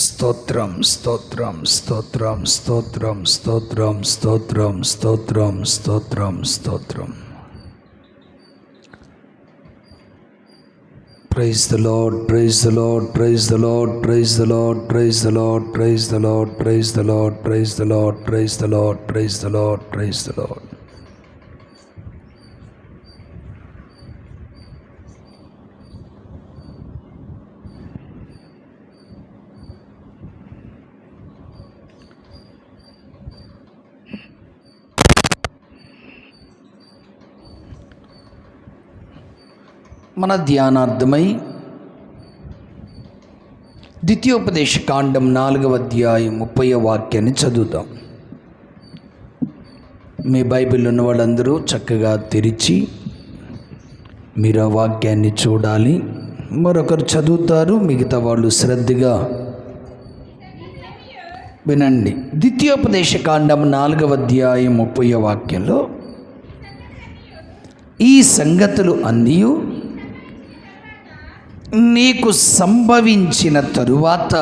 స్తోత్రం స్తోత్రం స్తోత్రం స్తోత్రం స్తోత్రం స్తోత్రం స్తోత్రం స్తోత్రం స్తోత్రం. Praise the Lord, praise the Lord, praise the Lord, praise the Lord, praise the Lord, praise the Lord, praise the Lord, praise the Lord, praise the Lord, praise the Lord, praise the Lord. మన ధ్యానార్థమై ద్వితీయోపదేశ కాండం 4వ అధ్యాయం 30వ వాక్యాన్ని చదువుతాం. మీ Bible ఉన్న వాళ్ళందరూ చక్కగా తెరిచి మీరు ఆ వాక్యాన్ని చూడాలి. మరొకరు చదువుతారు, మిగతా వాళ్ళు శ్రద్ధగా వినండి. ద్వితీయోపదేశ కాండం 4వ అధ్యాయం 30వ వాక్యంలో ఈ సంగతులు అన్నీ నీకు సంభవించిన తరువాత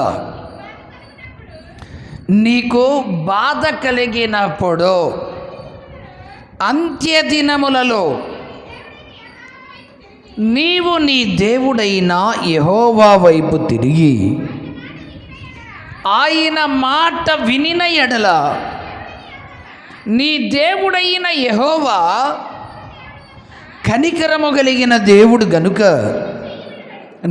నీకు బాధ కలిగినప్పుడు అంత్యదినములలో నీవు నీ దేవుడైన యెహోవా వైపు తిరిగి ఆయన మాట వినిన ఎడల నీ దేవుడైన యెహోవా కనికరము కలిగిన దేవుడు గనుక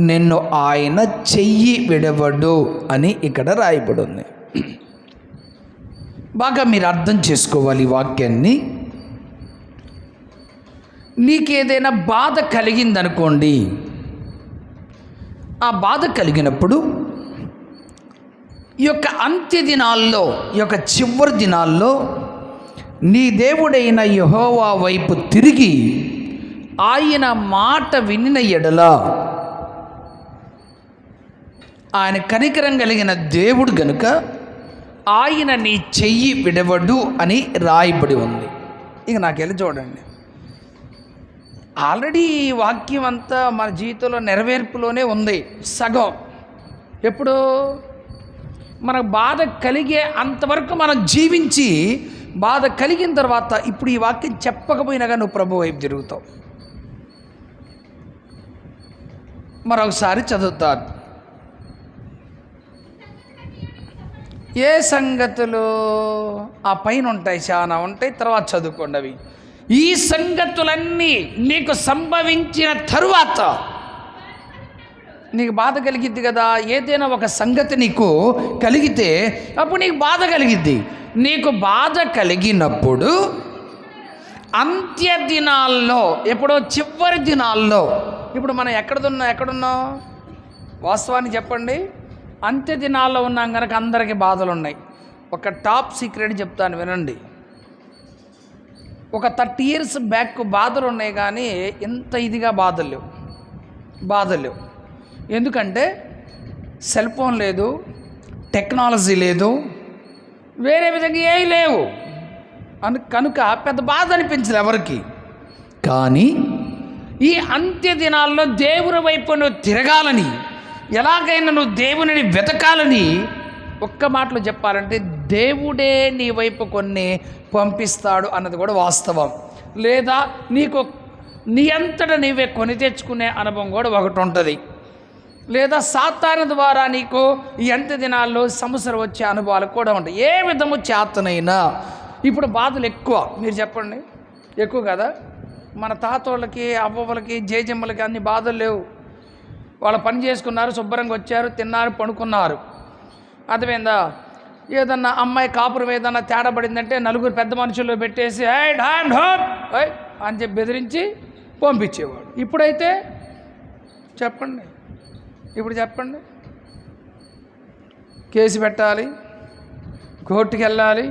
నిన్ను ఆయన చెయ్యి విడవడు అని ఇక్కడ రాయబడి ఉంది. బాగా మీరు అర్థం చేసుకోవాలి ఈ వాక్యాన్ని. నీకేదైనా బాధ కలిగిందనుకోండి, ఆ బాధ కలిగినప్పుడు ఈ యొక్క అంత్య దినాల్లో, ఈ యొక్క చివరి దినాల్లో నీ దేవుడైన యెహోవా వైపు తిరిగి ఆయన మాట వినిన ఎడల ఆయన కనికరం కలిగిన దేవుడు గనుక ఆయన నీ చెయ్యి విడవడు అని రాయబడి ఉంది. ఇక నాకెళ్ళి చూడండి, ఆల్రెడీ ఈ వాక్యం అంతా మన జీవితంలో నెరవేర్పులోనే ఉంది. సగం ఎప్పుడు మనకు బాధ కలిగే అంతవరకు మనం జీవించి బాధ కలిగిన తర్వాత ఇప్పుడు ఈ వాక్యం చెప్పకపోయినాగా నువ్వు ప్రభు వైపు తిరుగుతావు. మరొకసారి చదువుతాను. ఏ సంగతులు ఆ పైన ఉంటాయి, చాలా ఉంటాయి, తర్వాత చదువుకోండి అవి. ఈ సంగతులన్నీ నీకు సంభవించిన తరువాత నీకు బాధ కలిగిద్ది కదా. ఏదైనా ఒక సంగతి నీకు కలిగితే అప్పుడు నీకు బాధ కలిగిద్ది. నీకు బాధ కలిగినప్పుడు అంత్య దినాల్లో, ఎప్పుడో చివరి దినాల్లో, ఇప్పుడు మనం ఎక్కడున్నాం వాస్తవాన్ని చెప్పండి. అంత్య దినాల్లో ఉన్నాం కనుక అందరికీ బాధలు ఉన్నాయి. ఒక టాప్ సీక్రెట్ చెప్తాను వినండి. ఒక 30 years బ్యాక్ బాధలు ఉన్నాయి, కానీ ఇంత ఇదిగా బాధలు లేవు. ఎందుకంటే సెల్ ఫోన్ లేదు, టెక్నాలజీ లేదు, వేరే విధంగా ఏవి లేవు కనుక పెద్ద బాధ అనిపించదు ఎవరికి. కానీ ఈ అంత్య దినాల్లో దేవుని వైపు నువ్వు తిరగాలని, ఎలాగైనా నువ్వు దేవునిని వెతకాలని, ఒక్క మాటలో చెప్పాలంటే దేవుడే నీ వైపు కొన్ని పంపిస్తాడు అన్నది కూడా వాస్తవం. లేదా నీకు నీ అంతట నీవే కొని తెచ్చుకునే అనుభవం కూడా ఒకటి ఉంటుంది. లేదా సాతాను ద్వారా నీకు ఈ అంత్య దినాల్లో సమస్యలు వచ్చే అనుభవాలు కూడా ఉంటాయి. ఏ విధము చేతనైనా ఇప్పుడు బాధలు ఎక్కువ, మీరు చెప్పండి, ఎక్కువ కదా. మన తాతోళ్ళకి, అవ్వలకి, జేజమ్మలకి అన్ని బాధలు లేవు. వాళ్ళు పని చేసుకున్నారు, శుభ్రంగా వచ్చారు, తిన్నారు, పడుకున్నారు. అర్థమైందా? ఏదన్నా అమ్మాయి కాపురం ఏదన్నా తేడా పడిందంటే నలుగురు పెద్ద మనుషుల్లో పెట్టేసి అని చెప్పి బెదిరించి పంపించేవాడు. ఇప్పుడైతే చెప్పండి, కేసు పెట్టాలి, కోర్టుకి వెళ్ళాలి,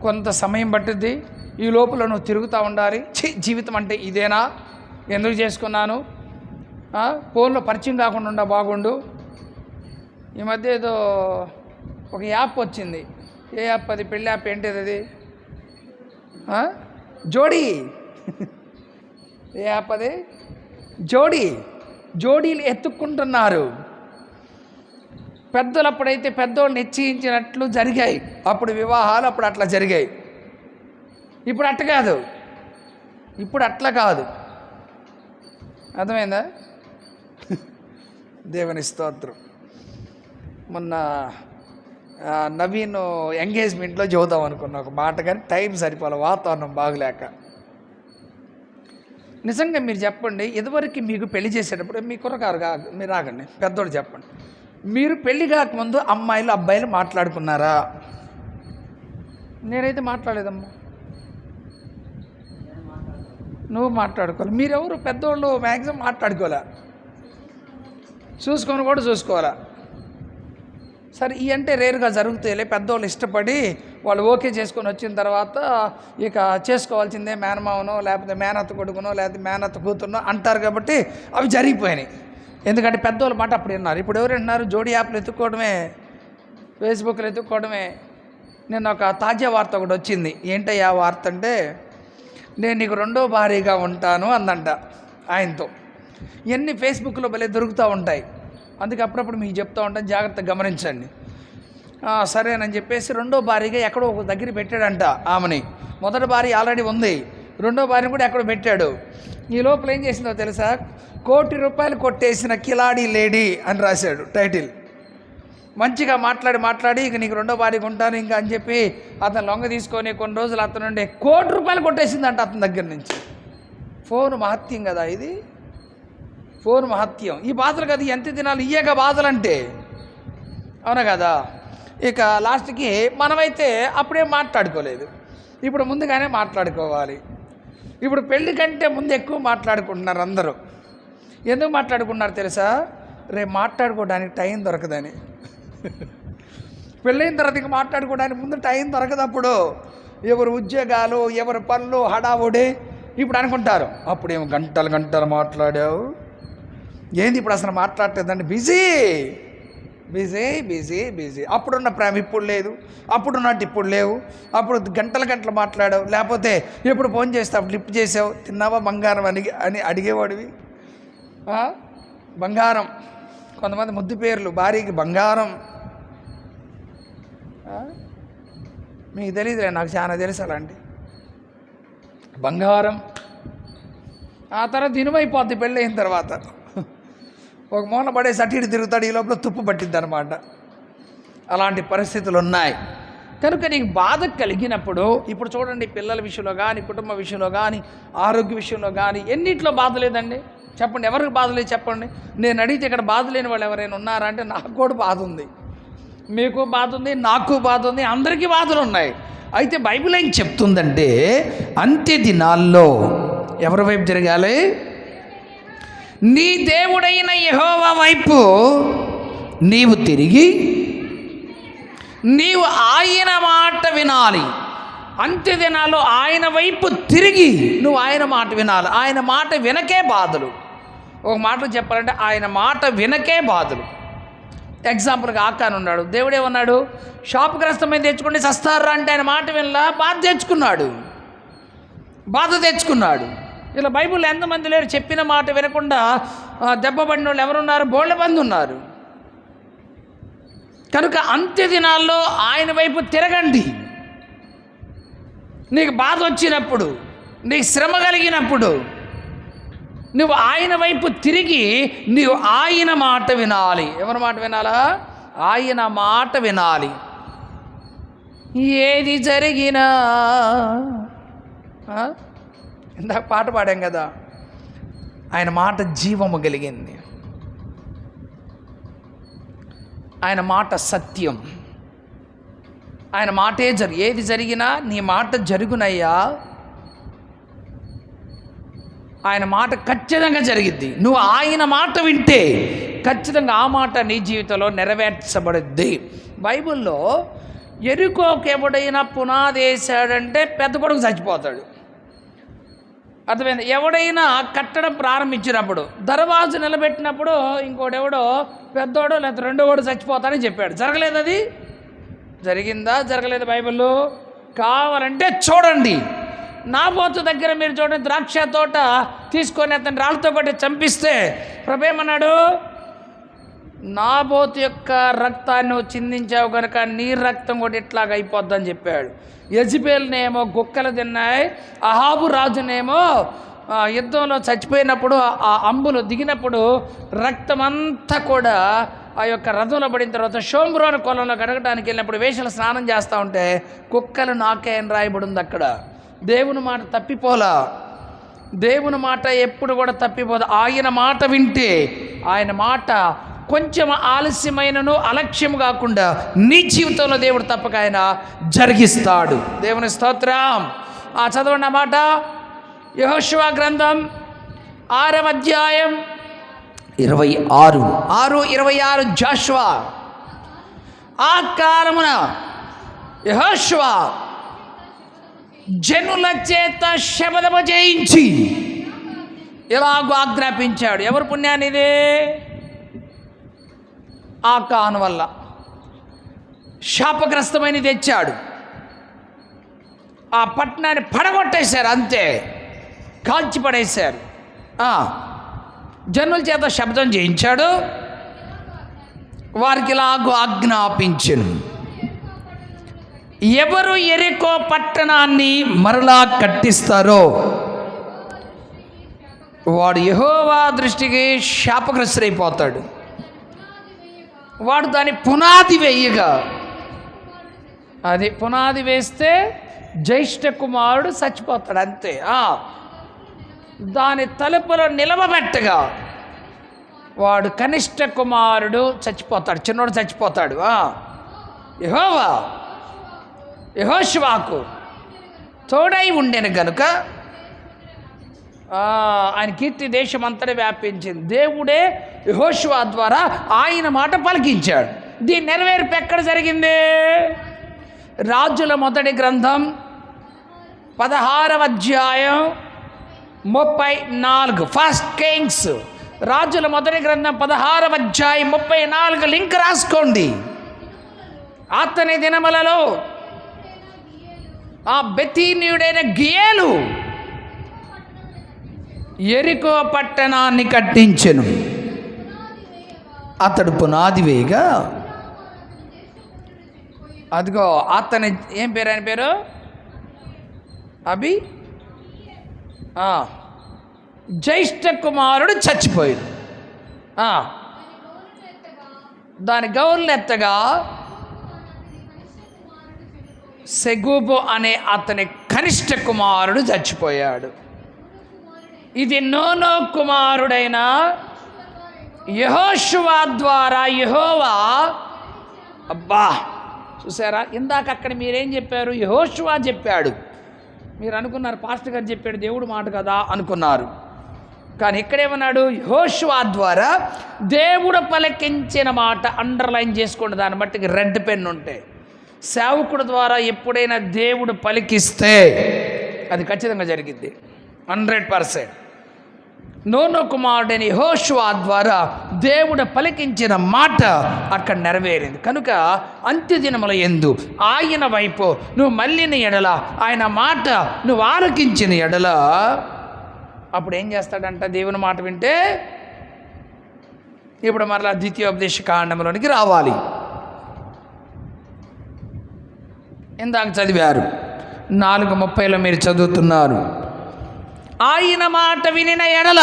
కొంత సమయం పట్టుద్ది. ఈ లోపల నువ్వు తిరుగుతూ ఉండాలి. జీవితం అంటే ఇదేనా, ఎందుకు చేసుకున్నాను, ఫోన్లో పరిచయం కాకుండా బాగుండు. ఈ మధ్య ఏదో ఒక యాప్ వచ్చింది. ఏ యాప్ అది? పెళ్ళి యాప్. ఏంటిది అది? జోడీ. ఏ యాప్ అది? జోడీలు ఎత్తుక్కుంటున్నారు. పెద్దలు అప్పుడైతే పెద్దోళ్ళు నిశ్చయించినట్లు జరిగాయి, అప్పుడు వివాహాలు అప్పుడు అట్లా జరిగాయి. ఇప్పుడు అట్ట కాదు, ఇప్పుడు అట్లా కాదు. అర్థమైందా? దేవుని స్తోత్రం. మొన్న నవీన్ ఎంగేజ్మెంట్లో చెబుదాం అనుకున్న ఒక మాట, కానీ టైం సరిపోలే, వాతావరణం బాగలేక. నిజంగా మీరు చెప్పండి, ఇదివరకు మీకు పెళ్లి చేసేటప్పుడు మీ కుర్రకారు మీరు ఆగండి, పెద్దోడు చెప్పండి, మీరు పెళ్లి కాకముందు అమ్మాయిలు అబ్బాయిలు మాట్లాడుకున్నారా? నేనైతే మాట్లాడలేదమ్మా. నువ్వు మాట్లాడుకోవాలి. మీరెవరు పెద్దోళ్ళు మ్యాక్సిమం మాట్లాడుకోలే, చూసుకొని కూడా చూసుకోవాలా. సరే ఈ అంటే రేరుగా జరుగుతాయిలే. పెద్దోళ్ళు ఇష్టపడి వాళ్ళు ఓకే చేసుకొని వచ్చిన తర్వాత ఇక చేసుకోవాల్సిందే మేనమావనో లేకపోతే మేనత్త కొడుకునో లేకపోతే మేనత్త కూతురునో అంటారు, కాబట్టి అవి జరిగిపోయినాయి. ఎందుకంటే పెద్దోళ్ళ మాట అప్పుడు విన్నారు. ఇప్పుడు ఎవరు వింటున్నారు? జోడి యాప్లు ఎత్తుక్కోవడమే, ఫేస్బుక్లో ఎత్తుక్కోవడమే. నిన్న ఒక తాజా వార్త ఒకటి వచ్చింది. ఏంటయ్యా వార్త అంటే, నేను నీకు రెండో భారీగా ఉంటాను అందంట ఆయనతో. ఇవన్నీ ఫేస్బుక్లో భలే దొరుకుతూ ఉంటాయి, అందుకే అప్పుడప్పుడు మీకు చెప్తూ ఉంటాను, జాగ్రత్తగా గమనించండి. సరేనని చెప్పేసి రెండో భారీగా ఎక్కడో ఒక దగ్గర పెట్టాడంట ఆమెని. మొదటి భార్య ఆల్రెడీ ఉంది, రెండో భార్యను కూడా ఎక్కడో పెట్టాడు. ఈ లోపల ఏం చేసిందో తెలుసా? ₹1 కోటి కొట్టేసిన కిలాడి లేడీ అని రాశాడు టైటిల్. మంచిగా మాట్లాడి ఇక నీకు రెండో భార్యగా ఉంటాను ఇంకా అని చెప్పి అతను లొంగ తీసుకొని కొన్ని రోజులు అతను నుండి ₹1 కోటి కొట్టేసిందంట అతని దగ్గర నుంచి. ఫోన్ మహత్యం కదా ఇది, ఫోన్ మహత్యం. ఈ బాధలు కదా ఎంత దినాలు ఇయ్యగా బాధలంటే, అవునా కదా? ఇక లాస్ట్కి మనమైతే అప్పుడేం మాట్లాడుకోలేదు, ఇప్పుడు ముందుగానే మాట్లాడుకోవాలి. ఇప్పుడు పెళ్లి కంటే ముందు ఎక్కువ మాట్లాడుకుంటున్నారు అందరూ. ఎందుకు మాట్లాడుకున్నారు తెలుసా? రేపు మాట్లాడుకోవడానికి టైం దొరకదని. పెళ్ళైన తర్వాత ఇక మాట్లాడుకోవడానికి ముందు టైం దొరకదు. అప్పుడు ఎవరు ఉద్యోగాలు, ఎవరు పనులు, హడావుడి. ఇప్పుడు అనుకుంటారు అప్పుడేమో గంటలు మాట్లాడావు, ఏంది ఇప్పుడు అసలు మాట్లాడలేదండి, బిజీ బిజీ బిజీ బిజీ. అప్పుడున్న ప్రేమ ఇప్పుడు లేదు, అప్పుడున్నట్టు ఇప్పుడు లేవు. అప్పుడు గంటలు మాట్లాడావు, లేకపోతే ఎప్పుడు ఫోన్ చేస్తావు లిఫ్ట్ చేసావు, తిన్నావా బంగారం అని అడిగేవాడివి. బంగారం, కొంతమంది ముద్దు పేర్లు, భార్యకి బంగారం. మీకు తెలియదులే, నాకు చాలా తెలుసు అలాంటి బంగారం. ఆ తర్వాత ఇనుమైపోద్ది పెళ్ళి అయిన తర్వాత. ఒక మూల పడేసి అటు ఇటు తిరుగుతాడు, ఈ లోపల తుప్పు పట్టిద్ది అనమాట. అలాంటి పరిస్థితులు ఉన్నాయి. కనుక నీకు బాధ కలిగినప్పుడు, ఇప్పుడు చూడండి, పిల్లల విషయంలో కానీ, కుటుంబ విషయంలో కానీ, ఆరోగ్య విషయంలో కానీ, ఎన్నిట్లో బాధ లేదండి? చెప్పండి, ఎవరికి బాధ లేదు చెప్పండి. నేను అడిగితే ఇక్కడ బాధ లేని వాళ్ళు ఎవరైనా ఉన్నారా అంటే, నాకు కూడా బాధ ఉంది, మీకు బాధ ఉంది, నాకు బాధ ఉంది, అందరికీ బాధలు ఉన్నాయి. అయితే బైబిల్ ఏం చెప్తుందంటే, అంత్య దినాల్లో ఎవరి వైపు తిరగాలి? నీ దేవుడైన యెహోవా వైపు నీవు తిరిగి నీవు ఆయన మాట వినాలి. అంత్య దినాల్లో ఆయన వైపు తిరిగి నువ్వు ఆయన మాట వినాలి. ఆయన మాట వినకే బాధలు. ఒక మాటలో చెప్పాలంటే ఆయన మాట వినకే బాధలు. ఎగ్జాంపుల్గా ఆకాన్ ఉన్నాడు, దేవుడేమన్నాడు? శాపగ్రస్తమైన తెచ్చుకుంటే చస్తారా అంటే ఆయన మాట వినలా, బాధ తెచ్చుకున్నాడు. ఇలా బైబిల్లో ఎంతమంది లేరు చెప్పిన మాట వినకుండా దెబ్బపడిన వాళ్ళు ఎవరున్నారు? బోళ్ళ మంది ఉన్నారు. కనుక అంత్య దినాల్లో ఆయన వైపు తిరగండి. నీకు బాధ వచ్చినప్పుడు, నీకు శ్రమ కలిగినప్పుడు నువ్వు ఆయన వైపు తిరిగి నీవు ఆయన మాట వినాలి. ఎవరి మాట వినాలా? ఆయన మాట వినాలి. ఏది జరిగినా, ఇందాక పాట పాడాం కదా, ఆయన మాట జీవము కలిగింది, ఆయన మాట సత్యం, ఆయన మాటే ఏది జరిగినా నీ మాట జరుగునయ్యా, ఆయన మాట ఖచ్చితంగా జరిగిద్ది. నువ్వు ఆయన మాట వింటే ఖచ్చితంగా ఆ మాట నీ జీవితంలో నెరవేర్చబడుద్ది. బైబిల్లో ఎరుకోకు ఎవడైనా పునాది వేసాడంటే పెద్ద కొడుకు చచ్చిపోతాడు. అర్థమైంది? ఎవడైనా కట్టడం ప్రారంభించినప్పుడు, దర్వాజు నిలబెట్టినప్పుడు ఇంకోడెవడో పెద్దోడో లేకపోతే రెండోవాడు చచ్చిపోతాడని చెప్పాడు. జరగలేదు? అది జరిగిందా? జరగలేదు. బైబిల్లో కావాలంటే చూడండి. నాబోతు దగ్గర మీరు చూడండి, ద్రాక్ష తోట తీసుకొని అతను రాళ్ళతో కొట్టి చంపిస్తే ప్రభు ఏమన్నాడు? నాబోతు యొక్క రక్తాన్ని నువ్వు చిందించావు కనుక నీ రక్తం కూడా ఇట్లాగ అయిపోద్దని చెప్పాడు. యెజబెల్నేమో గుక్కలు తిన్నాయి, అహాబు రాజునేమో యుద్ధంలో చచ్చిపోయినప్పుడు ఆ అంబులు దిగినప్పుడు రక్తమంతా కూడా ఆ యొక్క రథంలో పడిన తర్వాత షోమ్రోను కొలంలో కడగడానికి వెళ్ళినప్పుడు వేషలు స్నానం చేస్తూ ఉంటే కుక్కలు నాకే అని రాయబడి ఉంది అక్కడ. దేవుని మాట తప్పిపోలా, దేవుని మాట ఎప్పుడు కూడా తప్పిపోదు. ఆయన మాట వింటే, ఆయన మాట కొంచెం ఆలస్యమైనను అలక్ష్యం కాకుండా నీ జీవితంలో దేవుడు తప్పక ఆయన జరిగిస్తాడు. దేవుని స్తోత్రం. చదవండి ఆ మాట. యెహోషువ గ్రంథం 6వ అధ్యాయం 26 జాషువా. ఆ కాలమున యెహోషువ జనుల చేత శపథము చేయించి ఇలాగూ ఆజ్ఞాపించాడు. ఎవరు పుణ్యానిది? ఆకాను వల్ల శాపగ్రస్తమైన తెచ్చాడు. ఆ పట్టణాన్ని పడగొట్టేశారు, అంతే, కాల్చి పడేశారు. జనుల చేత శబ్దం చేయించాడు, వారికి ఇలాగూ ఆజ్ఞాపించెను. ఎవరు యెరికో పట్టణాన్ని మరలా కట్టిస్తారో వాడు యెహోవా దృష్టికి శాపగ్రస్తుడైపోతాడు. వాడు దాని పునాది వేయగా, అది పునాది వేస్తే జ్యేష్ఠ కుమారుడు చచ్చిపోతాడు, అంతే. దాని తలుపులో నిలవబెట్టగా వాడు కనిష్ట కుమారుడు చచ్చిపోతాడు, చిన్నోడు చచ్చిపోతాడు. యెహోషువకు తోడై ఉండెను గనుక ఆయన కీర్తి దేశం అంతటా వ్యాపించింది. దేవుడే యెహోషువ ద్వారా ఆయన మాట పలికించాడు. దీని నెరవేర్పు ఎక్కడ జరిగింది? రాజుల మొదటి గ్రంథం 16వ అధ్యాయం 34. ఫస్ట్ కింగ్స్, రాజుల మొదటి గ్రంథం 16వ అధ్యాయం 34 లింక్ రాసుకోండి. అతని దినములలో ఆ బెతీనీయుడైన గియేలు యెరికో పట్టణాన్ని కట్టించెను. అతడు పునాది వేయగా, అదిగో అతని ఏం పేరు, ఆయన పేరు జ్యేష్ఠ కుమారుడు చచ్చిపోయాడు. దాని గౌరులు ఎత్తగా సెగూబు అనే అతని కనిష్ట కుమారుడు చచ్చిపోయాడు. ఇది నూను కుమారుడైన యెహోషువ ద్వారా యెహోవా. అబ్బా, చూసారా? ఇందాక అక్కడ మీరేం చెప్పారు? యెహోషువ చెప్పాడు. మీరు అనుకున్నారు పాస్టర్ గారు చెప్పాడు, దేవుడు మాట కదా అనుకున్నారు. కానీ ఇక్కడేమన్నాడు? యెహోషువ ద్వారా దేవుడు పలికించిన మాట. అండర్లైన్ చేసుకోండి, దాన్ని బట్టి రెడ్ పెన్ ఉంటే. సేవకుడు ద్వారా ఎప్పుడైనా దేవుడు పలికిస్తే అది ఖచ్చితంగా జరిగింది, 100%. నూను కుమారుడైన యెహోషువ ద్వారా దేవుడు పలికించిన మాట అక్కడ నెరవేరింది. కనుక అంత్యదినముల యందు ఆయన వైపు నువ్వు మళ్ళిన ఎడల, ఆయన మాట నువ్వు ఆలకించిన ఎడల, అప్పుడు ఏం చేస్తాడంట? దేవుని మాట వింటే ఇప్పుడు మరలా ద్వితీయోపదేశ కాండంలోనికి రావాలి. ఇందాక చదివారు, 4:30లో మీరు చదువుతున్నారు. ఆయన మాట వినిన ఎడల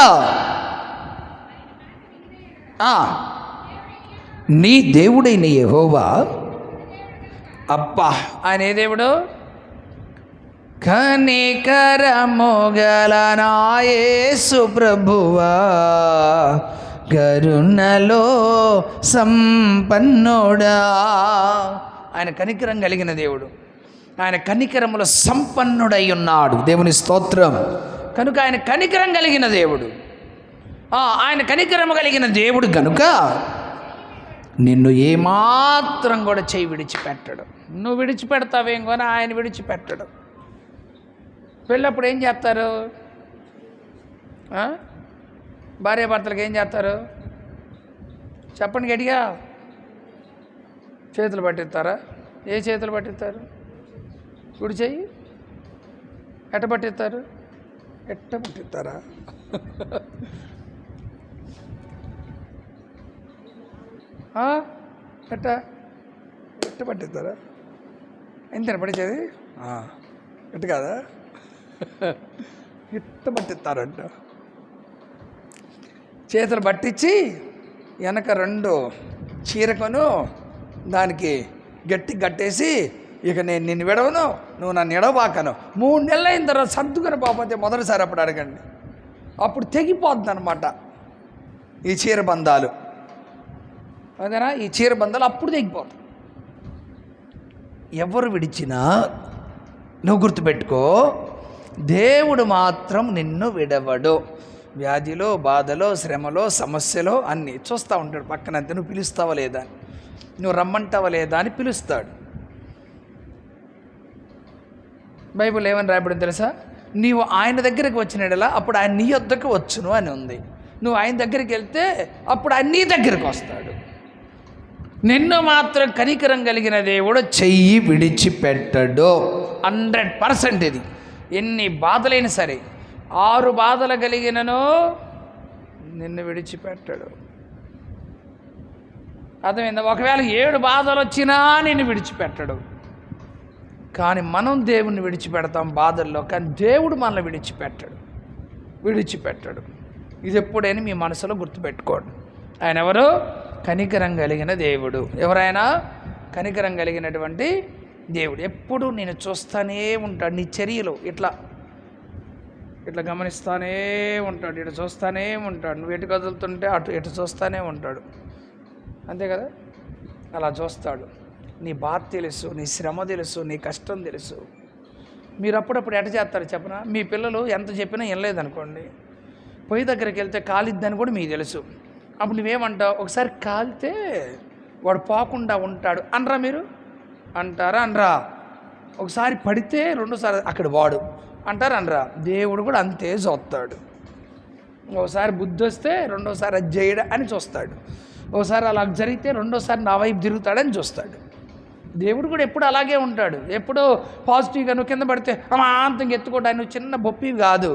నీ దేవుడైన యెహోవా. అబ్బా, ఆయన ఏ దేవుడు? కనికరము గల నా యేసు ప్రభువా, కరుణలో సంపన్నుడా. ఆయన కనికరం కలిగిన దేవుడు, ఆయన కనికరములో సంపన్నుడై ఉన్నాడు. దేవుని స్తోత్రం. కనుక ఆయన కనికరం కలిగిన దేవుడు, ఆయన కనికరము కలిగిన దేవుడు కనుక నిన్ను ఏమాత్రం కూడా చేయి విడిచిపెట్టడు. నువ్వు విడిచిపెడతావేం కానీ ఆయన విడిచిపెట్టడు. పెళ్ళప్పుడు ఏం చేస్తారు? భార్యాభర్తలకు ఏం చేస్తారు చెప్పండి గట్టిగా? చేతులు పట్టిస్తారా? ఏ చేతులు పట్టిస్తారు? కుడి చెయ్యి ఎట్ట పట్టిస్తారు? ఎట్ట పట్టిస్తారా? ఎట్ట ఎట్ట పట్టిస్తారా? ఎంతేనా పట్టించేది? ఎట్టు కాదా? ఎట్ట పట్టిస్తారంట. చేతులు పట్టించి వెనక 2 చీరకొను దానికి గట్టి కట్టేసి, ఇక నేను నిన్ను విడవను, నువ్వు నన్ను ఎడవబాకను, 3 నెలలు అయిన తర్వాత సర్దుకొని పోతే మొదటిసారి అప్పుడు అడగండి. అప్పుడు తెగిపోద్ది అనమాట ఈ చీర బంధాలు. అదేనా? ఈ చీర బంధాలు అప్పుడు తెగిపోతాయి. ఎవరు విడిచినా నువ్వు గుర్తుపెట్టుకో, దేవుడు మాత్రం నిన్ను విడవడు. వ్యాధిలో, బాధలో, శ్రమలో, సమస్యలో అన్నీ చూస్తూ ఉంటాడు పక్కనంతే. నువ్వు పిలుస్తావా లేదా, నువ్వు రమ్మంటావా లేదా అని పిలుస్తాడు. బైబిల్ ఏమని రాయబడింది తెలుసా? నీవు ఆయన దగ్గరికి వచ్చినలా అప్పుడు ఆయన నీ వద్దకు వచ్చును అని ఉంది. నువ్వు ఆయన దగ్గరికి వెళ్తే అప్పుడు ఆయన నీ దగ్గరికి వస్తాడు. నిన్ను మాత్రం కనికరం కలిగిన దేవుడు చెయ్యి విడిచిపెట్టడు. 100% ఇది. ఎన్ని బాధలైనా సరే, 6 బాధలు కలిగినను నిన్ను విడిచిపెట్టడు. అర్థమైందా? ఒకవేళ 7 బాధలు వచ్చినా నిన్ను విడిచిపెట్టడు. కానీ మనం దేవుణ్ణి విడిచిపెడతాం బాధల్లో, కానీ దేవుడు మనల్ని విడిచిపెట్టడు. ఇది ఎప్పుడైనా మీ మనసులో గుర్తుపెట్టుకోండి. ఆయన ఎవరు? కనికరం కలిగిన దేవుడు. ఎవరైనా కనికరం కలిగినటువంటి దేవుడు. ఎప్పుడు నేను చూస్తూనే ఉంటాడు. నీ చర్యలు ఇట్లా గమనిస్తూనే ఉంటాడు. ఇటు చూస్తూనే ఉంటాడు. నువ్వు ఎటు కదులుతుంటే ఎటు చూస్తూనే ఉంటాడు. అంతే కదా? అలా చూస్తాడు. నీ బాధ తెలుసు, నీ శ్రమ తెలుసు, నీ కష్టం తెలుసు. మీరు అప్పుడప్పుడు ఎట చేస్తారు చెప్పనా? మీ పిల్లలు ఎంత చెప్పినా వినలేదనుకోండి, పొయ్యి దగ్గరికి వెళ్తే కాలిద్దని కూడా మీకు తెలుసు. అప్పుడు నువ్వేమంటావు? ఒకసారి కాలితే వాడు పోకుండా ఉంటాడు అనరా? మీరు అంటారా? అనరా? ఒకసారి పడితే 2సారి అక్కడ వాడు అంటారు అనరా? దేవుడు కూడా అంతే చూస్తాడు. ఒకసారి బుద్ధి వస్తే 2సారి అది చేయడా అని చూస్తాడు. ఒకసారి అలా జరిగితే 2సారి నా వైపు తిరుగుతాడని చూస్తాడు. దేవుడు కూడా ఎప్పుడు అలాగే ఉంటాడు. ఎప్పుడు పాజిటివ్గా నువ్వు కింద పడితే అమాంతంగా ఎత్తుకోవడానికి నువ్వు చిన్న బొప్పివి కాదు.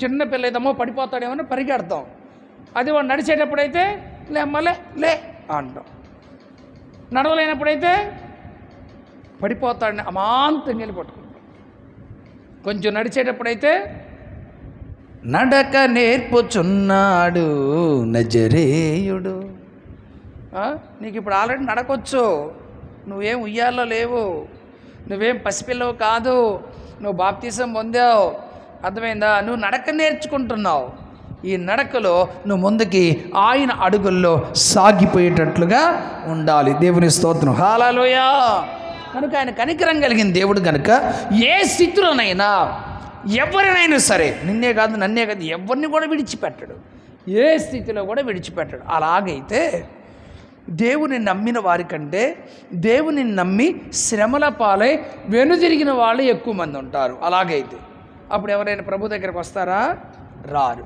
చిన్న పిల్ల ఏదమ్మో పడిపోతాడేమో పరిగెడతాం. అది వాడు నడిచేటప్పుడైతే లే అంటాం. నడవలేనప్పుడైతే పడిపోతాడని అమాంతంగా వెళ్ళి పట్టుకుంటాం. కొంచెం నడిచేటప్పుడైతే నడక నేర్పుచున్నాడు నజరేయుడు. నీకు ఇప్పుడు ఆల్రెడీ నడకొచ్చు. నువ్వేం ఉయ్యాల్లో లేవు, నువ్వేం పసిపిల్లవు కాదు, నువ్వు బాప్తీసం పొందావు. అర్థమైందా? నువ్వు నడక నేర్చుకుంటున్నావు. ఈ నడకలో నువ్వు ముందుకి ఆయన అడుగుల్లో సాగిపోయేటట్లుగా ఉండాలి. దేవుని స్తోత్రం. హల్లెలూయా. కనుక ఆయన కనికరం కలిగిన దేవుడు కనుక ఏ స్థితిలోనైనా ఎవరినైనా సరే, నిన్నే కాదు నన్నే కాదు, ఎవరిని కూడా విడిచిపెట్టడు. ఏ స్థితిలో కూడా విడిచిపెట్టడు. అలాగైతే దేవుని నమ్మిన వారికంటే దేవుని నమ్మి శ్రమల పాలై వెనుదిరిగిన వాళ్ళు ఎక్కువ మంది ఉంటారు. అలాగైతే అప్పుడు ఎవరైనా ప్రభు దగ్గరకు వస్తారా? రారు.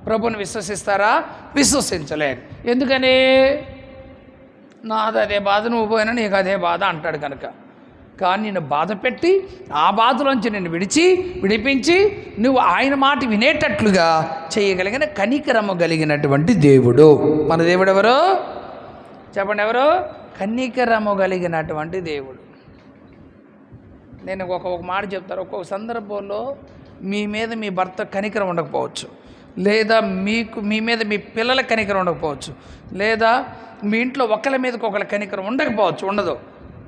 ప్రభుని విశ్వసిస్తారా? విశ్వసించలేరు. ఎందుకని? నాది అదే బాధ, నువ్వు పోయినా నీకు అదే బాధ అంటాడు కనుక. కానీ నిన్ను బాధ పెట్టి ఆ బాధలోంచి నిన్ను విడిపించి నువ్వు ఆయన మాట వినేటట్లుగా చేయగలిగిన కనికరము కలిగినటువంటి దేవుడు మన దేవుడు. ఎవరు చెప్పండి? ఎవరు? కనికరము కలిగినటువంటి దేవుడు. నేను ఒక మాట చెప్తాను. ఒక్కొక్క సందర్భంలో మీ మీద మీ భర్త కనికరం ఉండకపోవచ్చు, లేదా మీ మీద మీ పిల్లల కనికరం ఉండకపోవచ్చు, లేదా మీ ఇంట్లో ఒకళ్ళ మీదకి ఒకళ్ళ కనికరం ఉండకపోవచ్చు.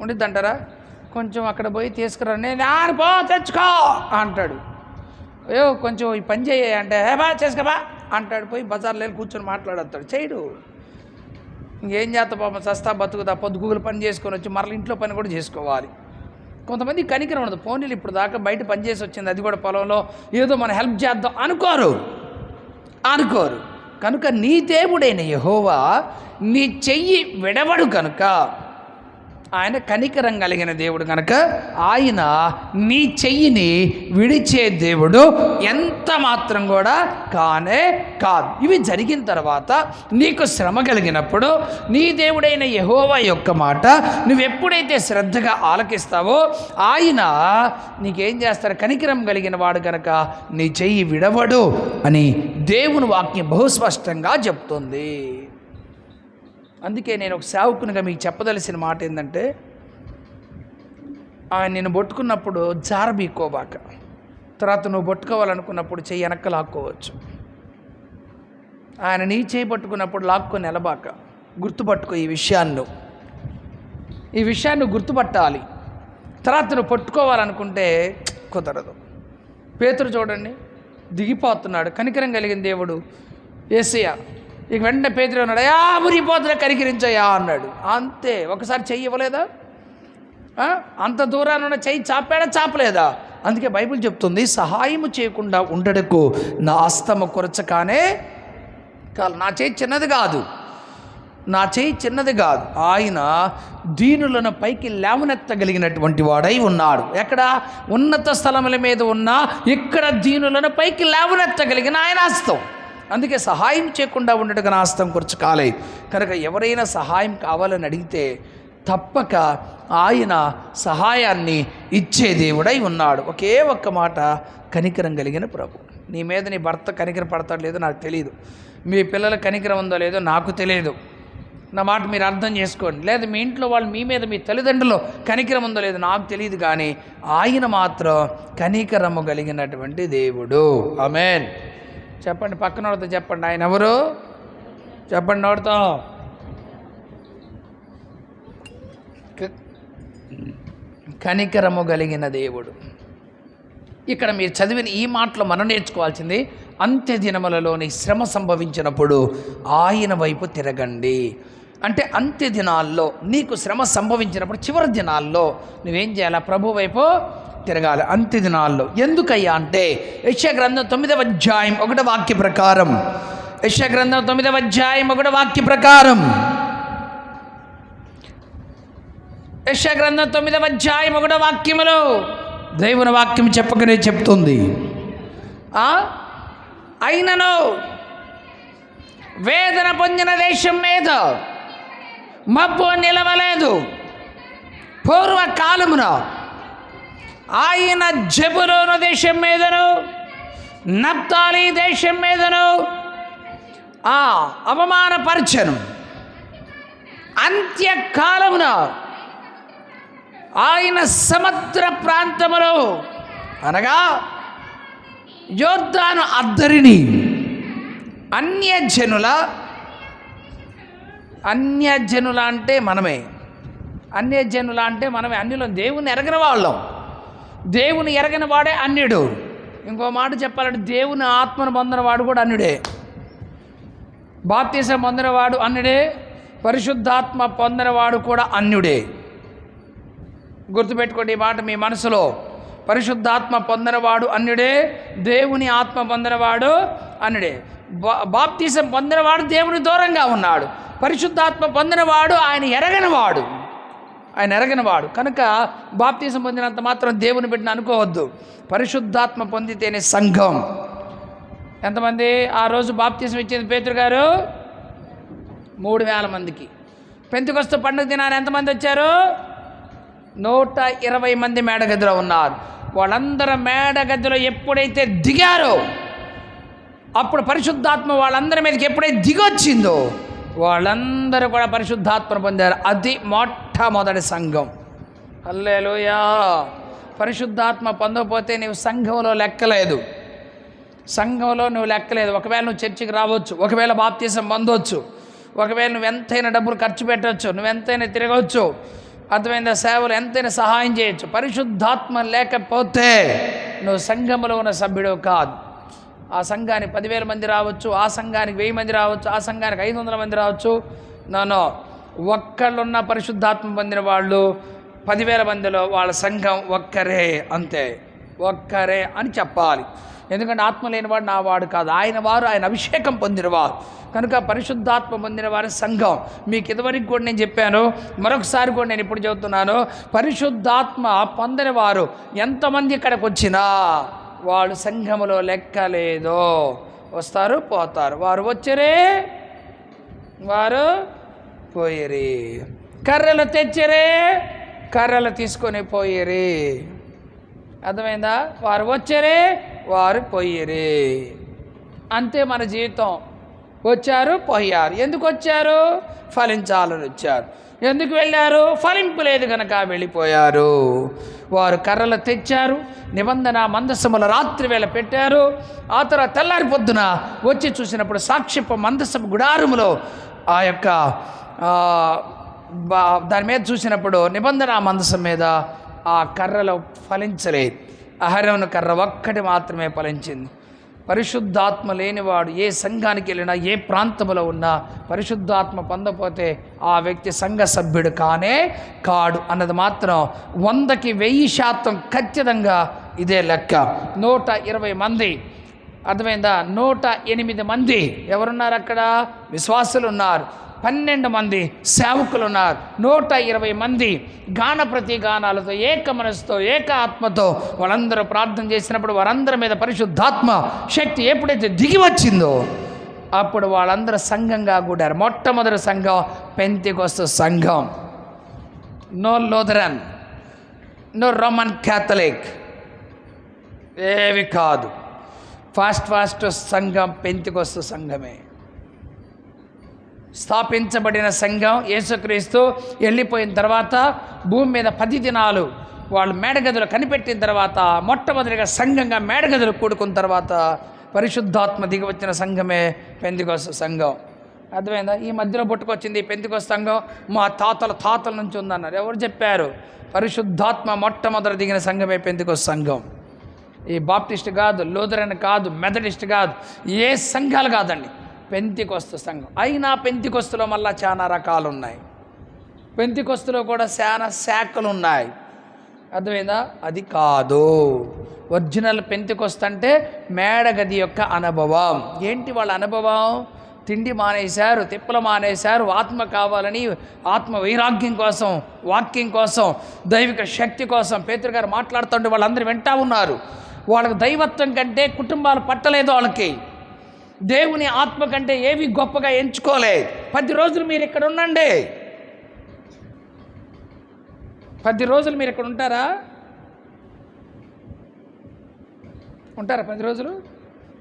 ఉండిద్ది అంటారా? కొంచెం అక్కడ పోయి తీసుకురా, నేను పో తెచ్చుకో అంటాడు. కొంచెం ఈ పని చేయ అంటే బా చేసుకోబా అంటాడు. పోయి బజార్లో వెళ్ళి కూర్చొని మాట్లాడతాడు. చేయడు. ఇంకేం చేస్తా పాపం, సస్తా బతుకుతా, పొద్దుగూగులు పని చేసుకొని వచ్చి మరల ఇంట్లో పని కూడా చేసుకోవాలి. కొంతమంది కనికరం ఉండదు. పోనీలు ఇప్పుడు దాకా బయట పని చేసి వచ్చింది, అది కూడా పొలంలో, ఏదో మనం హెల్ప్ చేద్దాం అనుకోరు. కనుక నీ దేవుడైన యెహోవా నీ చెయ్యి విడవడు కనుక ఆయన కనికరం కలిగిన దేవుడు కనుక ఆయన నీ చెయ్యిని విడిచే దేవుడు ఎంత మాత్రం కూడా కానే కాదు. ఇవి జరిగిన తర్వాత నీకు శ్రమ కలిగినప్పుడు నీ దేవుడైన యెహోవా యొక్క మాట నువ్వెప్పుడైతే శ్రద్ధగా ఆలకిస్తావో ఆయన నీకేం చేస్తారు? కనికరం కలిగిన వాడు కనుక నీ చెయ్యి విడవడు అని దేవుని వాక్యం బహుస్పష్టంగా చెప్తుంది. అందుకే నేను ఒక సేవకునిగా మీకు చెప్పదలసిన మాట ఏంటంటే, ఆయన నిన్ను పట్టుకున్నప్పుడు జారబీకోబాక, తర్వాత నువ్వు పట్టుకోవాలనుకున్నప్పుడు చెయ్యి వెనక్కి లాక్కోవచ్చు. ఆయన నీ చేయి పట్టుకున్నప్పుడు లాక్కొని నిలబాక, గుర్తుపట్టుకో ఈ విషయాన్ని గుర్తుపట్టాలి. తర్వాత నువ్వు పట్టుకోవాలనుకుంటే కుదరదు. పేతురు చూడండి, దిగిపోతున్నాడు. కనికరం కలిగిన దేవుడు యేసయ్య. ఇక వెంటనే పేతురు అన్నాడు, అయ్యా మురిగిపోతున్నా, కనికరించయ్యా అన్నాడు. అంతే. ఒకసారి చెయ్యి ఇవ్వలేదా? అంత దూరాన్ని ఉన్న చెయ్యి చాపలేదా? అందుకే బైబిల్ చెప్తుంది, సహాయము చేయకుండా ఉండడకు నా హస్తము కొరచకానే కాదు. నా చేయి చిన్నది కాదు. ఆయన దీనులను పైకి లేవనెత్తగలిగినటువంటి వాడై ఉన్నాడు. ఎక్కడ? ఉన్నత స్థలముల మీద ఉన్నా ఇక్కడ దీనులను పైకి లేవనెత్తగలిగిన ఆయన హస్తం. అందుకే సహాయం చేయకుండా ఉండటం నా హస్తం కూర్చుకాలే. కనుక ఎవరైనా సహాయం కావాలని అడిగితే తప్పక ఆయన సహాయాన్ని ఇచ్చే దేవుడై ఉన్నాడు. ఒకే ఒక్క మాట, కనికరం కలిగిన ప్రభు. నీ మీద నీ భర్త కనికరం పడతాడు లేదో నాకు తెలియదు, మీ పిల్లల కనికరం ఉందో లేదో నాకు తెలియదు. నా మాట మీరు అర్థం చేసుకోండి. లేదా మీ ఇంట్లో వాళ్ళు మీ మీద, మీ తల్లిదండ్రులు కనికరం ఉందో లేదో నాకు తెలియదు, కానీ ఆయన మాత్రం కనికరము కలిగినటువంటి దేవుడు. ఆమేన్. చెప్పండి, పక్కనోడితో చెప్పండి, ఆయన ఎవరు? చెప్పండి నోడితో. కనికరము కలిగిన దేవుడు. ఇక్కడ మీరు చదివిన ఈ మాటలో మనం నేర్చుకోవాల్సింది, అంత్య దినములలోని శ్రమ సంభవించినప్పుడు ఆయన వైపు తిరగండి. అంటే అంత్య దినాల్లో నీకు శ్రమ సంభవించినప్పుడు, చివరి దినాల్లో నువ్వేం చేయాలి? ప్రభు వైపు తిరగాలి అంత్య దినాల్లో. ఎందుకయ్యా అంటే, యెషయా గ్రంథం 9వ అధ్యాయం 1వ వాక్య ప్రకారం, యెషయా గ్రంథం 9వ అధ్యాయం 1వ వాక్య ప్రకారం, యెషయా గ్రంథం 9వ అధ్యాయం 1వ వాక్యములో దేవుని వాక్యం చెప్పకనే చెప్తుంది, అయినను వేదన పొందిన దేశం మీద మబ్బు నిలవలేదు. పూర్వకాలమున ఆయన జెబూలూను దేశం మీదను నప్తాలి దేశం మీదను అవమానపరచను. అంత్యకాలమున ఆయన సముద్ర ప్రాంతములో, అనగా యోర్దాను అద్దరిని అన్యజనుల అంటే మనమే, అన్యులు. దేవుని ఎరగని వాళ్ళం. దేవుని ఎరగని వాడే అన్యుడు. ఇంకో మాట చెప్పాలంటే, దేవుని ఆత్మను పొందినవాడు కూడా అన్యుడే. బాప్తిసం పొందినవాడు అన్యుడే, పరిశుద్ధాత్మ పొందినవాడు కూడా అన్యుడే. గుర్తుపెట్టుకోండి ఈ మాట మీ మనసులో. పరిశుద్ధాత్మ పొందినవాడు అన్యుడే, దేవుని ఆత్మ పొందినవాడు అన్యుడే. బాప్తిసం పొందినవాడు దేవుని దూరంగా ఉన్నాడు. పరిశుద్ధాత్మ పొందినవాడు ఆయన ఎరగనివాడు. కనుక బాప్తిసం పొందినంత మాత్రం దేవుని బిడ్డను అనుకోవద్దు. పరిశుద్ధాత్మ పొందితేనే సంఘం. ఎంతమంది ఆ రోజు బాప్తిసం ఇచ్చింది పేతురు గారు? 3,000 మందికి. పెంతెకొస్తు పండుగ దినాన్ని ఎంతమంది వచ్చారు? 120 మంది మేడగదిలో ఉన్నారు. వాళ్ళందరూ మేడగదిలో ఎప్పుడైతే దిగారో, అప్పుడు పరిశుద్ధాత్మ వాళ్ళందరి మీదకి ఎప్పుడైతే దిగొచ్చిందో వాళ్ళందరూ కూడా పరిశుద్ధాత్మను పొందారు. అది మొట్టమొదటి సంఘం. హల్లెలూయా. పరిశుద్ధాత్మ పొందకపోతే నువ్వు సంఘంలో లెక్కలేదు. ఒకవేళ నువ్వు చర్చికి రావచ్చు, ఒకవేళ బాప్తిసం పొందవచ్చు, ఒకవేళ నువ్వు ఎంతైనా డబ్బులు ఖర్చు పెట్టవచ్చు, నువ్వెంతైనా తిరగవచ్చు, అర్థమైందా? సేవలు ఎంతైనా సహాయం చేయొచ్చు. పరిశుద్ధాత్మ లేకపోతే నువ్వు సంఘంలో ఉన్న సభ్యుడు కాదు. ఆ సంఘానికి 10,000 మంది రావచ్చు, ఆ సంఘానికి 1000 మంది రావచ్చు, ఆ సంఘానికి 500 మంది రావచ్చు. నో, ఒక్కళ్ళున్న పరిశుద్ధాత్మ పొందిన వాళ్ళు 10,000 మందిలో వాళ్ళ సంఘం ఒక్కరే, అంతే, ఒక్కరే అని చెప్పాలి. ఎందుకంటే ఆత్మ లేనివాడు నా వాడు కాదు. ఆయన అభిషేకం పొందినవారు. కనుక పరిశుద్ధాత్మ పొందిన వారి సంఘం. మీకు ఇదివరకు కూడా నేను చెప్పాను, మరొకసారి కూడా నేను ఇప్పుడు చెబుతున్నాను. పరిశుద్ధాత్మ పొందిన వారు ఎంతమంది ఇక్కడికి వచ్చినా వాళ్ళు సంఘములో లెక్కలేదు. వస్తారు, పోతారు. వారు వచ్చరే, వారు పోయిరి. కర్రలు తెచ్చరే, కర్రలు తీసుకొని పోయిరి. అర్థమైందా? వారు వచ్చరే, వారు పోయిరి. అంతే మన జీవితం. వచ్చారు, పోయారు. ఎందుకు వచ్చారు? ఫలించాలని వచ్చారు. ఎందుకు వెళ్ళారు? ఫలింపు లేదు కనుక వెళ్ళిపోయారు. వారు కర్రలు తెచ్చారు, నిబంధన మందసముల రాత్రి వేళ పెట్టారు. ఆ తర్వాత తెల్లారి పొద్దున వచ్చి చూసినప్పుడు సాక్ష్యపు మందసపు గుడారములో ఆ యొక్క దాని మీద చూసినప్పుడు నిబంధన మందసం మీద ఆ కర్రలో ఫలించలేదు. అహరోను కర్ర ఒక్కటి మాత్రమే ఫలించింది. పరిశుద్ధాత్మ లేనివాడు ఏ సంఘానికి వెళ్ళినా, ఏ ప్రాంతంలో ఉన్నా పరిశుద్ధాత్మ పొందపోతే ఆ వ్యక్తి సంఘ సభ్యుడు కానే కాడు అన్నది మాత్రం 100కి 1000% ఖచ్చితంగా ఇదే లెక్క. 120 మంది, అర్థమైందా? 108 మంది ఎవరున్నారు అక్కడ? విశ్వాసులు ఉన్నారు. 12 మంది సేవకులు ఉన్నారు. 120 మంది గాన ప్రతి గానాలతో ఏక మనసుతో ఏక ఆత్మతో వాళ్ళందరూ ప్రార్థన చేసినప్పుడు వారందరి మీద పరిశుద్ధాత్మ శక్తి ఎప్పుడైతే దిగి వచ్చిందో అప్పుడు వాళ్ళందరూ సంఘంగా కూడారు. మొట్టమొదటి సంఘం పెంతెకొస్తు సంఘం. No Lutheran, no Roman Catholic, ఏవి కాదు. ఫస్ట్ సంఘం పెంతెకొస్తు సంఘమే. స్థాపించబడిన సంఘం యేసుక్రీస్తు వెళ్ళిపోయిన తర్వాత భూమి మీద 10 దినాలు వాళ్ళు మేడగదులు కనిపెట్టిన తర్వాత మొట్టమొదటిగా సంఘంగా మేడగదులు కూడుకున్న తర్వాత పరిశుద్ధాత్మ దిగి వచ్చిన సంఘమే పెంతెకొస్తు సంఘం. అర్థమైందా? ఈ మధ్యలో పుట్టుకొచ్చింది పెంతెకొస్తు సంఘం. మా తాతల నుంచి ఉందన్నారు. ఎవరు చెప్పారు? పరిశుద్ధాత్మ మొట్టమొదటి దిగిన సంఘమే పెంతెకొస్తు సంఘం. ఈ బాప్టిస్ట్ కాదు, లూథరన్ కాదు, మెథడిస్ట్ కాదు, ఏ సంఘాలు కాదండి, పెంతెకొస్తు సంఘం. అయినా పెంతెకొస్తులో మళ్ళీ చాలా రకాలు ఉన్నాయి. పెంతెకొస్తులో కూడా చాలా శాఖలు ఉన్నాయి. అర్థమైందా? అది కాదు. ఒరిజినల్ పెంతెకొస్తు అంటే మేడగది యొక్క అనుభవం. ఏంటి వాళ్ళ అనుభవం? తిండి మానేశారు, తిప్పలు మానేశారు, ఆత్మ కావాలని, ఆత్మ వైరాగ్యం కోసం, వాక్యం కోసం, దైవిక శక్తి కోసం పేతురు గారు మాట్లాడుతుంటే వాళ్ళందరూ వింటా ఉన్నారు. వాళ్ళకి దైవత్వం కంటే కుటుంబాలు పట్టలేదు. వాళ్ళకి దేవుని ఆత్మ కంటే ఏవి గొప్పగా ఎంచుకోలేదు. 10 రోజులు మీరు ఇక్కడ ఉండండి. 10 రోజులు మీరు ఇక్కడ ఉంటారా? 10 రోజులు?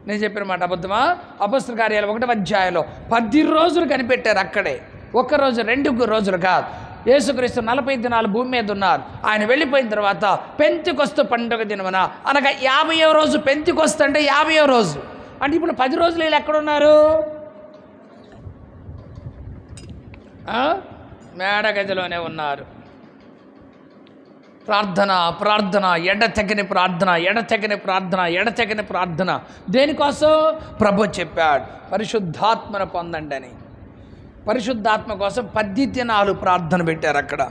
నేను చెప్పిన మాట అబద్ధమా? అపొస్తలుల కార్యాలు 1వ అధ్యాయంలో 10 రోజులు కనిపెట్టారు అక్కడే. 1 రోజు 2 రోజులు కాదు. యేసుక్రీస్తు 40 దినాలు భూమి మీద ఉన్నారు. ఆయన వెళ్ళిపోయిన తర్వాత పెంతెకొస్తు పండుగ దినమున అనగా 50వ రోజు. పెంతెకొస్తు అంటే 50వ రోజు. అంటే ఇప్పుడు 10 రోజులు వీళ్ళు ఎక్కడున్నారు? మేడగదిలోనే ఉన్నారు. ప్రార్థన, ఎడతెగని ప్రార్థన. దేనికోసం? ప్రభు చెప్పాడు పరిశుద్ధాత్మను పొందండి అని. పరిశుద్ధాత్మ కోసం 10 దినాలు ప్రార్థన పెట్టారు అక్కడ.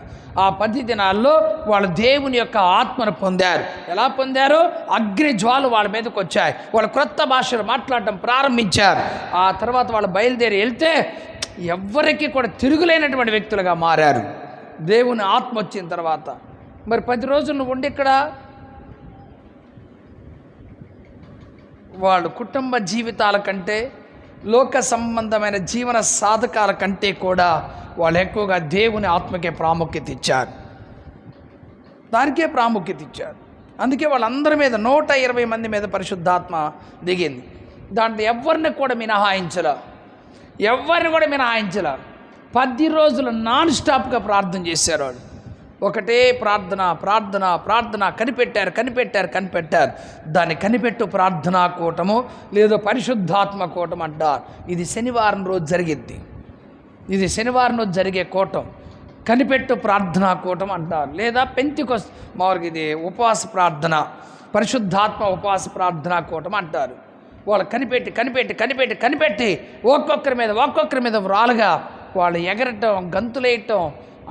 ఆ 10 దినాల్లో వాళ్ళు దేవుని యొక్క ఆత్మను పొందారు. ఎలా పొందారు? అగ్ని జ్వాలు వాళ్ళ మీదకి వచ్చాయి. వాళ్ళు క్రొత్త భాషలు మాట్లాడటం ప్రారంభించారు. ఆ తర్వాత వాళ్ళు బయలుదేరి వెళ్తే ఎవ్వరికి కూడా తిరుగులేనటువంటి వ్యక్తులుగా మారారు దేవుని ఆత్మ వచ్చిన తర్వాత. మరి 10 రోజులు నువ్వు ఉండి ఇక్కడ వాళ్ళు కుటుంబ జీవితాల కంటే, లోక సంబంధమైన జీవన సాధకాల కంటే కూడా వాళ్ళు ఎక్కువగా దేవుని ఆత్మకే ప్రాముఖ్యత ఇచ్చారు. దానికే ప్రాముఖ్యత ఇచ్చారు. అందుకే వాళ్ళందరి మీద 120 మంది మీద పరిశుద్ధాత్మ దిగింది. దాంట్లో ఎవరిని కూడా మినహాయించలా. 10 రోజులు నాన్ స్టాప్గా ప్రార్థన చేశారు వాళ్ళు. ఒకటే ప్రార్థన కనిపెట్టారు. దాన్ని కనిపెట్టు ప్రార్థనా కూటము లేదో పరిశుద్ధాత్మ కూటం అంటారు. ఇది శనివారం రోజు జరిగిద్ది. ఇది శనివారం రోజు జరిగే కూటం కనిపెట్టు ప్రార్థనా కూటం అంటారు. లేదా పెంతెకొస్తు మామూలుగా ఇది ఉపవాస ప్రార్థన, పరిశుద్ధాత్మ ఉపవాస ప్రార్థనా కూటం అంటారు. వాళ్ళు కనిపెట్టి ఒక్కొక్కరి మీద వ్రాలుగా వాళ్ళు ఎగరటం, గంతులేయటం,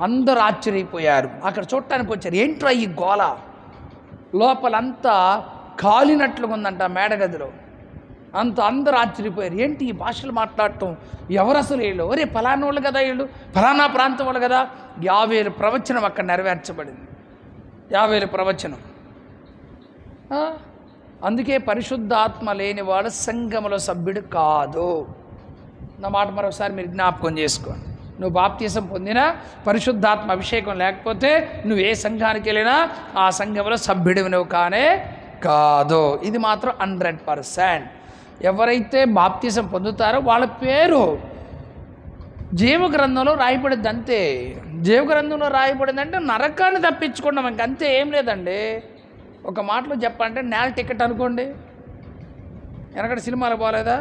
అందరూ ఆశ్చర్యపోయారు. అక్కడ చూడటానికి వచ్చారు. ఏంట్రా ఈ గోల? లోపలంతా కాలినట్లుగా ఉందంట మేడగదిలో. అందరూ ఆశ్చర్యపోయారు. ఏంటి ఈ భాషలు మాట్లాడటం? ఎవరు అసలు వీళ్ళు? ఒరే ఫలానా వాళ్ళు కదా, వీళ్ళు ఫలానా ప్రాంతం వాళ్ళు కదా. 50,000 ప్రవచనం అక్కడ నెరవేర్చబడింది. 50,000 ప్రవచనం. అందుకే పరిశుద్ధాత్మ లేనివాడు సంఘములో సభ్యుడు కాదు. నా మాట మరొకసారి మీరు జ్ఞాపకం చేసుకోండి. నువ్వు బాప్తీసం పొందినా, పరిశుద్ధాత్మ అభిషేకం లేకపోతే నువ్వు ఏ సంఘానికి వెళ్ళినా ఆ సంఘంలో సభ్యుడివి నువ్వు కానే కాదు. ఇది మాత్రం 100%. ఎవరైతే బాప్తిసం పొందుతారో వాళ్ళ పేరు జీవగ్రంథంలో రాయబడింది అంతే. జీవగ్రంథంలో రాయబడిందంటే నరకాన్ని తప్పించుకున్నాం, ఇంకంతే, ఏం లేదండి. ఒక మాటలో చెప్పాలంటే నేల టికెట్ అనుకోండి. వెనకటి సినిమాలు పోలేదా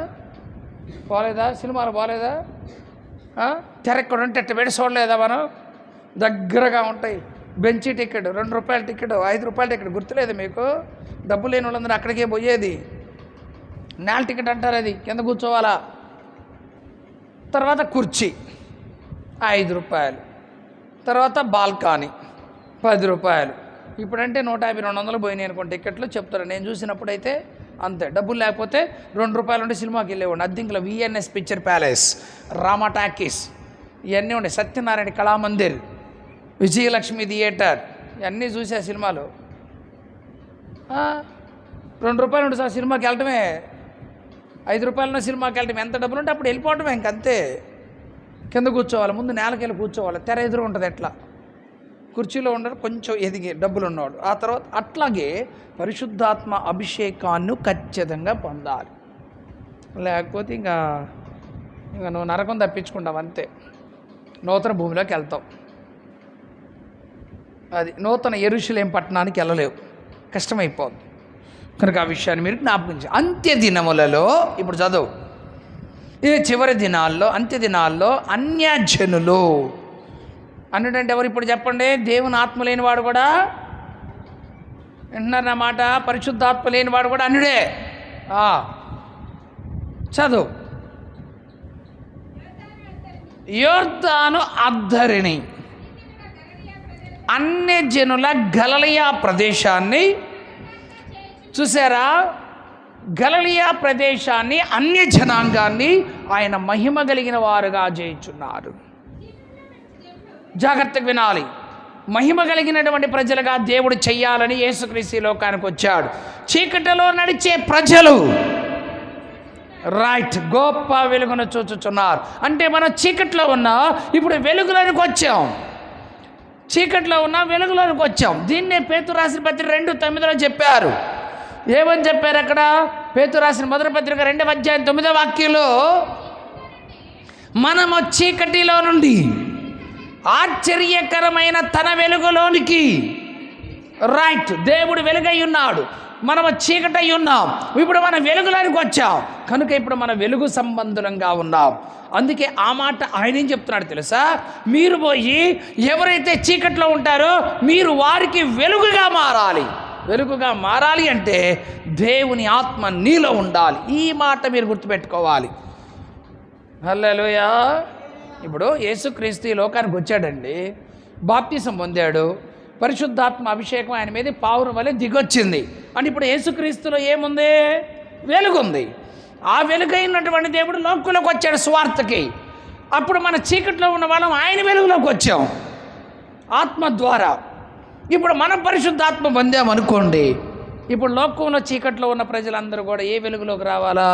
సినిమాలు పోలేదా? తెరెక్కడ ఉంటే ఎట్ట పెట్టి చూడలేదా మనం? దగ్గరగా ఉంటాయి. బెంచీ టికెట్, 2 రూపాయల టికెట్, 5 రూపాయల టికెట్, గుర్తులేదు మీకు? డబ్బు లేని వాళ్ళందరూ అక్కడికే పోయేది. నేల టికెట్ అంటారు, అది కింద కూర్చోవాలా. తర్వాత కుర్చీ 5 రూపాయలు, తర్వాత బాల్కనీ 10 రూపాయలు. ఇప్పుడంటే 150, 200 పోయినాయి అనుకోండి టికెట్లు. చెప్తారు, నేను చూసినప్పుడైతే అంతే. డబ్బులు లేకపోతే 2 రూపాయలు ఉంటే సినిమాకి వెళ్ళేవాడిని. అద్దెంకులో VNS picture palace, Rama talkies, ఇవన్నీ ఉన్నాయి. సత్యనారాయణ కళామందిర్, విజయలక్ష్మి థియేటర్, ఇవన్నీ చూసే సినిమాలు. 2 రూపాయలు ఉంటే సార్ సినిమాకి వెళ్ళటమే, 5 రూపాయలున్న సినిమాకి వెళ్ళటం. ఎంత డబ్బులు ఉంటే అప్పుడు వెళ్ళిపోవటమే, ఇంకంతే. కింద కూర్చోవాలి, ముందు నేలకెళ్ళి కూర్చోవాలి, తెర ఎదురు ఉంటుంది. ఎట్లా కుర్చీలో ఉండరు, కొంచెం ఎదిగి డబ్బులు ఉన్నవాడు. ఆ తర్వాత అట్లాగే పరిశుద్ధాత్మ అభిషేకాన్ని ఖచ్చితంగా పొందాలి. లేకపోతే ఇంకా నువ్వు నరకం తప్పించుకుంటావు అంతే. నూతన భూమిలోకి వెళ్తావు. అది నూతన యెరూషలేము పట్టణానికి వెళ్ళలేవు, కష్టమైపోద్ది. కనుక ఆ విషయాన్ని మీరు జ్ఞాపకం. అంత్య దినములలో, ఇప్పుడు చదువు, ఈ చివరి దినాల్లో, అంత్య దినాల్లో అన్యజనులు అన్నుడంటే ఎవరు? ఇప్పుడు చెప్పండి. దేవుని ఆత్మ లేనివాడు కూడా, వింటున్నారు నా మాట? పరిశుద్ధాత్మ లేనివాడు కూడా అన్యుడే. చదువు. యోర్దాను అద్దరిని, అన్యజనుల గలిలయ ప్రదేశాన్ని చూసారా? గలిలయ ప్రదేశాన్ని, అన్య జనాంగాన్ని ఆయన మహిమ కలిగిన వారుగా చేయుచున్నారు. జాగ్రత్తగా వినాలి. మహిమ కలిగినటువంటి ప్రజలుగా దేవుడు చెయ్యాలని యేసుక్రీస్తు లోకానికి వచ్చాడు. చీకటిలో నడిచే ప్రజలు రైట్ గొప్ప వెలుగును చూచుచున్నారు. అంటే మనం చీకట్లో ఉన్నా, ఇప్పుడు వెలుగులోనికి వచ్చాం. చీకట్లో ఉన్నా వెలుగులోనికి వచ్చాం. దీన్నే పేతురు రాసిన పత్రిక 2:9 చెప్పారు. ఏమని చెప్పారు అక్కడ? పేతురు రాసిన మొదటి పత్రిక 2వ అధ్యాయం 9వ వాక్యంలో, మనము చీకటిలో నుండి ఆశ్చర్యకరమైన తన వెలుగులోనికి, రైట్, దేవుడు వెలుగై ఉన్నాడు, మనము చీకటై ఉన్నాం, ఇప్పుడు మనం వెలుగులోనికి వచ్చాం. కనుక ఇప్పుడు మన వెలుగు సంబంధంగా ఉన్నాం. అందుకే ఆ మాట ఆయన ఏం చెప్తున్నాడు తెలుసా? మీరు పోయి ఎవరైతే చీకట్లో ఉంటారో మీరు వారికి వెలుగుగా మారాలి. వెలుగుగా మారాలి అంటే దేవుని ఆత్మ నీలో ఉండాలి. ఈ మాట మీరు గుర్తుపెట్టుకోవాలి. హల్లెలూయా. ఇప్పుడు యేసుక్రీస్తు ఈ లోకానికి వచ్చాడండి, బాప్తిసం పొందాడు, పరిశుద్ధాత్మ అభిషేకం ఆయన మీద పావురం వలె దిగొచ్చింది. అంటే ఇప్పుడు యేసుక్రీస్తులో ఏముంది? వెలుగుంది. ఆ వెలుగైనటువంటి దేవుడు లోకంలోకి వచ్చాడు స్వార్థకి. అప్పుడు మన చీకట్లో ఉన్న వాళ్ళం ఆయన వెలుగులోకి వచ్చాం ఆత్మ ద్వారా. ఇప్పుడు మనం పరిశుద్ధాత్మ పొందామనుకోండి, ఇప్పుడు లోకంలో చీకట్లో ఉన్న ప్రజలందరూ కూడా ఏ వెలుగులోకి రావాలా?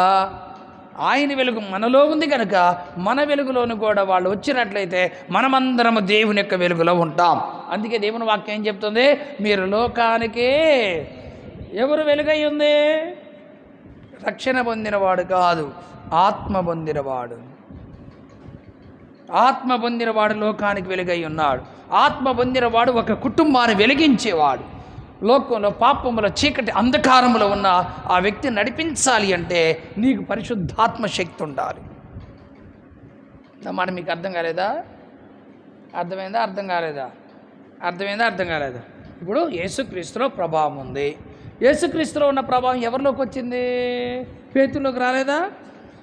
ఆయన వెలుగు మనలో ఉంది కనుక మన వెలుగులోని కూడా వాళ్ళు వచ్చినట్లయితే మనమందరము దేవుని యొక్క వెలుగులో ఉంటాం. అందుకే దేవుని వాక్యం ఏం చెప్తుంది? మీరు లోకానికి ఎవరు వెలుగై ఉంది? రక్షణ పొందినవాడు కాదు, ఆత్మ పొందినవాడు. ఆత్మ పొందినవాడు లోకానికి వెలుగై ఉన్నాడు. ఆత్మ పొందినవాడు ఒక కుటుంబాన్ని వెలిగించేవాడు. లోకంలో పాపముల చీకటి అంధకారములో ఉన్న ఆ వ్యక్తిని నడిపించాలి అంటే నీకు పరిశుద్ధాత్మ శక్తి ఉండాలి. నా మాట మీకు అర్థం కాలేదా? అర్థమైందా? అర్థం కాలేదా? అర్థమైందా? అర్థం కాలేదా? ఇప్పుడు యేసుక్రీస్తులో ప్రభావం ఉంది. యేసుక్రీస్తులో ఉన్న ప్రభావం ఎవరిలోకి వచ్చింది? పేతురులోకి రాలేదా?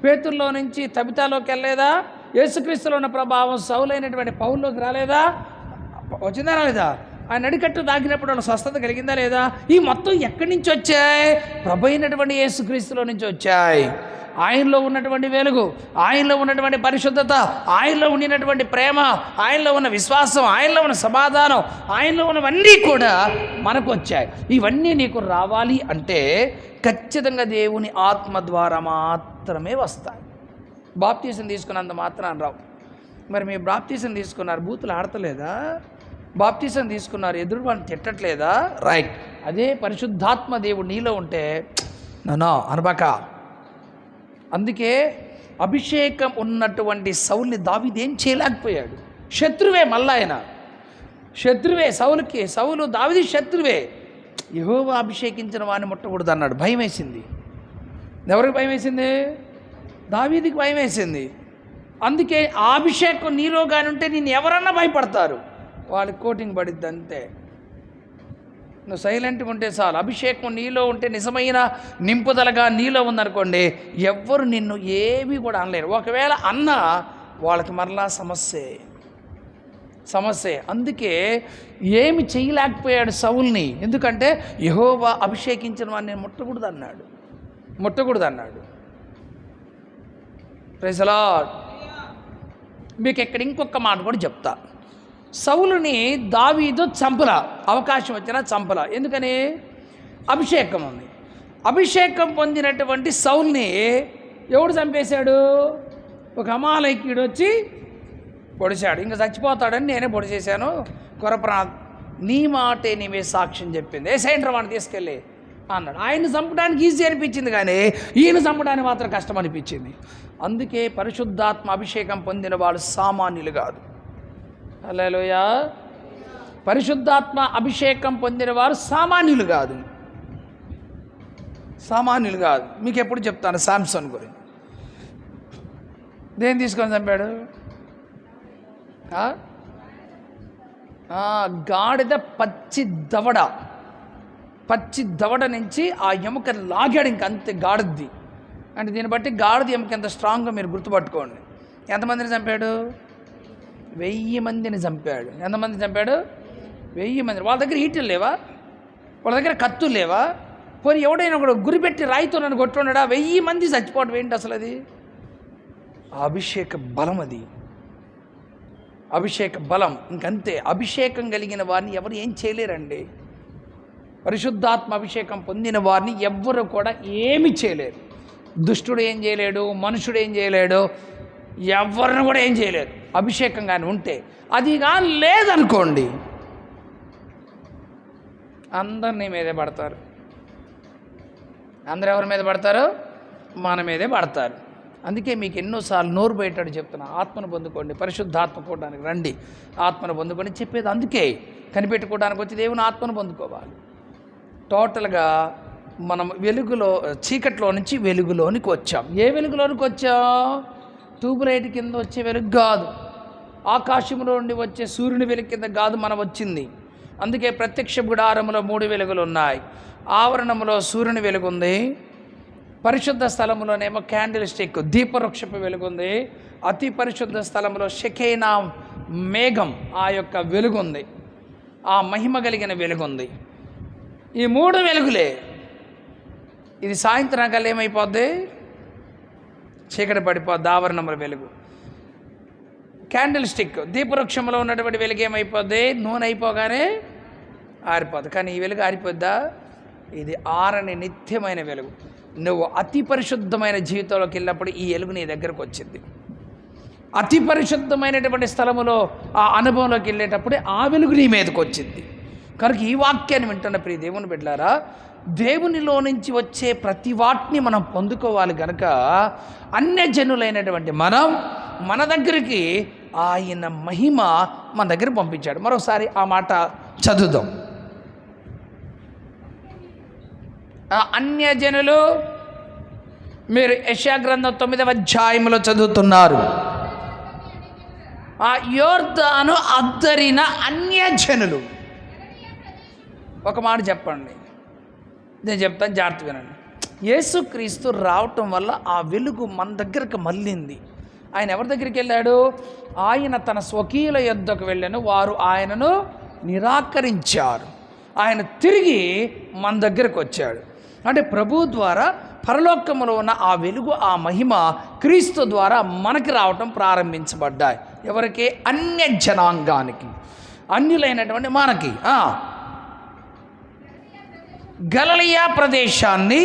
పేతురులో నుంచి తబితాలోకి వెళ్ళలేదా? యేసుక్రీస్తులో ఉన్న ప్రభావం సౌలైనటువంటి పౌల్లోకి రాలేదా? వచ్చిందా రాలేదా? ఆయన నడికట్టు తాకినప్పుడు వాళ్ళ స్వస్థత కలిగిందా లేదా? ఈ మొత్తం ఎక్కడి నుంచి వచ్చాయి? ప్రభు అయినటువంటి యేసుక్రీస్తులో నుంచి వచ్చాయి. ఆయనలో ఉన్నటువంటి వెలుగు, ఆయనలో ఉన్నటువంటి పరిశుద్ధత, ఆయనలో ఉండినటువంటి ప్రేమ, ఆయనలో ఉన్న విశ్వాసం, ఆయనలో ఉన్న సమాధానం, ఆయనలో ఉన్నవన్నీ కూడా మనకు వచ్చాయి. ఇవన్నీ నీకు రావాలి అంటే ఖచ్చితంగా దేవుని ఆత్మ ద్వారా మాత్రమే వస్తాయి. బాప్తీసం తీసుకున్నంత మాత్రాన రావు. మరి మీరు బాప్తీసం తీసుకున్నారు, బూతులు ఆడతలేదా? బాప్తీసం తీసుకున్నారు, ఎదురు వాళ్ళని తిట్టట్లేదా? రైట్. అదే పరిశుద్ధాత్మ దేవుడు నీలో ఉంటే నో అనబాక, అందుకే అభిషేకం ఉన్నటువంటి సౌలుని దావీదు ఏం చేయలేకపోయాడు. శత్రువే, మళ్ళా ఆయన శత్రువే సౌలుకి. సౌలు దావీదు శత్రువే. యెహోవా అభిషేకించిన వాడిని ముట్టకూడదు అన్నాడు. భయం వేసింది. ఎవరికి భయం వేసింది? దావీదుకి భయం వేసింది. అందుకే ఆ అభిషేకం నీలో కానీ ఉంటే నేను ఎవరన్నా భయపడతారు. వాళ్ళకి కోటింగ్ పడిద్ది అంతే. నువ్వు సైలెంట్గా ఉంటే చాలు. అభిషేకం నీలో ఉంటే, నిజమైన నింపుదలగా నీలో ఉందనుకోండి, ఎవ్వరు నిన్ను ఏమీ కూడా అనలేరు. ఒకవేళ అన్నా వాళ్ళకి మరలా సమస్యే. అందుకే ఏమి చేయలేకపోయాడు సౌల్ని. ఎందుకంటే యెహోవా అభిషేకించిన వాడిని ముట్టకూడదు అన్నాడు. Praise the Lord. మీకు ఇక్కడ ఇంకొక మాట కూడా చెప్తా. సౌలుని దావీదు చంపల, అవకాశం వచ్చినా చంపల. ఎందుకని? అభిషేకం ఉంది. అభిషేకం పొందినటువంటి సౌల్ని ఎవడు చంపేశాడు? ఒక అమాలేకీయుడు వచ్చి పొడిచాడు. ఇంకా చచ్చిపోతాడని నేనే పొడి చేశాను. కొరప్రా నీ మాటే నీవే సాక్ష్యం చెప్పింది, ఏసేంట్రా వాడిని తీసుకెళ్ళి అన్నాడు. ఆయన్ని చంపడానికి ఈజీ అనిపించింది, కానీ ఈయన చంపడానికి మాత్రం కష్టం అనిపించింది. అందుకే పరిశుద్ధాత్మ అభిషేకం పొందిన వాళ్ళు సామాన్యులు కాదు. హల్లెలూయా. పరిశుద్ధాత్మ అభిషేకం పొందిన వారు సామాన్యులు కాదు. మీకు ఎప్పుడు చెప్తాను శాంసన్ గురించి. దేన్ని తీసుకొని చంపాడు? గాడిద పచ్చి దవడ నుంచి ఆ ఎముక లాగాడు. ఇంక అంతే గాడిద్ది. అంటే దీన్ని బట్టి గాడిద ఎముక ఎంత స్ట్రాంగ్గా మీరు గుర్తుపట్టుకోండి. ఎంతమందిని చంపాడు? 1000 మందిని చంపాడు. ఎంతమంది చంపాడు? 1000 మంది. వాళ్ళ దగ్గర ఈటలు లేవా? వాళ్ళ దగ్గర కత్తులు లేవా? పోనీ ఎవడైనా ఒకడు గురిపెట్టి రాయితో నన్ను కొట్టున్నాడా? 1000 మంది చచ్చిపోవడం ఏంటి అసలు? అది అభిషేక బలం. అభిషేక బలం. ఇంకంతే. అభిషేకం కలిగిన వారిని ఎవరు ఏం చేయలేరండి. పరిశుద్ధాత్మ అభిషేకం పొందిన వారిని ఎవ్వరు కూడా ఏమి చేయలేరు. దుష్టుడు ఏం చేయలేడు, మనుషుడు ఏం చేయలేడు, ఎవరిని కూడా ఏం చేయలేరు. అభిషేకం కానీ ఉంటే. అది కానీ లేదనుకోండి, అందరు నీ మీదే పడతారు. అందరు ఎవరి మీద పడతారు? మన మీదే పడతారు. అందుకే మీకు ఎన్నోసార్లు నోరు బయటాడు చెప్తున్నా, ఆత్మను పొందుకోండి, పరిశుద్ధాత్మ కూడడానికి రండి, ఆత్మను పొందుకొని చెప్పేది. అందుకే కనిపెట్టుకోవడానికి వచ్చి దేవుని ఆత్మను పొందుకోవాలి. టోటల్గా మనం చీకట్లో నుంచి వెలుగులోనికి వచ్చాం. ఏ వెలుగులోనికి వచ్చాం? ట్యూబ్లైట్ కింద వచ్చే వెలుగు కాదు, ఆకాశంలో నుండి వచ్చే సూర్యుని వెలుగు కింద కాదు మనం వచ్చింది. అందుకే ప్రత్యక్ష గుడారంలో 3 వెలుగులు ఉన్నాయి. ఆవరణంలో సూర్యుని వెలుగుంది, పరిశుద్ధ స్థలంలోనేమో క్యాండిల్ స్టిక్ దీపవృక్షపు వెలుగుంది, అతి పరిశుద్ధ స్థలంలో షెకేనా మేఘం ఆ యొక్క వెలుగుంది, ఆ మహిమ కలిగిన వెలుగుంది. ఈ 3 వెలుగులే. ఇది సాయంత్రం కల్లా ఏమైపోద్ది? చీకటి పడిపోద్ది. ఆవరణంలో వెలుగు. క్యాండిల్ స్టిక్ దీపవృక్షంలో ఉన్నటువంటి వెలుగు ఏమైపోద్ది? నూనె అయిపోగానే ఆరిపోద్ది. కానీ ఈ వెలుగు ఆరిపోద్దా? ఇది ఆరని నిత్యమైన వెలుగు. నువ్వు అతి పరిశుద్ధమైన జీవితంలోకి వెళ్ళినప్పుడు ఈ వెలుగు నీ దగ్గరకు వచ్చింది. అతి పరిశుద్ధమైనటువంటి స్థలములో ఆ అనుభవంలోకి వెళ్ళేటప్పుడే ఆ వెలుగు నీ మీదకి వచ్చింది. కనుక ఈ వాక్యాన్ని వింటున్న ప్రియ దేవుని బిడ్డలారా, దేవునిలో నుంచి వచ్చే ప్రతి వాటిని మనం పొందుకోవాలి. కనుక అన్యజనులైనటువంటి మన దగ్గరికి ఆయన మహిమ మన దగ్గర పంపించాడు. మరోసారి ఆ మాట చదువుదాం. అన్యజనులు, మీరు యెషయా గ్రంథం 9వ అధ్యాయంలో చదువుతున్నారు. ఆ యోర్దాను అద్దరిన అన్యజనులు. ఒక మాట చెప్పండి, నేను చెప్తాను, జాగ్రత్త వినండి. యేసుక్రీస్తు రావటం వల్ల ఆ వెలుగు మన దగ్గరకు మళ్ళింది. ఆయన ఎవరి దగ్గరికి వెళ్ళాడు? ఆయన తన స్వకీయుల యొద్దకు వెళ్ళాను, వారు ఆయనను నిరాకరించారు. ఆయన తిరిగి మన దగ్గరకు వచ్చాడు. అంటే ప్రభు ద్వారా పరలోకములో ఉన్న ఆ వెలుగు, ఆ మహిమ క్రీస్తు ద్వారా మనకి రావటం ప్రారంభించబడ్డాయి. ఎవరికి? అన్య జనాంగానికి, అన్యులైనటువంటి మనకి. గలిలయ ప్రదేశాన్ని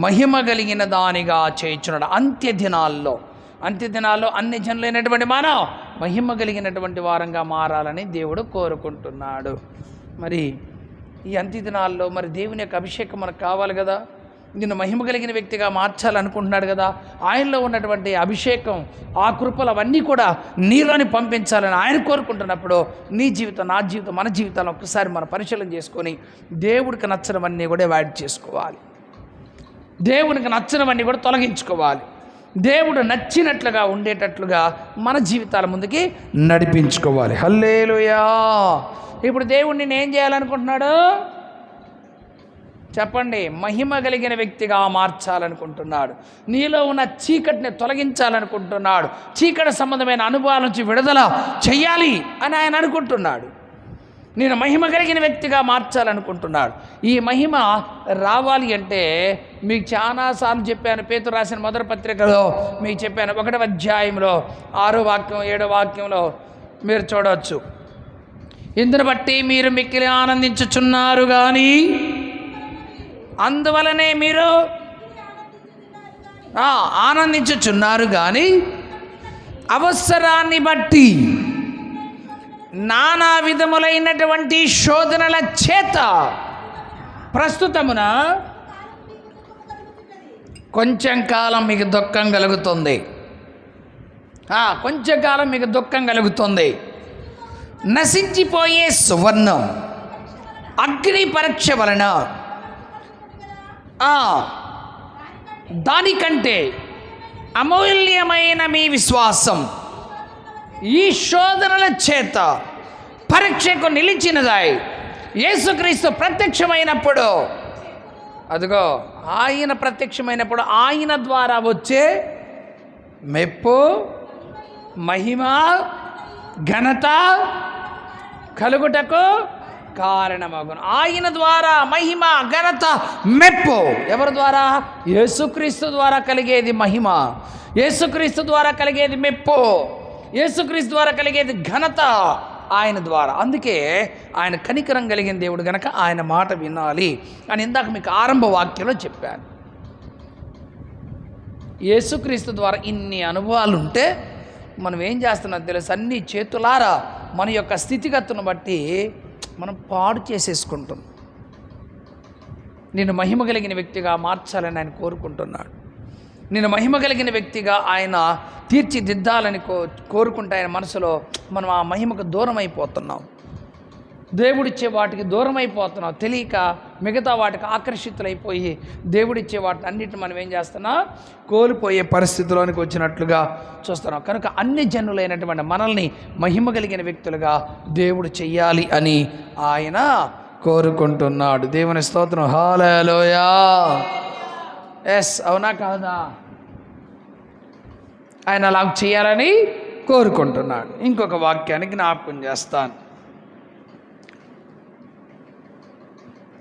మహిమ కలిగిన దానిగా చేయుచున్నాడు. అంత్యదినాల్లో అన్ని జనులైనటువంటి మనం మహిమ కలిగినటువంటి వారంగా మారాలని దేవుడు కోరుకుంటున్నాడు. మరి ఈ అంత్యదినాల్లో మరి దేవుని యొక్క అభిషేకం మనకు కావాలి కదా. నిన్ను మహిమ కలిగిన వ్యక్తిగా మార్చాలనుకుంటున్నాడు కదా. ఆయనలో ఉన్నటువంటి అభిషేకం, ఆ కృపలు అవన్నీ కూడా నీలోని పంపించాలని ఆయన కోరుకుంటున్నప్పుడు నీ జీవితం, నా జీవితం, మన జీవితాలను ఒక్కసారి మనం పరిశీలన చేసుకొని దేవుడికి నచ్చనివన్నీ కూడా అవాయిడ్ చేసుకోవాలి. దేవునికి నచ్చనివన్నీ కూడా తొలగించుకోవాలి. దేవుడు నచ్చినట్లుగా ఉండేటట్లుగా మన జీవితాల ముందుకి నడిపించుకోవాలి. హల్లెలూయా. ఇప్పుడు దేవుడు నిన్ను ఏం చేయాలనుకుంటున్నాడు చెప్పండి? మహిమ కలిగిన వ్యక్తిగా మార్చాలనుకుంటున్నాడు. నీలో ఉన్న చీకటిని తొలగించాలనుకుంటున్నాడు. చీకటి సంబంధమైన అనుభవాల నుంచి విడుదల చెయ్యాలి అని ఆయన అనుకుంటున్నాడు. నేను మహిమ కలిగిన వ్యక్తిగా మార్చాలనుకుంటున్నాడు. ఈ మహిమ రావాలి అంటే మీకు చాలాసార్లు చెప్పాను. పేతురు రాసిన మొదటి పత్రికలో మీకు చెప్పాను. 1వ అధ్యాయంలో 6వ వాక్యం 7వ వాక్యంలో మీరు చూడవచ్చు. ఇందును బట్టి మీరు మిక్కిలి ఆనందించుచున్నారు కానీ, అందువలనే మీరు ఆనందించుచున్నారు కానీ అవసరాన్ని బట్టి నానా విధములైనటువంటి శోధనల చేత ప్రస్తుతమున కొంచెం కాలం మీకు దుఃఖం కలుగుతుంది. కొంచెం కాలం మీకు దుఃఖం కలుగుతుంది. నశించిపోయే సువర్ణం అగ్ని పరీక్ష వలన దానికంటే అమూల్యమైన మీ విశ్వాసం ఈ శోధనల చేత పరీక్షకు నిలిచినదాయి. యేసుక్రీస్తు ప్రత్యక్షమైనప్పుడు, అదిగో ఆయన ప్రత్యక్షమైనప్పుడు ఆయన ద్వారా వచ్చే మెప్పు, మహిమ, ఘనత కలుగుటకు కారణమగును. ఆయన ద్వారా మహిమ, ఘనత, మెప్పు ఎవరి ద్వారా? యేసుక్రీస్తు ద్వారా కలిగేది మహిమ, యేసుక్రీస్తు ద్వారా కలిగేది మెప్పు, యేసుక్రీస్తు ద్వారా కలిగేది ఘనత ఆయన ద్వారా. అందుకే ఆయన కనికరం కలిగిన దేవుడు గనక ఆయన మాట వినాలి అని ఇందాక మీకు ఆరంభ వాక్యంలో చెప్పాను. యేసుక్రీస్తు ద్వారా ఇన్ని అనుభవాలు ఉంటే మనం ఏం చేస్తున్నాం తెలుసు? అన్ని చేతులారా మన యొక్క స్థితిగతులను బట్టి మనం పాడు చేసేసుకుంటాం. నేను మహిమ కలిగిన వ్యక్తిగా మార్చాలని ఆయన కోరుకుంటున్నాడు. నేను మహిమ కలిగిన వ్యక్తిగా ఆయన తీర్చిదిద్దాలని కోరుకుంటే ఆయన మనసులో మనం ఆ మహిమకు దూరం అయిపోతున్నాం. దేవుడిచ్చే వాటికి దూరం అయిపోతున్నాం. తెలియక మిగతా వాటికి ఆకర్షితులైపోయి దేవుడిచ్చే వాటిని అన్నిటిని మనం ఏం చేస్తున్నాం? కోల్పోయే పరిస్థితిలోనికి వచ్చినట్లుగా చూస్తున్నాం. కనుక అన్ని జనులైనటువంటి మనల్ని మహిమ కలిగిన వ్యక్తులుగా దేవుడు చెయ్యాలి అని ఆయన కోరుకుంటున్నాడు. దేవుని స్తోత్రం. హల్లెలూయా. ఎస్, అవునా కాదా? ఆయన అలా చేయాలని కోరుకుంటున్నాడు. ఇంకొక వాక్యాన్ని జ్ఞాపకం చేస్తాను.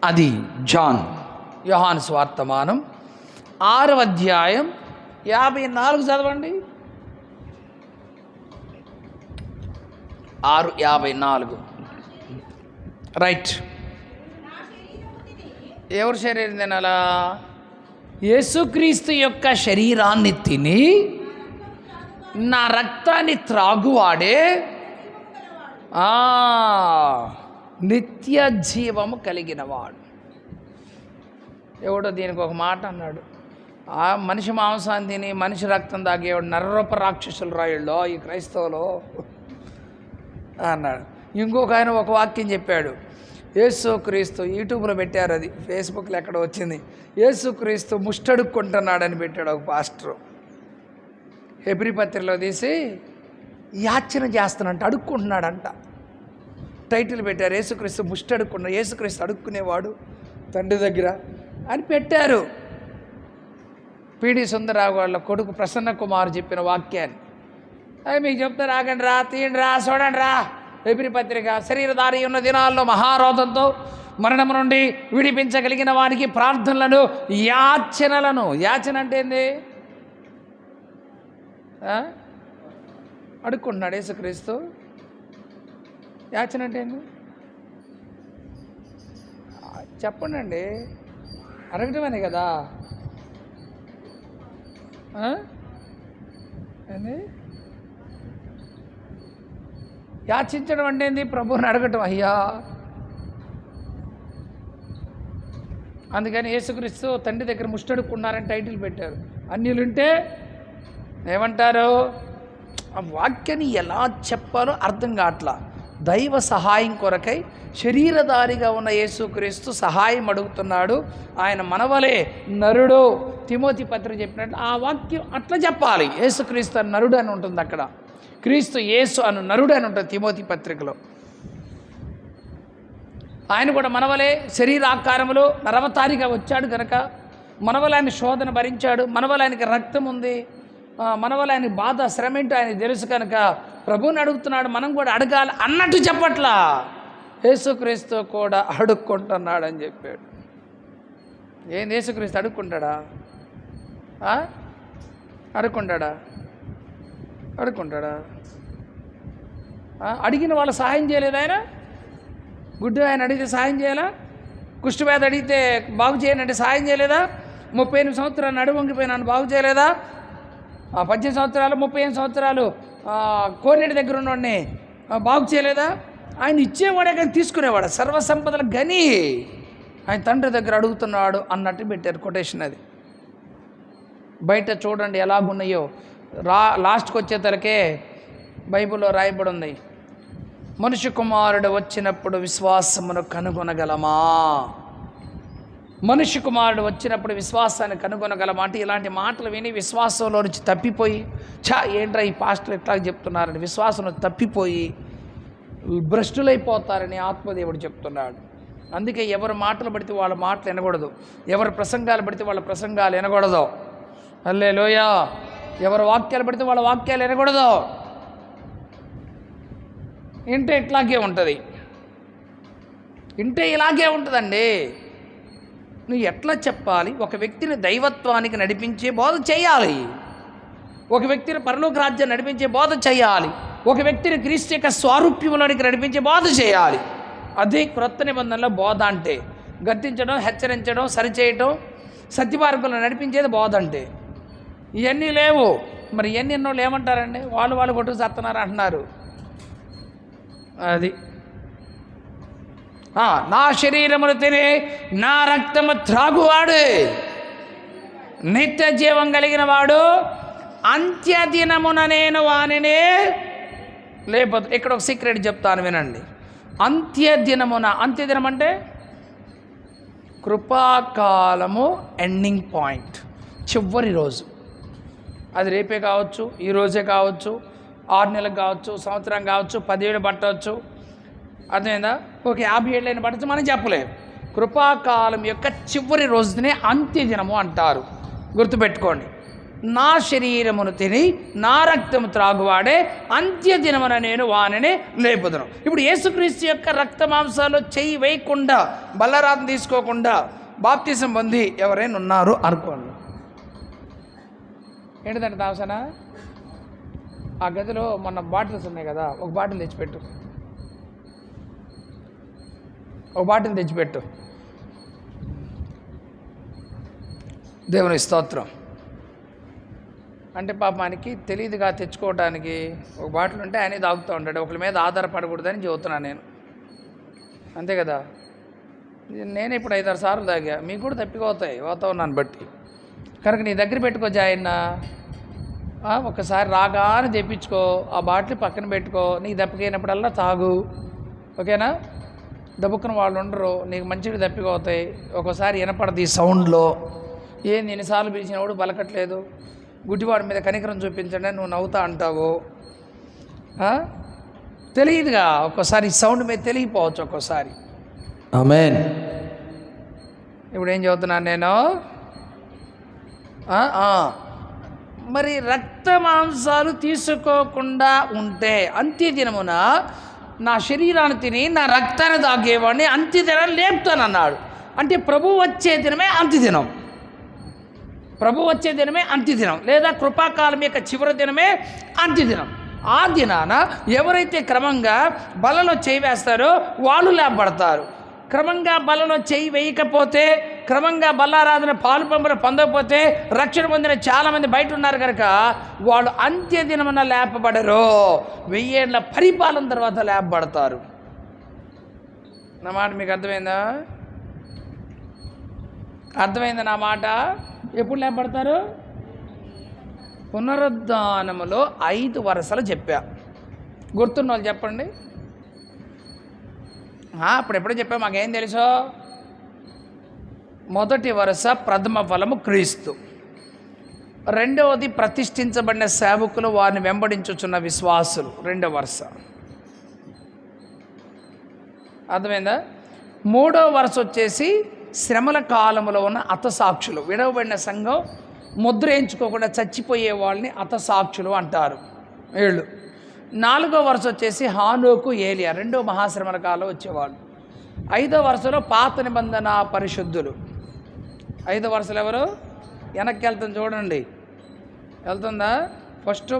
అది యోహాను సువార్తమానం 6వ అధ్యాయం 54 చదవండి. 6:54 రైట్. ఎవరు శరీరం తినాలా? యేసుక్రీస్తు యొక్క శరీరాన్ని తిని నా రక్తాన్ని త్రాగువాడే నిత్య జీవము కలిగినవాడు. ఎవడో దీనికి ఒక మాట అన్నాడు, మనిషి మాంసాన్ని తిని మనిషి రక్తం తాగేవాడు నరరూప రాక్షసులు రాయుళ్ళో ఈ క్రైస్తవులో అన్నాడు. ఇంకొక ఆయన ఒక వాక్యం చెప్పాడు. యేసుక్రీస్తు యూట్యూబ్లో పెట్టారు, అది ఫేస్బుక్లో ఎక్కడ వచ్చింది. యేసుక్రీస్తు ముష్టడుక్కుంటున్నాడని పెట్టాడు ఒక పాస్టరు. హెబ్రీ పత్రికలో తీసి యాచన చేస్తానంట, అడుక్కుంటున్నాడంట. టైటిల్ పెట్టారు, యేసుక్రీస్తు ముష్టడుక్కున్నాడు, యేసుక్రీస్తు అడుక్కునేవాడు తండ్రి దగ్గర అని పెట్టారు. పిడి సుందరరావు వాళ్ళ కొడుకు ప్రసన్న కుమార్ చెప్పిన వాక్యాన్ని అవి మీకు చెప్తారు. ఆగండి రా, తీయండి రా, చూడండి రా. హెబ్రీ పత్రిక. శరీరధారి ఉన్న దినాల్లో మహారోధంతో మరణం నుండి విడిపించగలిగిన వారికి ప్రార్థనలను, యాచనలను. యాచన అంటే ఏంది? అడుక్కుంటున్నాడు యేసుక్రీస్తు. యాచన అంటే ఏంది చెప్పండి అండి. అడగటమనే కదా. ఏంది యాచించడం అంటే ఏంది? ప్రభువుని అడగటం. అయ్యా అందుకని యేసుక్రీస్తు తండ్రి దగ్గర ముష్టడుకున్నారని టైటిల్ పెట్టారు. అన్యులుంటే ఏమంటారు? ఆ వాక్యాన్ని ఎలా చెప్పాలో అర్థం కావట్లా. దైవ సహాయం కొరకై శరీరధారిగా ఉన్న యేసుక్రీస్తు సహాయం అడుగుతున్నాడు. ఆయన మనవలే నరుడు. తిమోతి పత్రిక చెప్పినట్లు ఆ వాక్యం అట్లా చెప్పాలి. యేసుక్రీస్తు అని నరుడు అని ఉంటుంది అక్కడ, క్రీస్తు యేసు అను నరుడు అని ఉంటుంది తిమోతి పత్రికలో. ఆయన కూడా మనవలే శరీరాకారములో నరవతారిగా వచ్చాడు కనుక మనవలే ఆయన శోధన భరించాడు, మనవలే ఆయనకి రక్తం ఉంది, మనవలే ఆయన బాధ శ్రమ ఏంటో ఆయన తెలుసు కనుక ప్రభువుని అడుగుతున్నాడు, మనం కూడా అడగాలి అన్నట్టు చెప్పట్లా. యేసుక్రీస్తు కూడా అడుక్కుంటున్నాడు అని చెప్పాడు. ఏంది యేసుక్రీస్తు అడుక్కుంటాడా? అడుక్కుంటాడా? అడిగిన వాళ్ళు సహాయం చేయలేదు ఆయన. గుడ్డు ఆయన అడిగితే సహాయం చేయాలా? కుష్ఠవ్యాధి అడిగితే బాగు చేయనంటే సహాయం చేయలేదా? 38 సంవత్సరాలు నడువంగిపోయినాను బాగు చేయలేదా? 18 సంవత్సరాలు 38 సంవత్సరాలు కోనేటి దగ్గర ఉన్నవాడిని బాగు చేయలేదా? ఆయన ఇచ్చేవాడే కానీ తీసుకునేవాడు, సర్వసంపదల గని ఆయన తండ్రి దగ్గర అడుగుతున్నాడు అన్నట్టు పెట్టారు కొటేషన్. అది బయట చూడండి ఎలాగున్నాయో. లాస్ట్కి వచ్చేతలకే బైబిల్లో రాయబడి ఉంది, మనుష్య కుమారుడు వచ్చినప్పుడు విశ్వాసమును కనుగొనగలమా? మనుష్య కుమారుడు వచ్చినప్పుడు విశ్వాసాన్ని కనుగొనగలమా అంటే ఇలాంటి మాటలు విని విశ్వాసంలో నుంచి తప్పిపోయి ఏంట్రా ఈ పాస్టర్ ఎట్లా చెప్తున్నారని విశ్వాసంలో తప్పిపోయి భ్రష్టులైపోతారని ఆత్మదేవుడు చెప్తున్నాడు. అందుకే ఎవరి మాటలు పడితే వాళ్ళ మాటలు వినకూడదు, ఎవరి ప్రసంగాలు పడితే వాళ్ళ ప్రసంగాలు వినకూడదు. హల్లెలూయా. ఎవరి వాక్యాలు పడితే వాళ్ళ వాక్యాలు వినకూడదు. ఇంటే ఇట్లాగే ఉంటుంది, ఇంటే ఇలాగే ఉంటుందండి. నువ్వు ఎట్లా చెప్పాలి? ఒక వ్యక్తిని దైవత్వానికి నడిపించే బోధ చేయాలి, ఒక వ్యక్తిని పరలోక రాజ్యాన్ని నడిపించే బోధ చేయాలి, ఒక వ్యక్తిని క్రీస్తు యొక్క స్వారూప్యంలోనికి నడిపించే బోధ చేయాలి. అదే క్రొత్త నిబంధనలో బోధ అంటే. గద్దించడం, హెచ్చరించడం, సరిచేయటం, సత్యమార్గంలో నడిపించేది బోధ అంటే. ఇవన్నీ లేవు. మరి ఇవన్నీ ఎన్నోళ్ళు ఏమంటారండి? వాళ్ళు కొట్టుకు చేస్తున్నారు అంటున్నారు. అది నా శరీరమును తిని నా రక్తము త్రాగువాడు నిత్య జీవం కలిగిన వాడు, అంత్యదినమున నేను వానినే లేకపోతే. ఇక్కడ ఒక సీక్రెట్ చెప్తాను వినండి. అంత్యదినమున, అంత్యదినం అంటే కృపాకాలము ఎండింగ్ పాయింట్, చివరి రోజు. అది రేపే కావచ్చు, ఈ రోజే కావచ్చు, 6 నెలలకు కావచ్చు, సంవత్సరం కావచ్చు, 10 ఏళ్ళు పట్టవచ్చు. అర్థమైందా? ఒక 50 ఏళ్ళైనా పట్టచ్చు, మనం చెప్పలేము. కృపాకాలం యొక్క చివరి రోజునే అంత్యదినము అంటారు. గుర్తుపెట్టుకోండి. నా శరీరమును తిని నా రక్తము త్రాగువాడే అంత్యదినమున నేను వానిని లేపుదును. ఇప్పుడు యేసుక్రీస్తు యొక్క రక్త మాంసాలు చేయి వేయకుండా, బల్లరాతం తీసుకోకుండా బాప్తిజం పొంది ఎవరైనా ఉన్నారు అనుకోండి. ఏంటిదంటే దావసన ఆ గదిలో మొన్న బాటిల్స్ ఉన్నాయి కదా, ఒక బాటిల్ తెచ్చిపెట్టు, ఒక బాటిల్ తెచ్చిపెట్టు. దేవుని స్తోత్రం. అంటే పాపానికి తెలియదుగా తెచ్చుకోవడానికి ఒక బాటిల్ ఉంటే ఆయనే తాగుతూ ఉంటాడు. ఒకరి మీద ఆధారపడకూడదని చెబుతున్నాను నేను, అంతే కదా. నేను ఇప్పుడు 5-6 సార్లు తాగా, మీకు కూడా తప్పిపోతాయి వాతావరణాన్ని బట్టి. కనుక నీ దగ్గర పెట్టుకో జాయన్న, ఒకసారి రాగానే తెప్పించుకో, ఆ బాటిల్ పక్కన పెట్టుకో, నీకు దప్పికైనప్పుడల్లా తాగు, ఓకేనా? దబ్బుకున్న వాళ్ళు ఉండరు, నీకు మంచిగా దప్పిపోతాయి. ఒక్కోసారి వినపడదు ఈ సౌండ్లో. ఏంది ఎన్నిసార్లు పిలిచినప్పుడు పలకట్లేదు, గుడ్డివాడి మీద కనికరం చూపించండి నువ్వు నవ్వుతా అంటావు. తెలియదుగా ఒక్కోసారి సౌండ్ మీద తెలియపోవచ్చు ఒక్కోసారి. ఆమేన్. ఇప్పుడు ఏం చదువుతున్నాను నేను? మరి రక్త మాంసాలు తీసుకోకుండా ఉంటే అంత్యదినమున నా శరీరాన్ని తిని నా రక్తాన్ని తాగేవాడిని అంత్యదినం లేపుతానన్నాడు. అంటే ప్రభు వచ్చే దినమే అంత్యదినం, ప్రభు వచ్చే దినమే అంత్యదినం, లేదా కృపాకాలం యొక్క చివరి దినమే అంత్యదినం. ఆ దినాన ఎవరైతే క్రమంగా బలలో చేయి వేస్తారో వాళ్ళు లేపబడతారు. క్రమంగా బలలో చేయి వేయకపోతే, క్రమంగా బల్లారాధన పాలు పంపులు పొందకపోతే రక్షణ పొందిన చాలామంది బయట ఉన్నారు కనుక వాళ్ళు అంత్యదినమున లేపబడరు, 1000 ఏళ్ల పరిపాలన తర్వాత లేపబడతారు. నా మాట మీకు అర్థమైందా? అర్థమైంది నా మాట? ఎప్పుడు లేపడతారు? పునరుద్ధానములో 5 వరుసలు చెప్పా. గుర్తున్న వాళ్ళు చెప్పండి. అప్పుడు ఎప్పుడో చెప్పా, మాకేం తెలుసు? మొదటి వరుస ప్రథమ ఫలము క్రీస్తు, రెండవది ప్రతిష్ఠించబడిన సేవకులు, వారిని వెంబడించుచున్న విశ్వాసులు, రెండవ వరుస. అర్థమైందా? మూడవ వరుస వచ్చేసి శ్రమల కాలంలో ఉన్న హతసాక్షులు, విడవబడిన సంఘం ముద్ర వేయించుకోకుండా చచ్చిపోయే వాళ్ళని హతసాక్షులు అంటారు వీళ్ళు. 4వ వరుస వచ్చేసి హానోకు, ఏలియా, 2వ మహాశ్రమల కాలంలో వచ్చేవాళ్ళు. 5వ వరుసలో పాత నిబంధన పరిశుద్ధులు. 5వ వరుసలు ఎవరు? వెనక్కి వెళ్తుంది చూడండి, వెళ్తుందా? ఫస్ట్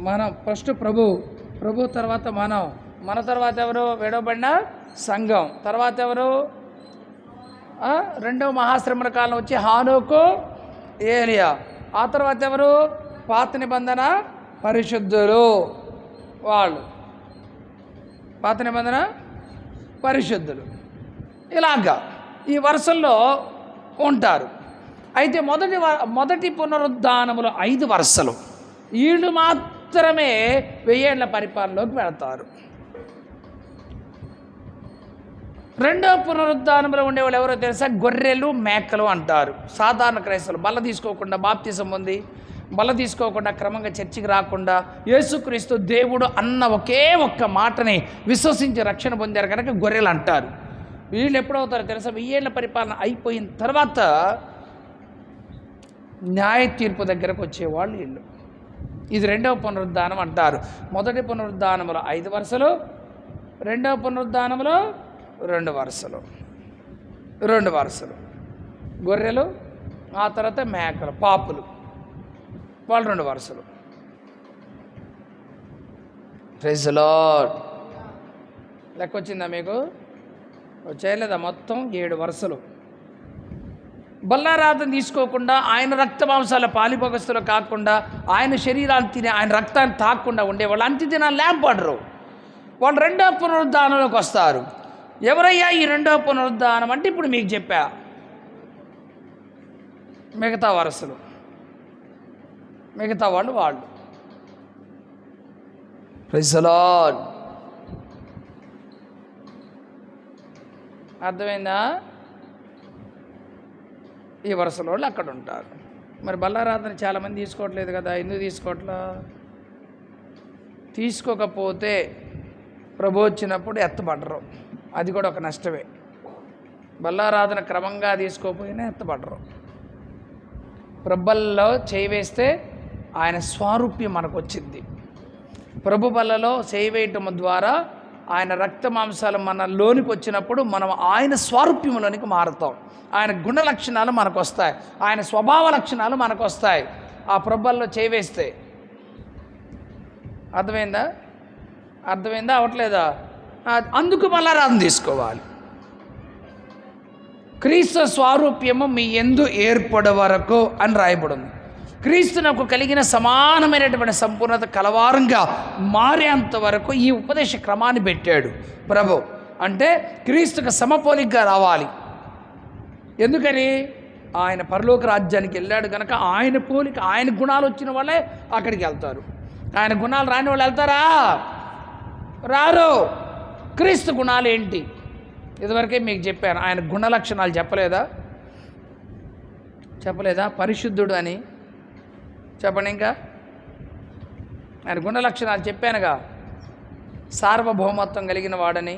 మనం ఫస్ట్ ప్రభు తర్వాత మన తర్వాత ఎవరు? విడవబడిన సంఘం. తర్వాత ఎవరు? 2వ మహాశ్రమల కాలం వచ్చి హానోకు, ఏలియా. ఆ తర్వాత ఎవరు? పాత నిబంధన పరిశుద్ధులు, వాళ్ళు పాత నిబంధన పరిశుద్ధులు. ఇలాగా ఈ వరుసల్లో ఉంటారు. అయితే మొదటి పునరుద్ధానములో 5 వరుసలు, వీళ్ళు మాత్రమే 1000 ఏళ్ల పరిపాలనలోకి వెళతారు. రెండవ పునరుద్ధానంలో ఉండేవాళ్ళు ఎవరో తెలుసా? గొర్రెలు, మేకలు అంటారు. సాధారణ క్రైస్తవులు బల్ల తీసుకోకుండా బాప్తిసం పొంది, బల్ల తీసుకోకుండా క్రమంగా చర్చికి రాకుండా, యేసుక్రీస్తు దేవుడు అన్న ఒకే ఒక్క మాటని విశ్వసించి రక్షణ పొందారు కనుక గొర్రెలు అంటారు. వీళ్ళు ఎప్పుడవుతారో తెలుసా? 1000 ఏళ్ల పరిపాలన అయిపోయిన తర్వాత న్యాయ తీర్పు దగ్గరకు వచ్చేవాళ్ళు వీళ్ళు. ఇది రెండవ పునరుద్ధానం అంటారు. మొదటి పునరుద్ధానంలో 5 వరుసలు, రెండవ పునరుద్ధానంలో 2 వరుసలు. గొర్రెలు, ఆ తర్వాత మేకలు, పాపులు, వాళ్ళు 2 వరుసలు. Praise the Lord. లెక్క వచ్చిందా మీకు? చేయలేదా? మొత్తం 7 వరుసలు. బల్లారాధన తీసుకోకుండా, ఆయన రక్త మాంసాల పాలిభోగస్తులు కాకుండా, ఆయన శరీరాన్ని తిని ఆయన రక్తాన్ని తాకుండా ఉండేవాళ్ళు అంత్య దినాలు లేపడరు. వాళ్ళు రెండవ పునరుద్ధానంలోకి వస్తారు. ఎవరయ్యా ఈ రెండవ పునరుద్ధానం అంటే ఇప్పుడు మీకు చెప్పా, మిగతా వరుసలు, మిగతా వాళ్ళు. Praise the Lord. అర్థమైందా? ఈ వరుసలో వాళ్ళు అక్కడ ఉంటారు. మరి బల్లారాధన చాలామంది తీసుకోవట్లేదు కదా, ఎందుకు తీసుకోవట్లా? తీసుకోకపోతే ప్రభు వచ్చినప్పుడు ఎత్తబడరు, అది కూడా ఒక నష్టమే. బల్లారాధన క్రమంగా తీసుకోకపోయినా ఎత్తబడరు. ప్రభల్లో చేయి వేస్తే ఆయన స్వారూప్యం మనకు వచ్చింది. ప్రభు బల్లలో చేయి వేయటం ద్వారా ఆయన రక్త మాంసాలు మన లోనికి వచ్చినప్పుడు మనం ఆయన స్వారూప్యంలోనికి మారుతాం. ఆయన గుణ లక్షణాలు మనకు వస్తాయి, ఆయన స్వభావ లక్షణాలు మనకు వస్తాయి ఆ ప్రభల్లో చేయి వేస్తే. అర్థమైందా? అవట్లేదా? అందుకు బల్లారాధన తీసుకోవాలి. క్రీస్తు స్వారూప్యము మీ యందు ఏర్పడే వరకు అని రాయబడింది. క్రీస్తునకు కలిగిన సమానమైనటువంటి సంపూర్ణత కలవారంగా మారేంత వరకు ఈ ఉపదేశ క్రమాన్ని పెట్టాడు ప్రభు. అంటే క్రీస్తుకు సమపోలికగా రావాలి. ఎందుకని? ఆయన పరలోక రాజ్యానికి వెళ్ళాడు కనుక ఆయన పోలిక, ఆయన గుణాలు వచ్చిన వాళ్ళే అక్కడికి వెళ్తారు. ఆయన గుణాలు రాని వాళ్ళు వెళ్తారా? రారు. క్రీస్తు గుణాలు ఏంటి? ఇదివరకే మీకు చెప్పాను. ఆయన గుణ లక్షణాలు చెప్పలేదా? పరిశుద్ధుడు అని చెప్పండి. ఇంకా ఆయన గుణ లక్షణాలు చెప్పానుగా. సార్వభౌమత్వం కలిగిన వాడని,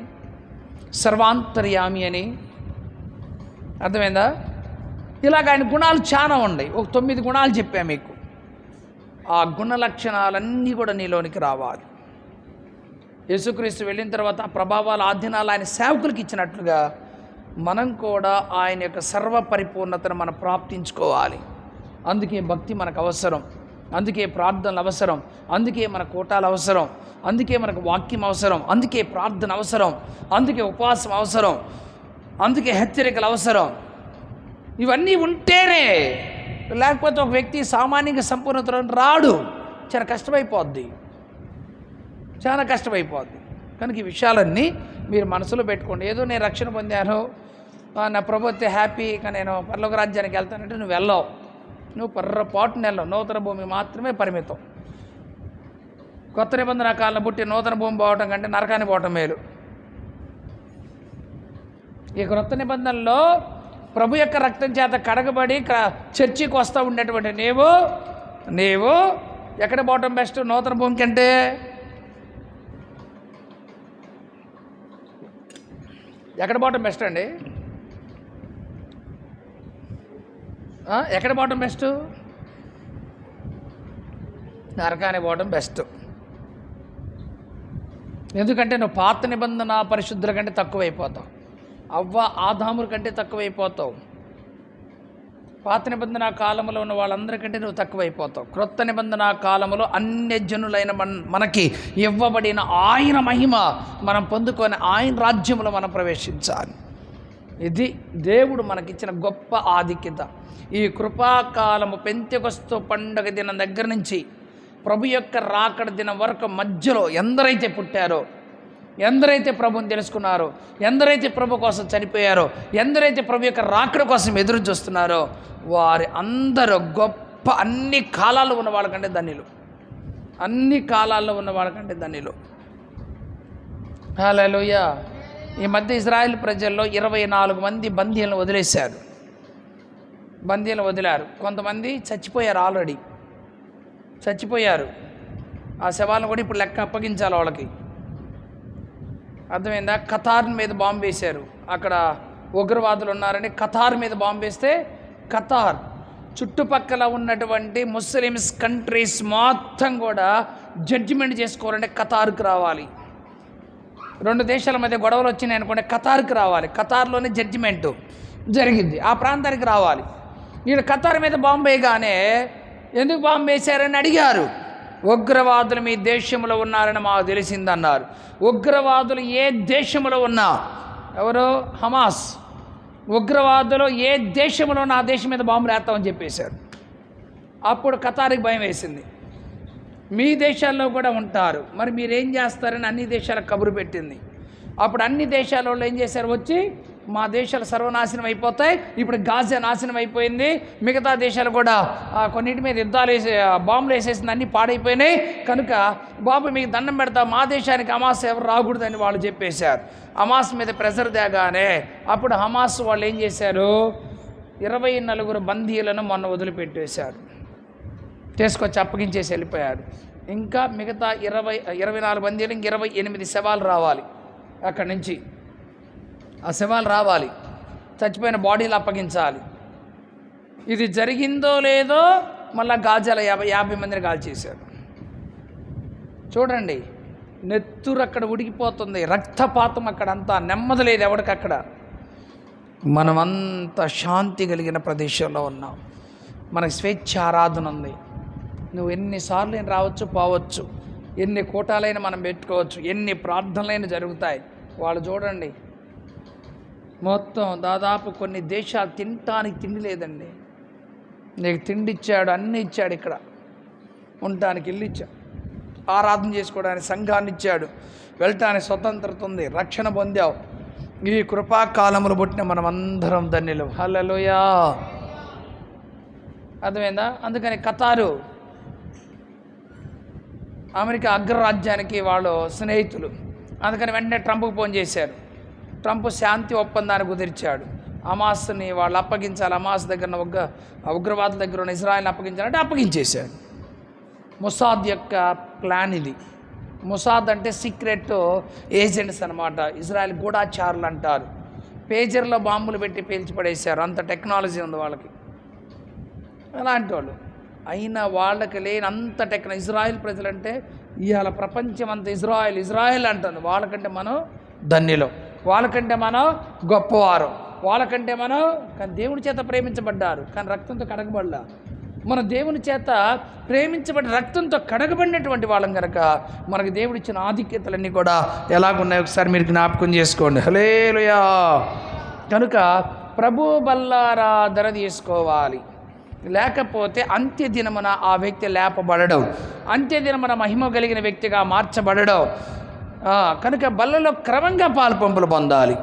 సర్వాంతర్యామి అని. అర్థమైందా? ఇలాగ ఆయన గుణాలు చాలా ఉన్నాయి. ఒక 9 గుణాలు చెప్పా మీకు. ఆ గుణ లక్షణాలన్నీ కూడా నీలోనికి రావాలి. యేసుక్రీస్తు వెళ్ళిన తర్వాత ఆ ప్రభావాలు, ఆధీనాలు ఆయన సేవకులకు ఇచ్చినట్లుగా మనం కూడా ఆయన యొక్క సర్వ పరిపూర్ణతను మనం ప్రాప్తించుకోవాలి. అందుకే భక్తి మనకు అవసరం, అందుకే ప్రార్థనలు అవసరం, అందుకే మన కూటాలు అవసరం, అందుకే మనకు వాక్యం అవసరం, అందుకే ప్రార్థన అవసరం, అందుకే ఉపవాసం అవసరం, అందుకే హెచ్చరికలు అవసరం. ఇవన్నీ ఉంటేనే, లేకపోతే ఒక వ్యక్తి సామాన్యంగా సంపూర్ణత రాడు. చాలా కష్టమైపోద్ది. కనుక ఈ విషయాలన్నీ మీరు మనసులో పెట్టుకోండి. ఏదో నేను రక్షణ పొందాను, నా ప్రభు వస్తే హ్యాపీ, ఇక నేను పరలోక రాజ్యానికి వెళ్తానంటే నువ్వు వెళ్ళవు. నువ్వు పొర్రపాటున వెళ్ళవు. నూతన భూమి మాత్రమే పరిమితం. కొత్త నిబంధన కాలంలో పుట్టి నూతన భూమి పోవటం కంటే నరకాన్ని పోవటం మేలు. ఈ క్రొత్త నిబంధనలో ప్రభు యొక్క రక్తం చేత కడగబడి చర్చికి వస్తూ ఉండేటువంటి నీవు ఎక్కడ పోవటం బెస్ట్? నూతన భూమి కంటే ఎక్కడ పోవటం బెస్ట్ అండి? ఎక్కడ పోవటం బెస్ట్? నరకానికి పోవటం బెస్ట్. ఎందుకంటే నువ్వు పాత నిబంధన పరిశుద్ధుల కంటే తక్కువైపోతావు. అవ్వ ఆదాముల కంటే తక్కువైపోతావు. పాత నిబంధన కాలంలో ఉన్న వాళ్ళందరికంటే నువ్వు తక్కువైపోతావు. క్రొత్త నిబంధన కాలంలో అన్యజనులైన మనకి ఇవ్వబడిన ఆయన మహిమ మనం పొందుకొని ఆయన రాజ్యంలో మనం ప్రవేశించాలి. ఇది దేవుడు మనకిచ్చిన గొప్ప ఆధిక్యత. ఈ కృపాకాలము పెంతెకొస్తు పండుగ దినం దగ్గర నుంచి ప్రభు యొక్క రాకడ దినం వరకు మధ్యలో ఎందరైతే పుట్టారో, ఎందరైతే ప్రభుని తెలుసుకున్నారో, ఎందరైతే ప్రభు కోసం చనిపోయారో, ఎందరైతే ప్రభు యొక్క రాకడ కోసం ఎదురు చూస్తున్నారో వారి అందరూ గొప్ప అన్ని కాలాల్లో ఉన్న వాళ్ళకంటే ధన్యులు. అన్ని కాలాల్లో ఉన్న వాళ్ళకంటే ధన్యులు. హల్లెలూయా. ఈ మధ్య ఇజ్రాయెల్ ప్రజల్లో 24 మంది బందీలను వదిలేశారు. బందీలను వదిలారు. కొంతమంది చచ్చిపోయారు, ఆల్రెడీ చచ్చిపోయారు. ఆ శవాలను కూడా ఇప్పుడు లెక్క అప్పగించాలి వాళ్ళకి. అర్థమైందా? ఖతార్ మీద బాంబు వేశారు. అక్కడ ఉగ్రవాదులు ఉన్నారని ఖతార్ మీద బాంబు వేస్తే ఖతార్ చుట్టుపక్కల ఉన్నటువంటి ముస్లిమ్స్ కంట్రీస్ మొత్తం కూడా జడ్జిమెంట్ చేసుకోవాలంటే ఖతార్కి రావాలి. 2 దేశాల మధ్య గొడవలు వచ్చినాయి అనుకోండి, ఖతార్కి రావాలి. ఖతార్లోనే జడ్జిమెంటు జరిగింది. ఆ ప్రాంతానికి రావాలి. వీళ్ళు ఖతార్ మీద బాంబు వేయగానే ఎందుకు బాంబు వేశారని అడిగారు. ఉగ్రవాదులు మీ దేశంలో ఉన్నారని మాకు తెలిసిందన్నారు. ఉగ్రవాదులు ఏ దేశంలో ఉన్నా, ఎవరు? హమాస్ ఉగ్రవాదులు ఏ దేశంలో నా దేశం మీద బాంబులు వేస్తామని చెప్పేశారు. అప్పుడు ఖతార్కి భయం వేసింది. మీ దేశాల్లో కూడా ఉంటారు, మరి మీరేం చేస్తారని అన్ని దేశాలకు కబురు పెట్టింది. అప్పుడు అన్ని దేశాల వాళ్ళు ఏం చేశారు? వచ్చి మా దేశాలు సర్వనాశనం అయిపోతాయి. ఇప్పుడు గాజా నాశనం అయిపోయింది, మిగతా దేశాలు కూడా కొన్నిటి మీద యుద్ధాలు బాంబులు వేసేసింది, అన్నీ పాడైపోయినాయి. కనుక బాబు మీకు దండం పెడతా, మా దేశానికి హమాస్ ఎవరు రాకూడదని వాళ్ళు చెప్పేశారు. హమాస్ మీద ప్రెషర్ తేగానే అప్పుడు హమాస్ వాళ్ళు ఏం చేశారు? 24 బందీలను మొన్న వదిలిపెట్టేశారు, తీసుకొచ్చి అప్పగించేసి వెళ్ళిపోయారు. ఇంకా మిగతా 24 బందీలు, 28 శవాలు రావాలి. అక్కడి నుంచి ఆ శవాలు రావాలి, చచ్చిపోయిన బాడీలు అప్పగించాలి. ఇది జరిగిందో లేదో మళ్ళీ గాజాల 50 మందిని కాల్చేశారు. చూడండి, నెత్తురు అక్కడ ఉడికిపోతుంది, రక్తపాతం అక్కడంతా, నెమ్మది లేదు ఎవరికక్కడ. మనమంతా శాంతి కలిగిన ప్రదేశంలో ఉన్నాం. మనకు స్వేచ్ఛ ఆరాధన ఉంది. నువ్వు ఎన్నిసార్లు నేను రావచ్చు పోవచ్చు, ఎన్ని కూటాలైనా మనం పెట్టుకోవచ్చు, ఎన్ని ప్రార్థనలైనా జరుగుతాయి. వాళ్ళు చూడండి, మొత్తం దాదాపు కొన్ని దేశాలు తినటానికి తిండి లేదండి. నీకు తిండి ఇచ్చాడు, అన్నీ ఇచ్చాడు. ఇక్కడ ఉండటానికి ఇల్లు ఇచ్చాడు, ఆరాధన చేసుకోవడానికి సంఘాన్ని ఇచ్చాడు, వెళ్ళటానికి స్వతంత్రత ఉంది, రక్షణ పొందావు. ఈ కృపాకాలములు పుట్టిన మనమందరం ధన్యులు. హల్లెలూయా. అర్థమైందా? అందుకని ఖతారు అమెరికా అగ్రరాజ్యానికి వాళ్ళు స్నేహితులు. అందుకని వెంటనే ట్రంప్కి ఫోన్ చేశారు. ట్రంప్ శాంతి ఒప్పందాన్ని కుదిర్చాడు. హమాస్ని వాళ్ళు అప్పగించాలి, హమాస్ దగ్గర ఉగ్రవాదుల దగ్గర ఉన్న ఇజ్రాయెల్ని అప్పగించాలంటే అప్పగించేశాడు. మొసాద్ యొక్క ప్లాన్ ఇది. మొసాద్ అంటే సీక్రెట్ ఏజెంట్స్ అనమాట. ఇజ్రాయెల్ గూఢాచారులు అంటారు. పేజర్లో బాంబులు పెట్టి పేల్చి పడేశారు, అంత టెక్నాలజీ ఉంది వాళ్ళకి. అలాంటి వాళ్ళు అయినా వాళ్ళకి లేని అంత ఇజ్రాయెల్ ప్రజలంటే ఇవాళ ప్రపంచం అంతా ఇజ్రాయెల్ అంటుంది. వాళ్ళకంటే మనం ధన్యులు, వాళ్ళకంటే మనం గొప్పవారు, వాళ్ళకంటే మనం కానీ దేవుని చేత ప్రేమించబడ్డారు, కానీ రక్తంతో కడగబడ్డా. మన దేవుని చేత ప్రేమించబడి రక్తంతో కడగబడినటువంటి వాళ్ళం కనుక మనకు దేవుడిచ్చిన ఆధిక్యతలన్నీ కూడా ఎలాగున్నాయో ఒకసారి మీరు జ్ఞాపకం చేసుకోండి. హల్లెలూయా. కనుక ప్రభు బల్లారాధన తీసుకోవాలి. లేకపోతే అంత్యదినమున ఆ వ్యక్తి లేపబడడం, అంత్యదినమున మహిమ కలిగిన వ్యక్తిగా మార్చబడడం. కనుక బల్లలో క్రమంగా పాలుపంపులు పొందాలి.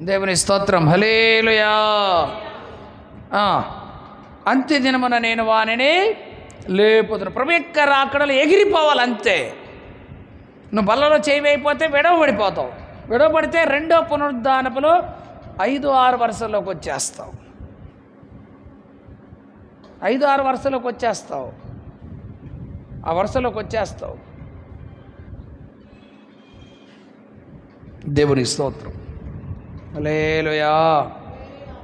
దేవుని స్తోత్రం. హల్లెలూయా. అంత్య దినమున నేను వానిని లేపుతున్నా. ప్రభు యొక్క రాకడలు ఎగిరిపోవాలి అంతే. నువ్వు బల్లలో చేయమైపోతే విడవబడిపోతావు. విడవబడితే రెండో పునరుద్ధానపులో 5-6 వరుసల్లోకి వచ్చేస్తావు. 5-6 వరుసలోకి వచ్చేస్తావు. ఆ వరుసలోకి వచ్చేస్తావు. దేవుని స్తోత్రం. హల్లెలూయా.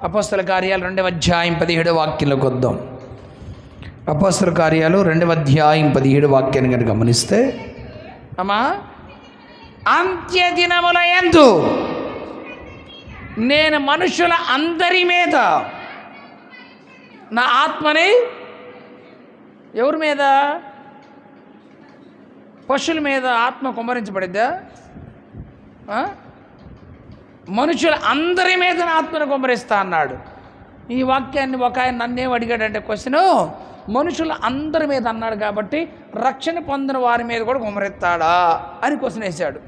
అపోస్తల కార్యాలు 2వ అధ్యాయం 17వ వాక్యంలోకి వద్దాం. అపోస్తల కార్యాలు 2వ అధ్యాయం 17వ వాక్యాన్ని కనుక గమనిస్తే, అమ్మా, అంత్య దినముల యందు నేను మనుషుల అందరి మీద నా ఆత్మని, ఎవరి మీద? పశువుల మీద ఆత్మ కుమ్మరించబడిద్దా? మనుషుల అందరి మీద నా ఆత్మను కుమ్మరిస్తా అన్నాడు. ఈ వాక్యాన్ని ఒక ఆయన నన్నేం అడిగాడంటే క్వశ్చను, మనుషుల అందరి మీద అన్నాడు కాబట్టి రక్షణ పొందిన వారి మీద కూడా కుమ్మరిస్తాడా అని క్వశ్చన్ వేశాడు.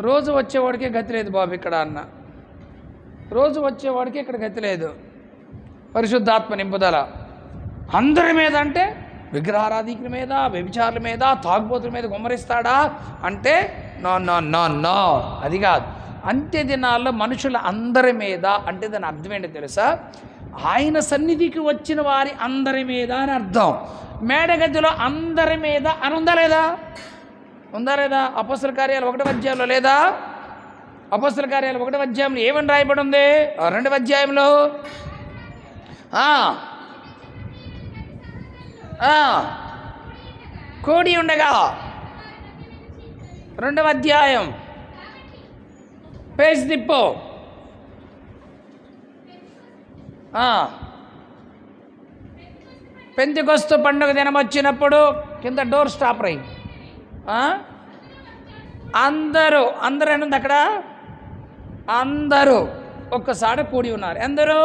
రోజు వచ్చేవాడికే గతి లేదు బాబు ఇక్కడ అన్న. రోజు వచ్చేవాడికి ఇక్కడ గతి లేదు. పరిశుద్ధాత్మ నింపుదల అందరి మీద అంటే విగ్రహారాధికుల మీద, వ్యభిచారుల మీద, తాగుబోతుల మీద కుమ్మరిస్తాడా అంటే నో నో నో నో, అది కాదు. అంత్య దినాల్లో మనుషుల అందరి మీద అంటే దాని అర్థం ఏంటో తెలుసా? ఆయన సన్నిధికి వచ్చిన వారి అందరి మీద అని అర్థం. మేడగదిలో అందరి మీద అని ఉందా లేదా? ఉందా లేదా? అపోస్తల కార్యాలు 1వ అధ్యాయంలో లేదా? అపోస్తల కార్యాలు 1వ అధ్యాయంలో ఏమని రాయబడి ఉంది? 2వ అధ్యాయంలో కోడి ఉండగా 2వ అధ్యాయం పేజ్ తిప్పు. పెంతెకొస్తు పండుగ దినం వచ్చినప్పుడు కింద డోర్ స్టాప్ రై. అందరూ ఏముంది అక్కడ? అందరూ ఒక్కసారి కూడి ఉన్నారు. అందరూ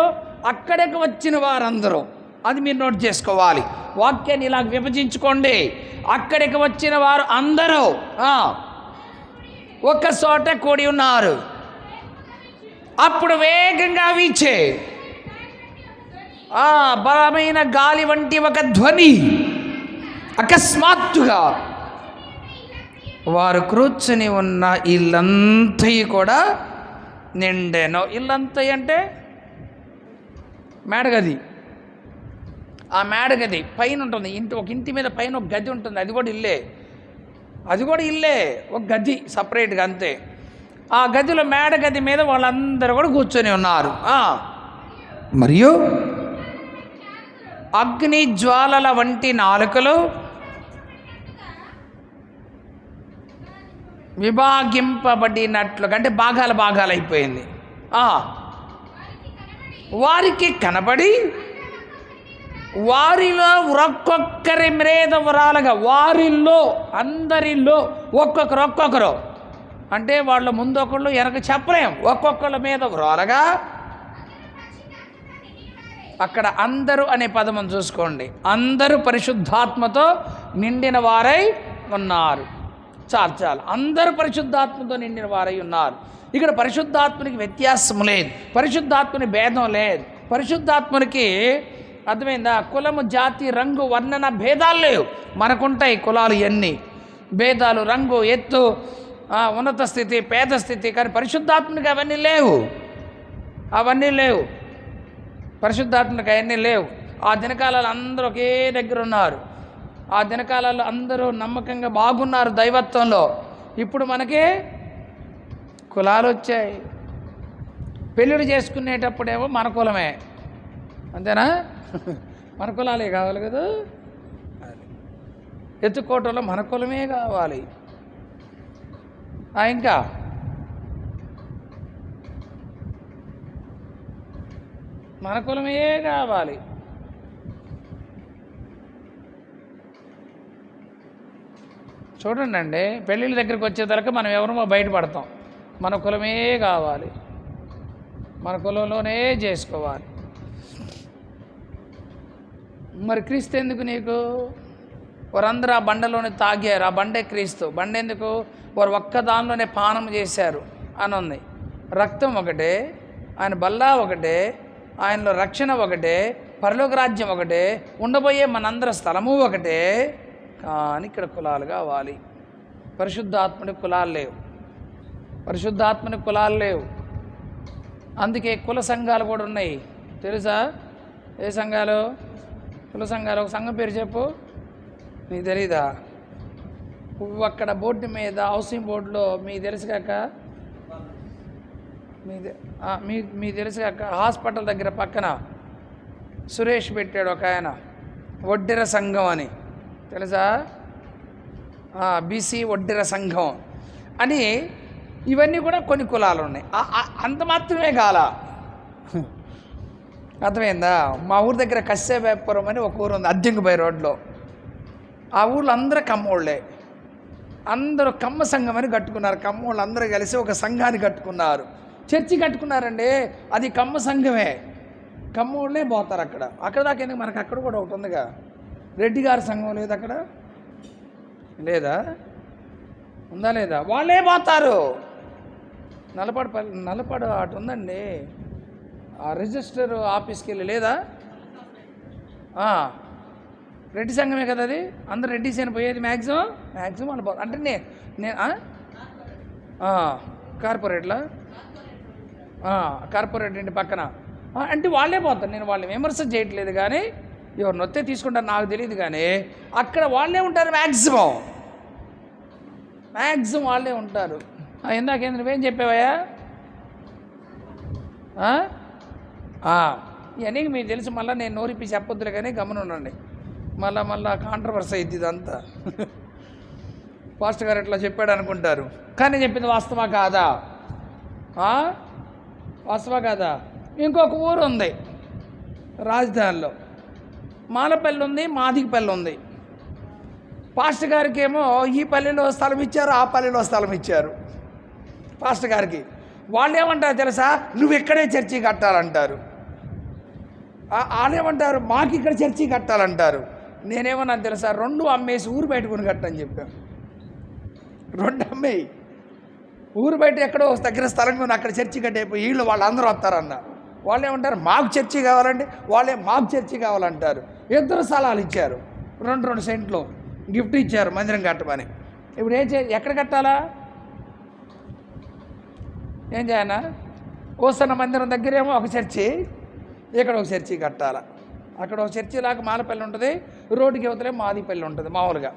అక్కడికి వచ్చిన వారందరూ. అది మీరు నోట్ చేసుకోవాలి. వాక్యాన్ని ఇలా విభజించుకోండి. అక్కడికి వచ్చిన వారు అందరూ ఒక చోట కూడి ఉన్నారు. అప్పుడు వేగంగా వీచే బలమైన గాలి వంటి ఒక ధ్వని అకస్మాత్తుగా వారు కూర్చుని ఉన్న ఇల్లంతా కూడా నిండెను. ఇల్లంతా అంటే మేడగది. ఆ మేడగది పైన ఉంటుంది. ఒక ఇంటి మీద పైన ఒక గది ఉంటుంది. అది కూడా ఇల్లే. ఒక గది సపరేట్గా అంతే. ఆ గదిలో మేడగది మీద వాళ్ళందరూ కూడా కూర్చొని ఉన్నారు. మరియు అగ్ని జ్వాలల వంటి నాలుకలు విభాగింపబడినట్లుగా, అంటే భాగాలు అయిపోయింది. వారికి కనబడి వారిలో ఒక్కొక్కరి మీద వరాలుగా, వారిల్లో అందరిలో ఒక్కొక్కరు అంటే వాళ్ళ ముందు ఒకళ్ళు వెనక చెప్పలేం, ఒక్కొక్కళ్ళ మీద వరాలుగా. అక్కడ అందరూ అనే పదం చూసుకోండి. అందరూ పరిశుద్ధాత్మతో నిండిన వారై ఉన్నారు. చాలు. అందరూ పరిశుద్ధాత్మతో నిండిన వారై ఉన్నారు. ఇక్కడ పరిశుద్ధాత్మనికి వ్యత్యాసం లేదు, పరిశుద్ధాత్మని భేదం లేదు. పరిశుద్ధాత్మనికి అర్థమైందా? కులము, జాతి, రంగు, వర్ణన భేదాలు లేవు. మనకుంటాయి కులాలు, ఎన్ని భేదాలు, రంగు, ఎత్తు, ఉన్నత స్థితి, పేద స్థితి. కానీ పరిశుద్ధాత్మనికి అవన్నీ లేవు. పరిశుద్ధాత్మకి అవన్నీ లేవు. ఆ దినకాలలో అందరూ ఒకే దగ్గర ఉన్నారు. ఆ దినకాలలో అందరూ నమ్మకంగా బాగున్నారు దైవత్వంలో. ఇప్పుడు మనకి కులాలు వచ్చాయి. పెళ్ళిళ్ళు చేసుకునేటప్పుడేమో మన కులమే, అంతేనా? మన కులాలే కావాలి కదా. ఎత్తుకోవటంలో మన కులమే కావాలి. ఇంకా మన కులమే కావాలి. చూడండి, పెళ్ళిళ్ళ దగ్గరికి వచ్చేసరికి మనం ఎవరమో బయటపడతాం. మన కులమే కావాలి, మన కులంలోనే చేసుకోవాలి. మరి క్రీస్తు ఎందుకు నీకు? వారందరూ ఆ బండలోనే తాగారు. ఆ బండే క్రీస్తు. బండ ఎందుకు? వారు ఒక్క దానిలోనే పానం చేశారు అని ఉంది. రక్తం ఒకటే, ఆయన బల్లా ఒకటే, ఆయనలో రక్షణ ఒకటే, పరలోక రాజ్యం ఒకటే, ఉండబోయే మనందరి స్థలము ఒకటే. కానీ ఇక్కడ కులాలు కావాలి. పరిశుద్ధాత్మనికి కులాలు లేవు. పరిశుద్ధాత్మనికి కులాలు లేవు. అందుకే కుల సంఘాలు కూడా ఉన్నాయి. తెలుసా? ఏ సంఘాలు? కుల సంఘాలు. ఒక సంఘం పేరు చెప్పు. నీకు తెలీదా? అక్కడ బోర్డు మీద, హౌసింగ్ బోర్డులో మీకు తెలుసు కాక, మీ తెలుసు కాక, హాస్పిటల్ దగ్గర పక్కన సురేష్ పెట్టాడు ఒక ఆయన, వడ్డెర సంఘం అని. తెలుసా? బీసీ వడ్డెర సంఘం అని. ఇవన్నీ కూడా కొన్ని కులాలు ఉన్నాయి. అంత మాత్రమే కాల. అర్థమైందా? మా ఊరి దగ్గర కశ్యపేపురం అని ఒక ఊరు ఉంది, అద్దెంకుపై రోడ్లో. ఆ ఊళ్ళో అందరూ కమ్మోళ్ళే. అందరూ కమ్మ సంఘం అని కట్టుకున్నారు. కమ్మోళ్ళు అందరూ కలిసి ఒక సంఘాన్ని కట్టుకున్నారు, చర్చి కట్టుకున్నారండి. అది కమ్మ సంఘమే. కమ్మోళ్ళే పోతారు అక్కడ. అక్కడ దాకా ఎందుకు? మనకు అక్కడ కూడా ఒకటి ఉందిగా, రెడ్డి గారి సంఘం లేదు అక్కడ? లేదా? ఉందా లేదా? వాళ్ళే పోతారు. నలపాడు అటు ఉందండి, ఆ రిజిస్టర్ ఆఫీస్కి వెళ్ళి. లేదా? రెడ్డి సంఘమే కదా అది. అందరు రెడ్డిస్ అని పోయేది మ్యాక్సిమం వాళ్ళు పోతారు. అంటే నేను కార్పొరేట్లా? కార్పొరేట్ ఇంటి పక్కన అంటే వాళ్ళే పోతారు. నేను వాళ్ళని విమర్శ చేయట్లేదు, కానీ ఎవరు నొత్తే తీసుకుంటారు నాకు తెలియదు, కానీ అక్కడ వాళ్ళే ఉంటారు. మ్యాక్సిమం వాళ్ళే ఉంటారు. ఇందాకేంద్ర నువ్వేం చెప్పావయ్యా? ఇవన్నీ మీకు తెలుసు. మళ్ళీ నేను నోరిప్పి చెప్పొద్దులే, కానీ గమనుండండి. మళ్ళా కాంట్రవర్సీ అయింది ఇదంతా. పాస్టర్ గారు ఎట్లా చెప్పాడు అనుకుంటారు, కానీ చెప్పింది వాస్తవా కాదా? వాస్తవా కాదా? ఇంకొక ఊరు ఉంది రాజధానిలో, మాలపల్లి ఉంది, మాదిగపల్లి ఉంది. పాస్టర్ గారికి ఏమో ఈ పల్లెలో స్థలం ఇచ్చారు, ఆ పల్లెలో స్థలం ఇచ్చారు పాస్టర్ గారికి. వాళ్ళు ఏమంటారు తెలుసా? నువ్వు ఇక్కడే చర్చి కట్టాలంటారు. వాళ్ళేమంటారు? మాకు ఇక్కడ చర్చి కట్టాలంటారు. నేనేమన్నా తెలుసా? 2 అమ్మేసి ఊరు బయటకుని కట్టని చెప్పాను. 2 అమ్మేయి, ఊరు బయట ఎక్కడో దగ్గర స్థలం కొని అక్కడ చర్చి కట్టేపోయి వీళ్ళు వాళ్ళందరూ వస్తారన్న. వాళ్ళు ఏమంటారు? మాకు చర్చి కావాలండి. వాళ్ళే మాకు చర్చి కావాలంటారు. 2 స్థలాలు ఇచ్చారు, 2 సెంట్లు గిఫ్ట్ ఇచ్చారు మందిరం కట్టమని. ఇప్పుడు ఎక్కడ కట్టాలా? ఏం చేయాలా? ఓసన్న మందిరం దగ్గరేమో ఒక చర్చి, ఇక్కడ ఒక చర్చి కట్టాలా. అక్కడ ఒక చర్చి లాగా మాలపల్లి ఉంటుంది, రోడ్డుకి అవతలే మాదిపల్లి ఉంటుంది మామూలుగా.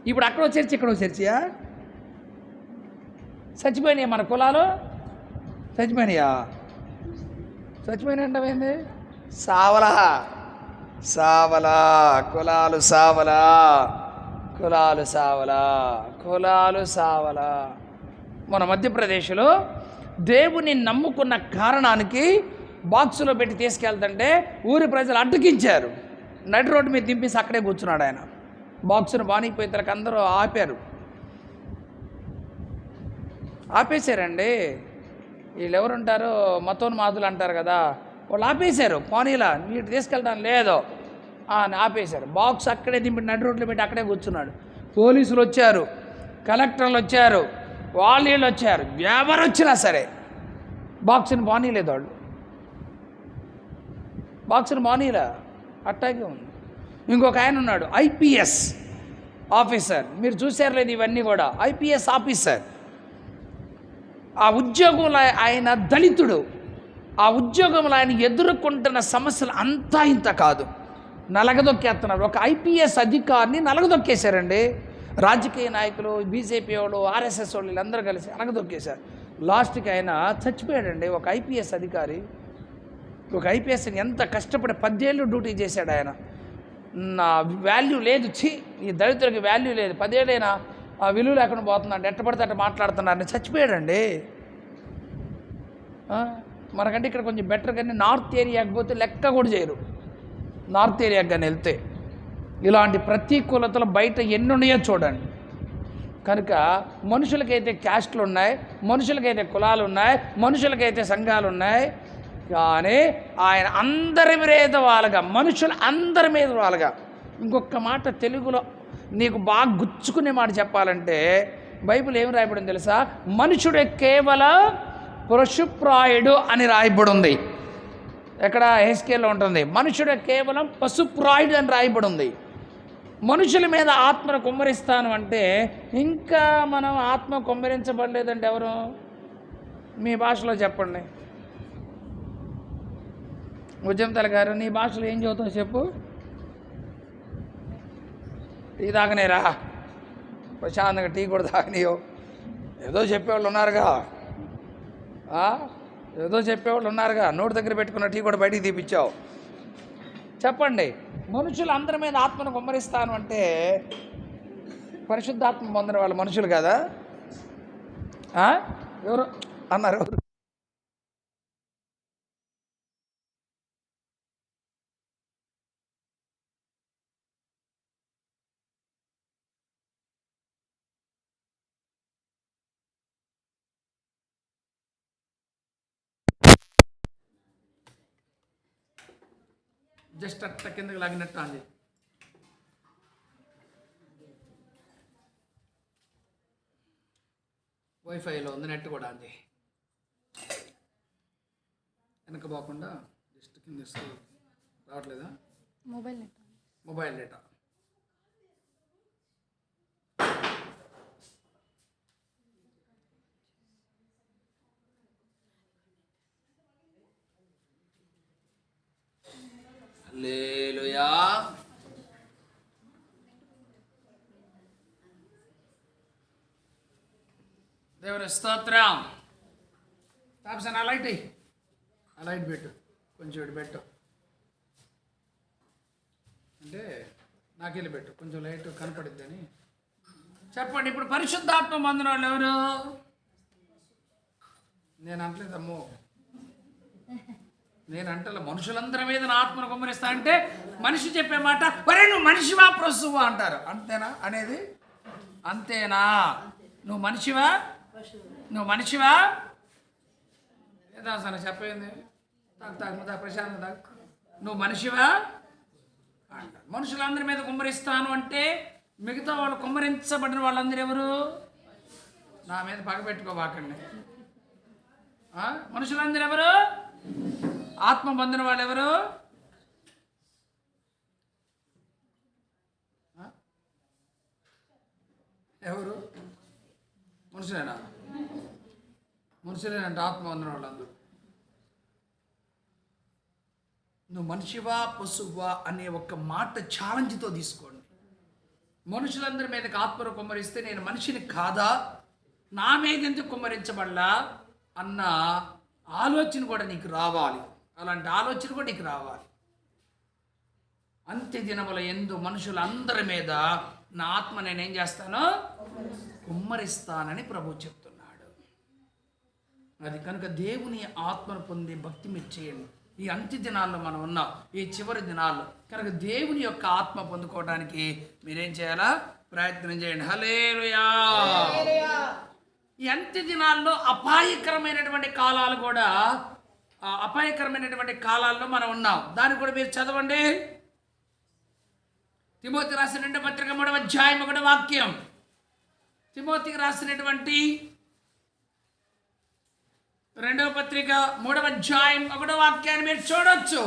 ఇప్పుడు అక్కడ ఒక చర్చి, ఇక్కడ ఒక చర్చియా? చచ్చిపోయినాయా మన కులాలు? చచ్చిపోయినాయా? చచ్చిపోయినాయంటే సావలా కులాలు సావలా. మన మధ్యప్రదేశ్లో దేవుని నమ్ముకున్న కారణానికి బాక్సులో పెట్టి తీసుకెళ్తుంటే ఊరి ప్రజలు అడ్డుకించారు. నడి రోడ్డు మీద దింపేసి అక్కడే కూర్చున్నాడు ఆయన. బాక్సును బానిపోయేతలకు అందరూ ఆపేశారండి. వీళ్ళు ఎవరుంటారో మతోన్మాదులు అంటారు కదా, వాళ్ళు ఆపేశారు. పోనీలా నీటి తీసుకెళ్ళడం లేదో అని ఆపేశారు. బాక్స్ అక్కడే దింపి నడి రోడ్లో పెట్టి అక్కడే కూర్చున్నాడు. పోలీసులు వచ్చారు, కలెక్టర్లు వచ్చారు, వాళ్ళు వచ్చారు. ఎవరు వచ్చినా సరే బాక్స్ని బానీలేదు. వాళ్ళు బాక్స్ని బానీలా, అట్టాగే ఉంది. ఇంకొక ఆయన ఉన్నాడు, ఐపీఎస్ ఆఫీసర్. మీరు చూసారు లేదు ఇవన్నీ కూడా. ఐపీఎస్ ఆఫీసర్, ఆ ఉద్యోగంలో ఆయన దళితుడు. ఆ ఉద్యోగంలో ఆయన ఎదుర్కొంటున్న సమస్యలు అంతా ఇంత కాదు, నలగదొక్కేస్తున్నారు. ఒక ఐపీఎస్ అధికారిని నలగదొక్కేశారండి. రాజకీయ నాయకులు, బీజేపీ వాళ్ళు, ఆర్ఎస్ఎస్ వాళ్ళు వీళ్ళందరూ కలిసి నలగదొక్కేశారు. లాస్ట్కి ఆయన చచ్చిపోయాడండి. ఒక ఐపీఎస్ అధికారి, ఒక ఐపీఎస్ని ఎంత కష్టపడి 10 ఏళ్ళు డ్యూటీ చేశాడు ఆయన. నా వాల్యూ లేదు, ఈ దళితులకి వాల్యూ లేదు, 10 ఏళ్ళైనా ఆ విలువ లేకుండా పోతున్నాడు, ఎట్టబడితే అట్ట మాట్లాడుతున్నారని చచ్చిపోయాడండి. మనకంటే ఇక్కడ కొంచెం బెటర్, కానీ నార్త్ ఏరియాకి పోతే లెక్క కూడా చేయరు. నార్త్ ఏరియాకి కానీ వెళ్తే ఇలాంటి ప్రతికూలతలు బయట ఎన్ని ఉన్నాయో చూడండి. కనుక మనుషులకైతే క్యాస్ట్లు ఉన్నాయి, మనుషులకైతే కులాలు ఉన్నాయి, మనుషులకైతే సంఘాలు ఉన్నాయి, కానీ ఆయన అందరి మీద వాళ్ళగా, మనుషులు అందరి మీద వాళ్ళగా ఇంకొక మాట తెలుగులో నీకు బాగా గుచ్చుకునే మాట చెప్పాలంటే బైబిల్ ఏం రాయబడింది తెలుసా? మనుషుడే కేవలం పశుప్రాయుడు అని రాయబడి ఉంది. ఎక్కడ? హెస్కేల్లో ఉంటుంది. మనుషుడే కేవలం పశుప్రాయుడు అని రాయబడి ఉంది. మనుషుల మీద ఆత్మను కుమ్మరిస్తాను అంటే ఇంకా మనం ఆత్మ కుమ్మరించబడలేదంటే ఎవరు? మీ భాషలో చెప్పండి. ఉద్యమతల గారు, నీ భాషలో ఏం చదువుతావు చెప్పు. టీ తాగనేరా? ప్రశాంతంగా టీ కూడా తాగనీయో. ఏదో చెప్పేవాళ్ళు ఉన్నారుగా, ఏదో చెప్పేవాళ్ళు ఉన్నారుగా. నోటి దగ్గర పెట్టుకున్న టీ కూడా బయటికి తీపిచ్చావు. చెప్పండి, మనుషులు అందరి మీద ఆత్మను కుమ్మరిస్తాను అంటే పరిశుద్ధాత్మ పొందిన వాళ్ళు మనుషులు కదా? ఎవరు అన్నారు? ఎవరు? జస్ట్ అట్ట కిందకి లాగినట్టు అంది. వైఫైలో ఉంది, నెట్ కూడా అంది. వెనక పోకుండా జస్ట్ కింద రావట్లేదా? Mobile data. హల్లెలూయా. దేవుని స్తోత్రం. తాపసన్ ఆ లైట్ పెట్టు, కొంచెం ఇటు పెట్టు. అంటే నాకెళ్ళి పెట్టు, కొంచెం లైట్ కనపడిద్ది అని చెప్పండి. ఇప్పుడు పరిశుద్ధాత్మ పొందిన వాళ్ళు ఎవరు? నేను అంటలేదమ్మో, నేను అంటలే. మనుషులందరి మీద నా ఆత్మను కుమ్మరిస్తా అంటే మనిషి చెప్పే మాట, వరే నువ్వు మనిషివా ప్రసువా అంటారు. అంతేనా అనేది? అంతేనా? నువ్వు మనిషివా? నువ్వు మనిషివా? ఏదా సరే చెప్పేది. తాగు ప్రశాంత తాగు. నువ్వు మనిషివా అంటారు. మనుషులందరి మీద కుమ్మరిస్తాను అంటే మిగతా వాళ్ళు కుమ్మరించబడిన వాళ్ళందరూ ఎవరు? నా మీద పగబెట్టుకోవాకండి. మనుషులందరూ ఎవరు? ఆత్మ పొందిన వాళ్ళు ఎవరు? ఎవరు? మనుషులేనా? మనుషులేనంటే ఆత్మ పొందిన వాళ్ళందరూ. నువ్వు మనిషివా పశువా అనే ఒక మాట ఛాలెంజ్తో తీసుకోండి. మనుషులందరి మీదకి ఆత్మను కుమ్మరిస్తే నేను మనిషిని కాదా, నా మీద ఎందుకు కుమ్మరించబడలా అన్న ఆలోచన కూడా నీకు రావాలి. అలాంటి ఆలోచన కూడా నీకు రావాలి. అంత్య దినముల యందు మనుషులందరి మీద నా ఆత్మ నేనేం చేస్తాను? కుమ్మరిస్తానని ప్రభు చెప్తున్నాడు. అది కనుక దేవుని ఆత్మను పొందే భక్తి మీరు చేయండి. ఈ అంత్య దినాల్లో మనం ఉన్నాం, ఈ చివరి దినాల్లో. కనుక దేవుని యొక్క ఆత్మ పొందుకోవడానికి మీరేం చేయాలా? ప్రయత్నం చేయండి. హల్లెలూయా. ఈ అంత్య దినాల్లో అపాయకరమైనటువంటి కాలాలు కూడా, అపాయకరమైనటువంటి కాలాల్లో మనం ఉన్నాం. దాన్ని కూడా మీరు చదవండి. తిమోతి రాసిన 2వ పత్రిక 3వ అధ్యాయం 1వ వాక్యం. తిమోతికి రాసినటువంటి 2వ పత్రిక 3వ అధ్యాయం 1వ వాక్యాన్ని మీరు చూడొచ్చు.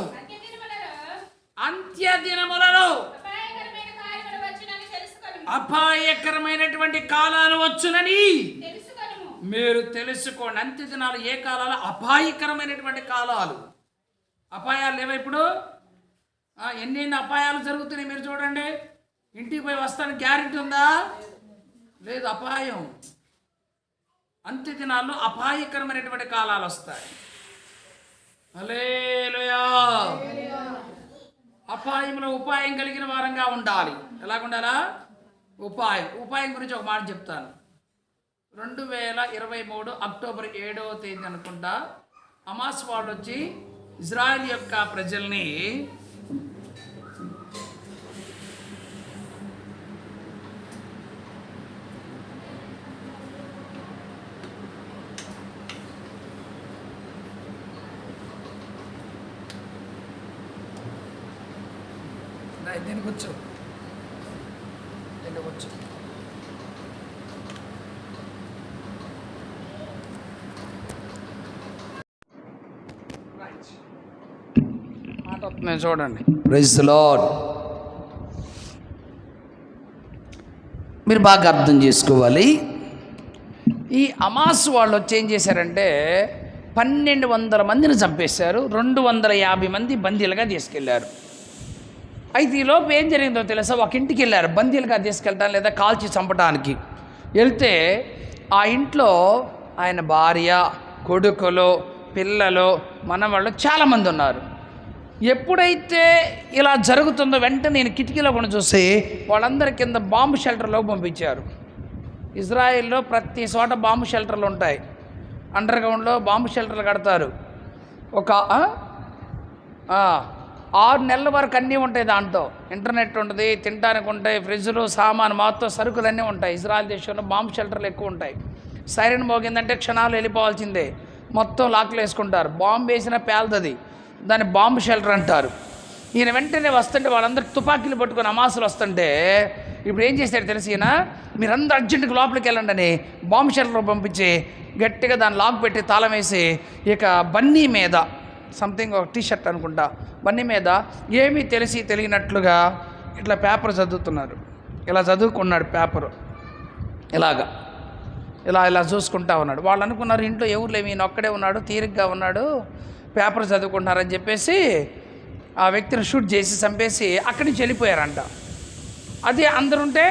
అంత్య దినములలో అపాయకరమైనటువంటి కాలాలు వచ్చునని మీరు తెలుసుకోండి. అంత్య దినాలు ఏ కాలాలు? అపాయకరమైనటువంటి కాలాలు. అపాయాలు లేవా ఇప్పుడు? ఎన్నెన్ని అపాయాలు జరుగుతున్నాయి మీరు చూడండి. ఇంటికి పోయి వస్తానికి గ్యారెంటీ ఉందా? లేదు, అపాయం. అంత్య దినాల్లో అపాయకరమైనటువంటి కాలాలు వస్తాయి. హల్లెలూయా. అపాయంలో ఉపాయం కలిగిన వారంగా ఉండాలి. ఎలాగుండాలా? ఉపాయం గురించి ఒక మాట చెప్తాను. 2023 అక్టోబర్ 7వ తేదీ అనుకుంటా హమాస్ వాళ్ళు వచ్చి ఇజ్రాయెల్ యొక్క ప్రజల్ని దీనికి వచ్చు మాట వస్తుంది చూడండి. Praise the Lord. మీరు బాగా అర్థం చేసుకోవాలి. ఈ హమాస్ వాళ్ళు వచ్చి ఏం చేశారంటే 1200 మందిని చంపేశారు, 250 మంది బందీలుగా తీసుకెళ్లారు. అయితే ఈలోపు ఏం జరిగిందో తెలుసా, ఒక ఇంటికి వెళ్ళారు బందీలుగా తీసుకెళ్ళటం లేదా కాల్చి చంపడానికి. వెళ్తే ఆ ఇంట్లో ఆయన భార్య, కొడుకులు, పిల్లలు, మనవాళ్ళు చాలామంది ఉన్నారు. ఎప్పుడైతే ఇలా జరుగుతుందో వెంటనే నేను కిటికీలో కూడా చూసి వాళ్ళందరి కింద బాంబు షెల్టర్లో పంపించారు. ఇజ్రాయెల్లో ప్రతి చోట బాంబు షెల్టర్లు ఉంటాయి. అండర్ గ్రౌండ్లో బాంబు షెల్టర్లు కడతారు. ఒక 6 నెలల వరకు అన్నీ ఉంటాయి. దాంట్లో ఇంటర్నెట్ ఉంటుంది, తినడానికి ఉంటాయి, ఫ్రిడ్జ్లు, సామాను మొత్తం సరుకులన్నీ ఉంటాయి. ఇజ్రాయెల్ దేశంలో బాంబు షెల్టర్లు ఎక్కువ ఉంటాయి. సైరన్ మోగిందంటే క్షణాలు వెళ్ళిపోవాల్సిందే. మొత్తం లాక్లు వేసుకుంటారు. బాంబు వేసినా పేలుతుంది, దాన్ని బాంబు షెల్టర్ అంటారు. ఈయన వెంటనే వస్తుంటే వాళ్ళందరూ తుపాకీలు పట్టుకొని హమాసులు వస్తుంటే ఇప్పుడు ఏం చేశాడు తెలిసి, ఈయన మీరందరూ అర్జెంటుగా లోపలికి వెళ్ళండి అని బాంబు షెల్టర్ పంపించి గట్టిగా దాన్ని లాక్ పెట్టి తాళం వేసి ఇక బన్నీ మీద సంథింగ్ ఒక టీషర్ట్ అనుకుంటా, బన్నీ మీద ఏమీ తెలియనట్లుగా ఇట్లా పేపర్ చదువుతున్నారు. ఇలా చదువుకున్నాడు పేపరు, ఇలా చూసుకుంటా ఉన్నాడు. వాళ్ళు అనుకున్నారు ఇంట్లో ఎవరు లేవు, ఈయన ఒక్కడే ఉన్నాడు, తీరిగ్గా ఉన్నాడు, పేపర్ చదువుకుంటున్నారని చెప్పేసి ఆ వ్యక్తిని షూట్ చేసి చంపేసి అక్కడి నుంచి వెళ్ళిపోయారంట. అదే అందరుంటే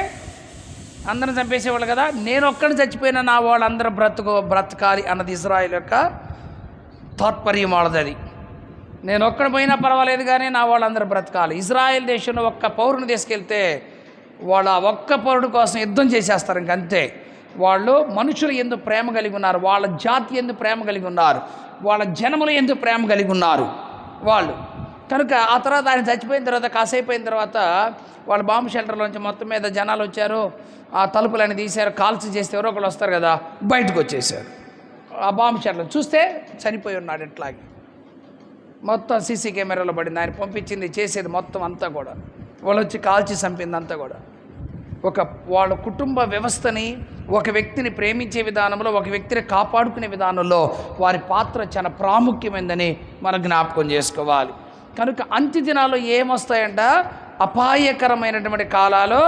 అందరం చంపేసేవాళ్ళు కదా. నేను ఒక్కడిని చచ్చిపోయినా నా వాళ్ళందరూ బ్రతకాలి అన్నది ఇజ్రాయెల్ యొక్క తాత్పర్యం వాళ్ళది. అది నేను ఒక్కడి పోయినా పర్వాలేదు కానీ నా వాళ్ళందరూ బ్రతకాలి. ఇజ్రాయెల్ దేశంలో ఒక్క పౌరుని తీసుకెళ్తే వాళ్ళ ఒక్క పౌరుడు కోసం యుద్ధం చేసేస్తారు. ఇంకంతే. వాళ్ళు మనుషులు ఎందుకు ప్రేమ కలిగి ఉన్నారు, వాళ్ళ జాతి ఎందుకు ప్రేమ కలిగి ఉన్నారు, వాళ్ళ జనములు ఎందుకు ప్రేమ కలిగి ఉన్నారు వాళ్ళు. కనుక ఆ తర్వాత ఆయన చచ్చిపోయిన తర్వాత కాసేపు అయిన తర్వాత వాళ్ళ బాంబు షెల్టర్లోంచి మొత్తం మీద జనాలు వచ్చారు. ఆ తలుపులని తీశారు, కాల్చి చేస్తే ఎవరో ఒకళ్ళు వస్తారు కదా, బయటకు వచ్చేసారు. ఆ బాంబు షెల్టర్ చూస్తే చనిపోయి ఉన్నాడు. ఇట్లాగే మొత్తం సీసీ కెమెరాలో పడింది. ఆయన పంపించింది చేసేది మొత్తం అంతా కూడా వాళ్ళు వచ్చి కాల్చి చంపింది అంతా కూడా. వాళ్ళ కుటుంబ వ్యవస్థని, ఒక వ్యక్తిని ప్రేమించే విధానంలో, ఒక వ్యక్తిని కాపాడుకునే విధానంలో వారి పాత్ర చాలా ప్రాముఖ్యమైనదని మనం జ్ఞాపకం చేసుకోవాలి. కనుక అంత్య దినాల్లో ఏమొస్తాయంట, అపాయకరమైనటువంటి కాలాలు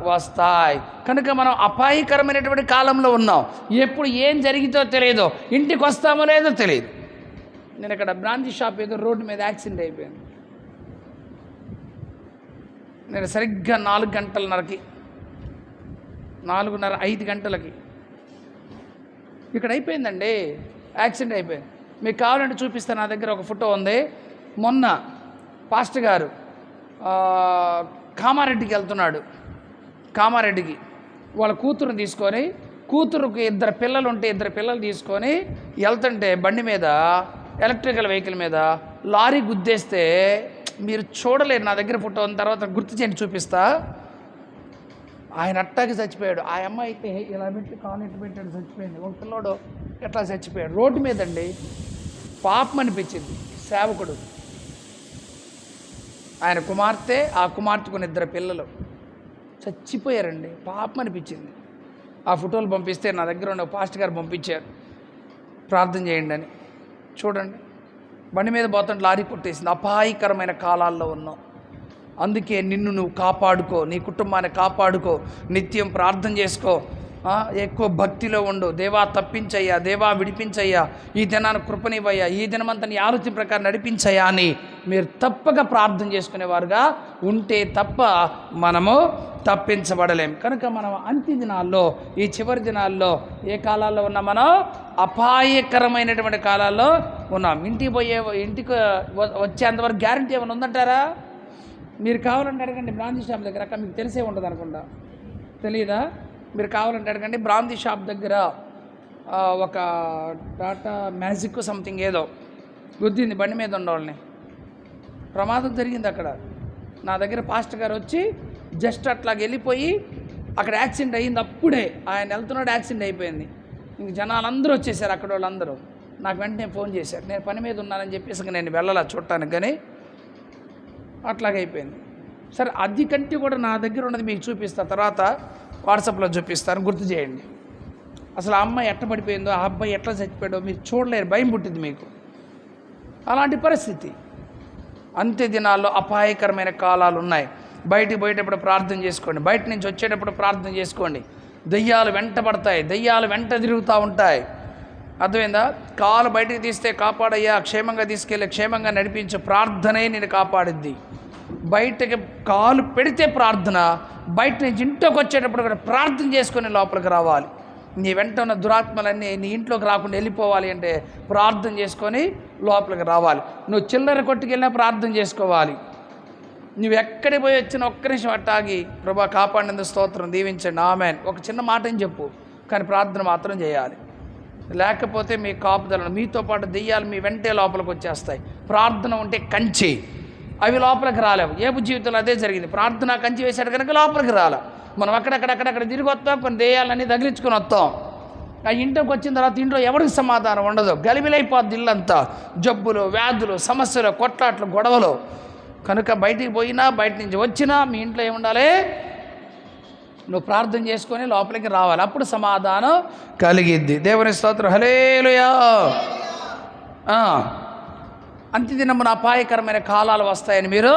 వస్తాయి. కనుక మనం అపాయకరమైనటువంటి కాలంలో ఉన్నాం. ఎప్పుడు ఏం జరిగితో తెలియదు, ఇంటికి వస్తామో లేదో తెలియదు. నేను ఇక్కడ బ్రాంచ్ షాప్ ఏదో రోడ్డు మీద యాక్సిడెంట్ అయిపోయాను. నేను సరిగ్గా 4:30 5 గంటలకి ఇక్కడ అయిపోయిందండి, యాక్సిడెంట్ అయిపోయింది. మీకు కావాలంటే చూపిస్తాను, నా దగ్గర ఒక ఫోటో ఉంది. మొన్న పాస్టర్ గారు కామారెడ్డికి వెళ్తున్నాడు. కామారెడ్డికి వాళ్ళ కూతురుని తీసుకొని, కూతురుకి 2 పిల్లలు ఉంటే 2 పిల్లలు తీసుకొని వెళ్తుంటే బండి మీద, ఎలక్ట్రికల్ వెహికల్ మీద లారీ గుద్దేస్తే మీరు చూడలేరు. నా దగ్గర ఫోటో ఉన్న తర్వాత గుర్తు చేయండి, చూపిస్తా. ఆయన అట్టాకి చచ్చిపోయాడు. ఆ అమ్మాయి అయితే ఇలా పెట్టి కాలు పెట్టాడు, చచ్చిపోయింది. ఒక పిల్లోడు ఎట్లా చచ్చిపోయాడు రోడ్డు మీద అండి. పాపం అనిపించింది. సేవకుడు, ఆయన కుమార్తె, ఆ కుమార్తెకు 2 పిల్లలు చచ్చిపోయారండి. పాపం అనిపించింది. ఆ ఫోటోలు పంపిస్తే నా దగ్గర ఉన్న పాస్టర్ గారు పంపించారు, ప్రార్థన చేయండి అని. చూడండి, బండి మీద పోతుంటే లారీ కొట్టేసింది. అపాయకరమైన కాలాల్లో ఉన్నాం. అందుకే నిన్ను నువ్వు కాపాడుకో, నీ కుటుంబాన్ని కాపాడుకో, నిత్యం ప్రార్థన చేసుకో, ఎక్కువ భక్తిలో ఉండు. దేవా తప్పించయ్యా, దేవా విడిపించయ్యా, ఈ దినాన్ని కృపనివ్వయ్యా, ఈ దినమంతా నీ ఆలోచన ప్రకారం నడిపించయ్యా అని మీరు తప్పక ప్రార్థన చేసుకునేవారుగా ఉంటే తప్ప మనము తప్పించబడలేం. కనుక మనం అంత్య దినాల్లో, ఈ చివరి దినాల్లో ఏ కాలాల్లో ఉన్నాం? మనం అపాయకరమైనటువంటి కాలాల్లో ఉన్నాం. ఇంటికి వచ్చేంతవరకు గ్యారంటీ ఏమైనా ఉందంటారా? మీరు కావాలంటే అడగండి బ్రాంచీ షాప్ దగ్గర, అక్కడ మీకు తెలిసే ఉంటుంది అనుకుంటా, తెలియదా? మీరు కావాలంటే అడగండి. బ్రాంచీ షాప్ దగ్గర ఒక టాటా మ్యాజిక్ సంథింగ్ ఏదో గుద్దింది బండి మీద ఉండవాళ్ళని, ప్రమాదం జరిగింది అక్కడ. నా దగ్గర పాస్టర్ గారు వచ్చి జస్ట్ అట్లాగ వెళ్ళిపోయి అక్కడ యాక్సిడెంట్ అయ్యింది. అప్పుడే ఆయన వెళ్తున్నాడు, యాక్సిడెంట్ అయిపోయింది. ఇంక జనాలందరూ వచ్చేసారు, అక్కడ వాళ్ళందరూ నాకు వెంటనే ఫోన్ చేశారు. నేను పని మీద ఉన్నానని చెప్పేసి నేను వెళ్ళాలా చూడటానికి, కానీ అట్లాగైపోయింది. సరే, అది కంటే కూడా నా దగ్గర ఉన్నది మీకు చూపిస్తా, తర్వాత వాట్సాప్లో చూపిస్తాను, గుర్తు చేయండి. అసలు ఆ అమ్మాయి ఎట్ట పడిపోయిందో, ఆ అబ్బాయి ఎట్లా చచ్చిపోయాడో మీరు చూడలేరు, భయం పుట్టింది మీకు. అలాంటి పరిస్థితి అంత్య దినాల్లో అపాయకరమైన కాలాలు ఉన్నాయి. బయటికి పోయేటప్పుడు ప్రార్థన చేసుకోండి, బయట నుంచి వచ్చేటప్పుడు ప్రార్థన చేసుకోండి. దెయ్యాలు వెంటబడతాయి, దెయ్యాలు వెంట తిరుగుతూ ఉంటాయి. అర్థమైందా? కాలు బయటికి తీస్తే కాపాడయ్యా, క్షేమంగా తీసుకెళ్ళి క్షేమంగా నడిపించు, ప్రార్థనే నేను కాపాడిద్ది. బయటకి కాలు పెడితే ప్రార్థన, బయట నుంచి ఇంట్లోకి వచ్చేటప్పుడు కూడా ప్రార్థన చేసుకొని లోపలికి రావాలి. నీ వెంట ఉన్న దురాత్మలన్నీ నీ ఇంట్లోకి రాకుండా వెళ్ళిపోవాలి అంటే ప్రార్థన చేసుకొని లోపలికి రావాలి. నువ్వు చిల్లర కొట్టుకెళ్ళినా ప్రార్థన చేసుకోవాలి. నువ్వు ఎక్కడికి పోయి వచ్చిన ఒక్క నిమిషం అట్టాగి, ప్రభా కాపాడినందుకు స్తోత్రం, దీవించండి, ఆమేన్, ఒక చిన్న మాట అని చెప్పు, కానీ ప్రార్థన మాత్రం చేయాలి. లేకపోతే మీ కాపుదలను మీతో పాటు దెయ్యాలు మీ వెంటే లోపలికి వచ్చేస్తాయి. ప్రార్థన ఉంటే కంచి, అవి లోపలికి రాలేవు. ఏబు జీవితంలో అదే జరిగింది. ప్రార్థన కంచి వేశాడు కనుక లోపలికి రాలే. మనం అక్కడక్కడ తిరిగి వస్తాం, కొన్ని దెయ్యాలన్నీ తగిలించుకొని వస్తాం. ఆ ఇంట్లోకి వచ్చిన తర్వాత ఇంట్లో ఎవరికి సమాధానం ఉండదు, గలిబిలైపోద్ది ఇల్లంతా. జబ్బులు, వ్యాధులు, సమస్యలు, కొట్లాట్లు, గొడవలు. కనుక బయటికి పోయినా బయట నుంచి వచ్చినా మీ ఇంట్లో ఏముండాలి? నువ్వు ప్రార్థన చేసుకొని లోపలికి రావాలి, అప్పుడు సమాధానం కలిగిద్ది. దేవుని స్తోత్రం, హల్లెలూయా. అంత్యదినమున అపాయకరమైన కాలాలు వస్తాయని మీరు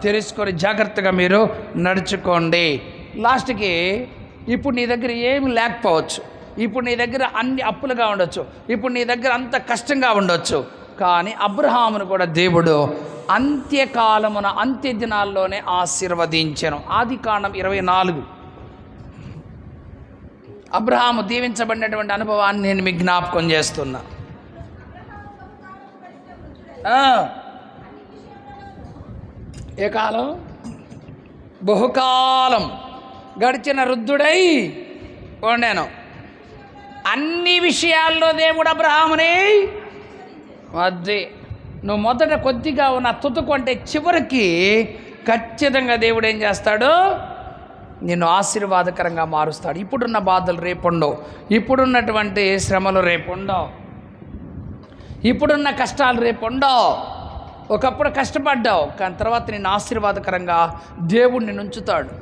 తెలుసుకొని జాగ్రత్తగా మీరు నడుచుకోండి. లాస్ట్కి ఇప్పుడు నీ దగ్గర ఏమి లేకపోవచ్చు, ఇప్పుడు నీ దగ్గర అన్ని అప్పులుగా ఉండొచ్చు, ఇప్పుడు నీ దగ్గర అంత కష్టంగా ఉండొచ్చు, కానీ అబ్రహామును కూడా దేవుడు అంత్యకాలమున అంత్య దినాల్లోనే ఆశీర్వదించెను. ఆదికాండం 24. అబ్రహాము దీవించబడినటువంటి అనుభవాన్ని నేను మీకు జ్ఞాపకం చేస్తున్నా. ఏ కాలం? బహుకాలం గడిచిన వృద్ధుడై ఉండాను. అన్ని విషయాల్లో దేవుడు అబ్రహాముని వద్ది. నువ్వు మొదట కొద్దిగా ఉన్న తుతుకు అంటే చివరికి ఖచ్చితంగా దేవుడు ఏం చేస్తాడు? నిన్ను ఆశీర్వాదకరంగా మారుస్తాడు. ఇప్పుడున్న బాధలు రేపుండవు, ఇప్పుడున్నటువంటి శ్రమలు రేపుండవు, ఇప్పుడున్న కష్టాలు రేపుండవు. ఒకప్పుడు కష్టపడ్డావు, కానీ తర్వాత నిన్ను ఆశీర్వాదకరంగా దేవుడు నిన్ను ఉంచుతాడు.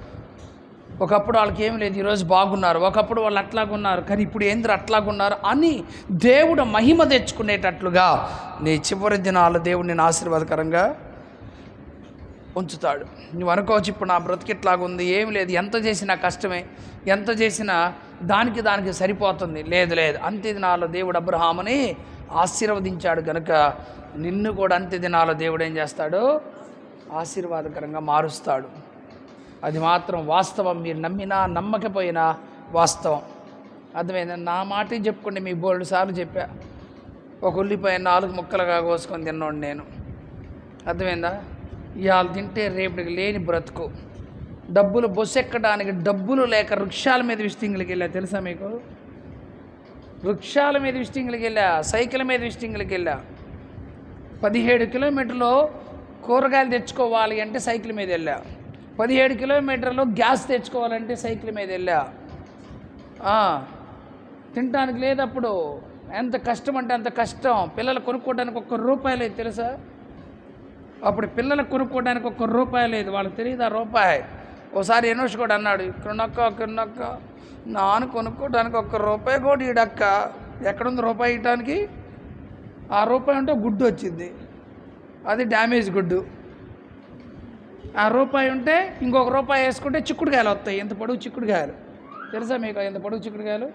ఒకప్పుడు వాళ్ళకి ఏం లేదు, ఈరోజు బాగున్నారు, ఒకప్పుడు వాళ్ళు అట్లాగున్నారు, కానీ ఇప్పుడు ఏంద్ర అట్లాగున్నారు అని దేవుడు మహిమ తెచ్చుకునేటట్లుగా నీ చివరి దినాలు దేవుడు నిన్ను ఆశీర్వాదకరంగా ఉంచుతాడు. నువ్వు అనుకోవచ్చు, ఇప్పుడు నా బ్రతికిట్లాగుంది, ఏం లేదు, ఎంత చేసినా కష్టమే, ఎంత చేసినా దానికి సరిపోతుంది. లేదు, అంత్య దినాల్లో దేవుడు అబ్రహాముని ఆశీర్వదించాడు కనుక నిన్ను కూడా అంత్య దినాల్లో దేవుడు ఏం చేస్తాడు? ఆశీర్వాదకరంగా మారుస్తాడు. అది మాత్రం వాస్తవం. మీరు నమ్మినా నమ్మకపోయినా వాస్తవం. అర్థమైందా? నా మాటే చెప్పుకోండి, మీ బోల్డ్ సార్లు చెప్పా. ఒక ఉల్లిపాయ 4 ముక్కలుగా కోసుకొని తిన్నాడు నేను. అర్థమైందా? ఇవాళ తింటే రేపటికి లేని బ్రతుకు. డబ్బులు బొస్సెక్కడానికి డబ్బులు లేక వృక్షాల మీద విజిటింగ్లకి వెళ్ళా. తెలుసా మీకు? వృక్షాల మీద విజిటింగ్లకి వెళ్ళా, సైకిల్ మీద విజిటింగ్లకి వెళ్ళా. 17 కిలోమీటర్లు కూరగాయలు తెచ్చుకోవాలి అంటే సైకిల్ మీద వెళ్ళా. 17 కిలోమీటర్లు గ్యాస్ తెచ్చుకోవాలంటే సైకిల్ మీద వెళ్ళా. తినడానికి లేదప్పుడు. ఎంత కష్టం అంటే అంత కష్టం. పిల్లలు కొనుక్కోవడానికి ₹1 లేదు తెలుసా? అప్పుడు పిల్లలకు కొనుక్కోవడానికి ₹1 లేదు. వాళ్ళకి తెలియదు ఆ రూపాయి. ఒకసారి ఎనోష్ కూడా అన్నాడు, ఇక్కడున్నక్క నాన్న కొనుక్కోవడానికి ₹1 కూడా ఈడక్క. ఎక్కడుంది రూపాయి ఇవ్వడానికి? ఆ రూపాయి ఉంటే గుడ్డు వచ్చింది, అది డ్యామేజ్ గుడ్డు. ఆ రూపాయి ఉంటే ఇంకొక రూపాయి వేసుకుంటే చిక్కుడుకాయలు వస్తాయి. ఎంత పొడుగు చిక్కుడుకాయలు తెలుసా మీకు? ఎంత పొడుగు చిక్కుడుకాయలు,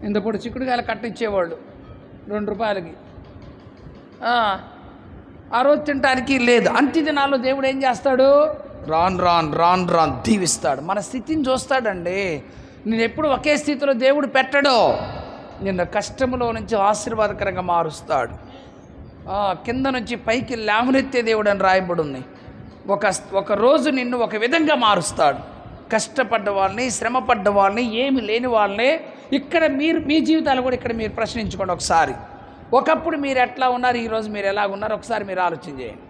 ఇంత పొడుగు చిక్కుడుకాయలు కట్టించేవాళ్ళు ₹2కి. ఆ రోజు తినడానికి లేదు. అంత్య దినాల్లో దేవుడు ఏం చేస్తాడు? రాను దీవిస్తాడు. మన స్థితిని చూస్తాడండి. నేను ఎప్పుడు ఒకే స్థితిలో దేవుడు పెట్టడో, నిన్న కష్టంలో నుంచి ఆశీర్వాదకరంగా మారుస్తాడు. కింద నుంచి పైకి లేవనెత్తే దేవుడు అని రాయబడి ఉంది. ఒక రోజు నిన్ను ఒక విధంగా మారుస్తాడు. కష్టపడ్డ వాళ్ళని, శ్రమపడ్డ వాళ్ళని, ఏమి లేని వాళ్ళని ఇక్కడ మీ జీవితాలు కూడా ఇక్కడ మీరు ప్రశ్నించుకోండి ఒకసారి. ఒకప్పుడు మీరు ఎట్లా ఉన్నారు, ఈరోజు మీరు ఎలాగున్నారు ఒకసారి మీరు ఆలోచన చేయండి.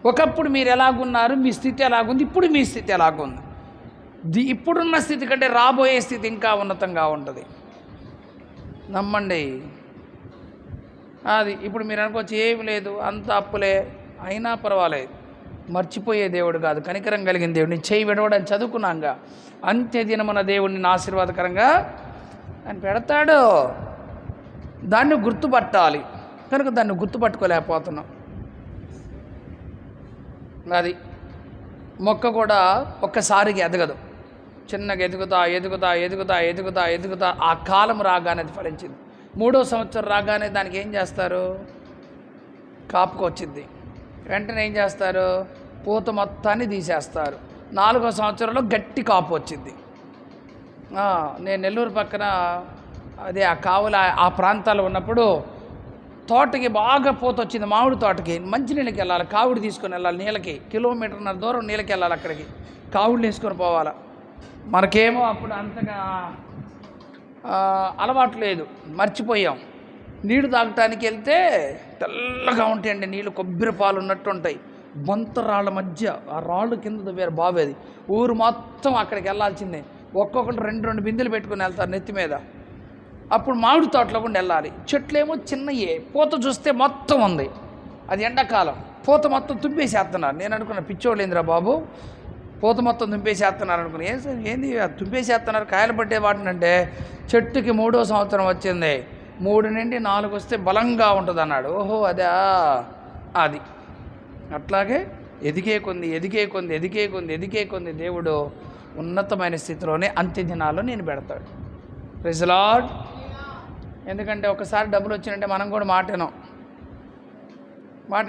ఒకప్పుడు మీరు ఎలాగున్నారు, మీ స్థితి ఎలాగుంది, ఇప్పుడు మీ స్థితి ఎలాగుంది. ఇప్పుడున్న స్థితి కంటే రాబోయే స్థితి ఇంకా ఉన్నతంగా ఉంటుంది. నమ్మండి. అది ఇప్పుడు మీరు అనుకోవచ్చు, ఏమి లేదు, అంత అప్పులే, అయినా పర్వాలేదు. మర్చిపోయే దేవుడు కాదు, కనికరం కలిగిన దేవుడు. నీ చేయి విడవడానికి చదువుకున్నాగా. అంత్య దినమున దేవుడిని ఆశీర్వాదకరంగా అని పెడతాడు. దాన్ని గుర్తుపట్టాలి, కనుక దాన్ని గుర్తుపట్టుకోలేకపోతున్నాం. అది మొక్క కూడా ఒక్కసారికి ఎదగదు, చిన్నగా ఎదుగుతా ఎదుగుతా ఎదుగుతా ఎదుగుతా ఎదుగుతా ఆ కాలం రాగానే అది ఫలించింది. 3వ సంవత్సరం రాగానే దానికి ఏం చేస్తారు, కాపుకు వచ్చింది. వెంటనే ఏం చేస్తారు, పూత మొత్తాన్ని తీసేస్తారు. 4వ సంవత్సరంలో గట్టి కాపు వచ్చింది. నేను నెల్లూరు పక్కన అదే ఆ కావుల ఆ ప్రాంతాల్లో ఉన్నప్పుడు తోటకి బాగా పూత వచ్చింది. మామిడి తోటకి మంచినీళ్ళకి వెళ్ళాలి, కావుడు తీసుకొని వెళ్ళాలి, నీళ్ళకి 1.5 కిలోమీటర్ దూరం నీళ్ళకి వెళ్ళాలి. అక్కడికి కావుడు వేసుకొని పోవాలి. మనకేమో అప్పుడు అంతగా అలవాటు లేదు, మర్చిపోయాం. నీళ్లు తాగటానికి వెళ్తే తెల్లగా ఉంటాయండి నీళ్ళు, కొబ్బరి పాలు ఉన్నట్టు ఉంటాయి. బొంత రాళ్ళ మధ్య ఆ రాళ్ళు కింద వేరే బావేది. ఊరు మొత్తం అక్కడికి వెళ్ళాల్సిందే. ఒక్కొక్కరు 2 బిందెలు పెట్టుకుని వెళ్తారు నెత్తి మీద. అప్పుడు మామిడి తోటలో కూడా వెళ్ళాలి. చెట్లేమో చిన్నయే, పూత చూస్తే మొత్తం ఉంది. అది ఎండాకాలం, పూత మొత్తం తుంపేసేస్తున్నారు. నేను అనుకున్నా పిచ్చోళ్ళు ఏందిరా బాబు, పూత మొత్తం తుంపేసేస్తున్నారు అనుకున్నా. ఏంది తుంపేసేస్తున్నారు కాయలు పట్టే వాటిని అంటే, చెట్టుకి 3వ సంవత్సరం వచ్చింది, 3 నుండి 4 వస్తే బలంగా ఉంటుంది అన్నాడు. ఓహో అదే అది. అట్లాగే ఎదిగే కొంది దేవుడు ఉన్నతమైన స్థితిలోనే అంత్య దినాల్లో నేను పెడతాడు. Praise the Lord. ఎందుకంటే ఒకసారి డబ్బులు వచ్చినంటే మనం కూడా మాట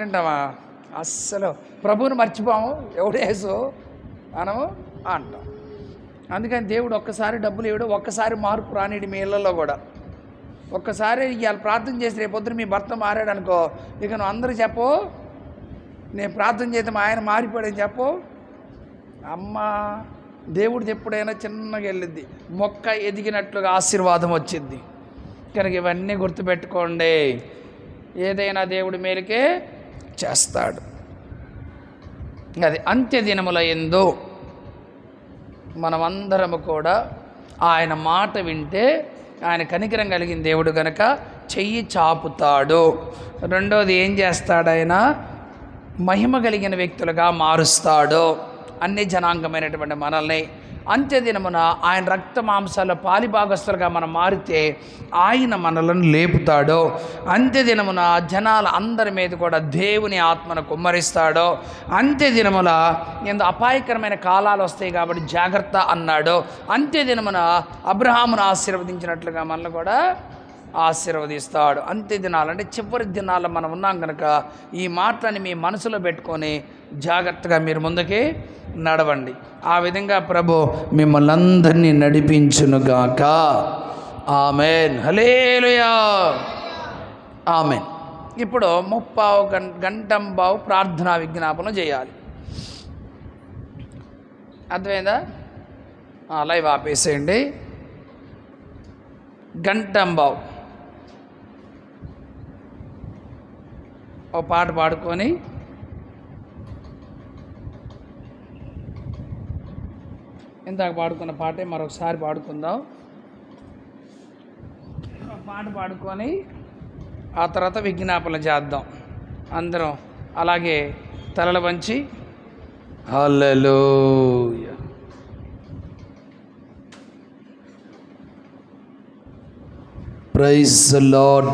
వింటామా? అస్సలు ప్రభువుని మర్చిపోము, ఎవడేసు మనము అంటాం. అందుకని దేవుడు ఒక్కసారి డబ్బులు ఇవ్వడు, ఒక్కసారి మార్పు రానిడు మీ ఇళ్ళల్లో కూడా. ఒక్కసారి ఇవాళ ప్రార్థన చేసి రేపొద్దున మీ భర్త మారాడు అనుకో, ఇక నువ్వు అందరూ చెప్పు నేను ప్రార్థన చేస్తే మా ఆయన మారిపోయాడని చెప్పు. అమ్మ దేవుడిది ఎప్పుడైనా చిన్నగా వెళ్ళిద్ది, మొక్క ఎదిగినట్లుగా ఆశీర్వాదం వచ్చింది. కనుక ఇవన్నీ గుర్తుపెట్టుకోండి, ఏదైనా దేవుడి మేలుకే చేస్తాడు. అది అంత్య దినముల యందు మనమందరము కూడా ఆయన మాట వింటే, ఆయన కనికరం కలిగిన దేవుడు కనుక చెయ్యి చాపుతాడు. రెండోది ఏం చేస్తాడు, ఆయన మహిమ కలిగిన వ్యక్తులుగా మారుస్తాడు అన్ని జనాంగమైనటువంటి మనల్ని. అంత్యదినమున ఆయన రక్త మాంసాల పాలిభాగస్తులుగా మనం మారితే ఆయన మనలను లేపుతాడు. అంత్యదినమున జనాల అందరి మీద కూడా దేవుని ఆత్మను కుమ్మరిస్తాడు. అంత్యదినమున ఎందు అపాయకరమైన కాలాలు వస్తాయి కాబట్టి జాగ్రత్త అన్నాడు. అంత్యదినమున అబ్రహామును ఆశీర్వదించినట్లుగా మనల్ని కూడా ఆశీర్వదిస్తాడు. అంత్య దినాలు అంటే చివరి దినాల్లో మనం ఉన్నాం కనుక ఈ మాటని మీ మనసులో పెట్టుకొని జాగ్రత్తగా మీరు ముందుకి నడవండి. ఆ విధంగా ప్రభు మిమ్మల్ని అందరినీ నడిపించునుగాక. ఆమెన్. హల్లెలూయా. ఆమెన్. ఇప్పుడు 30 గంటంబావు ప్రార్థనా విజ్ఞాపన చేయాలి. అర్థమైందా? లైవ్ ఆపేసేయండి. గంటంబావు ఓ పాట పాడుకొని ఇందాక పాడుకున్న పాటే మరొకసారి పాడుకుందాం. పాట పాడుకొని ఆ తర్వాత విజ్ఞాపన చేద్దాం. అందరం అలాగే తలలు వంచి హల్లెలూయా. Praise the lord.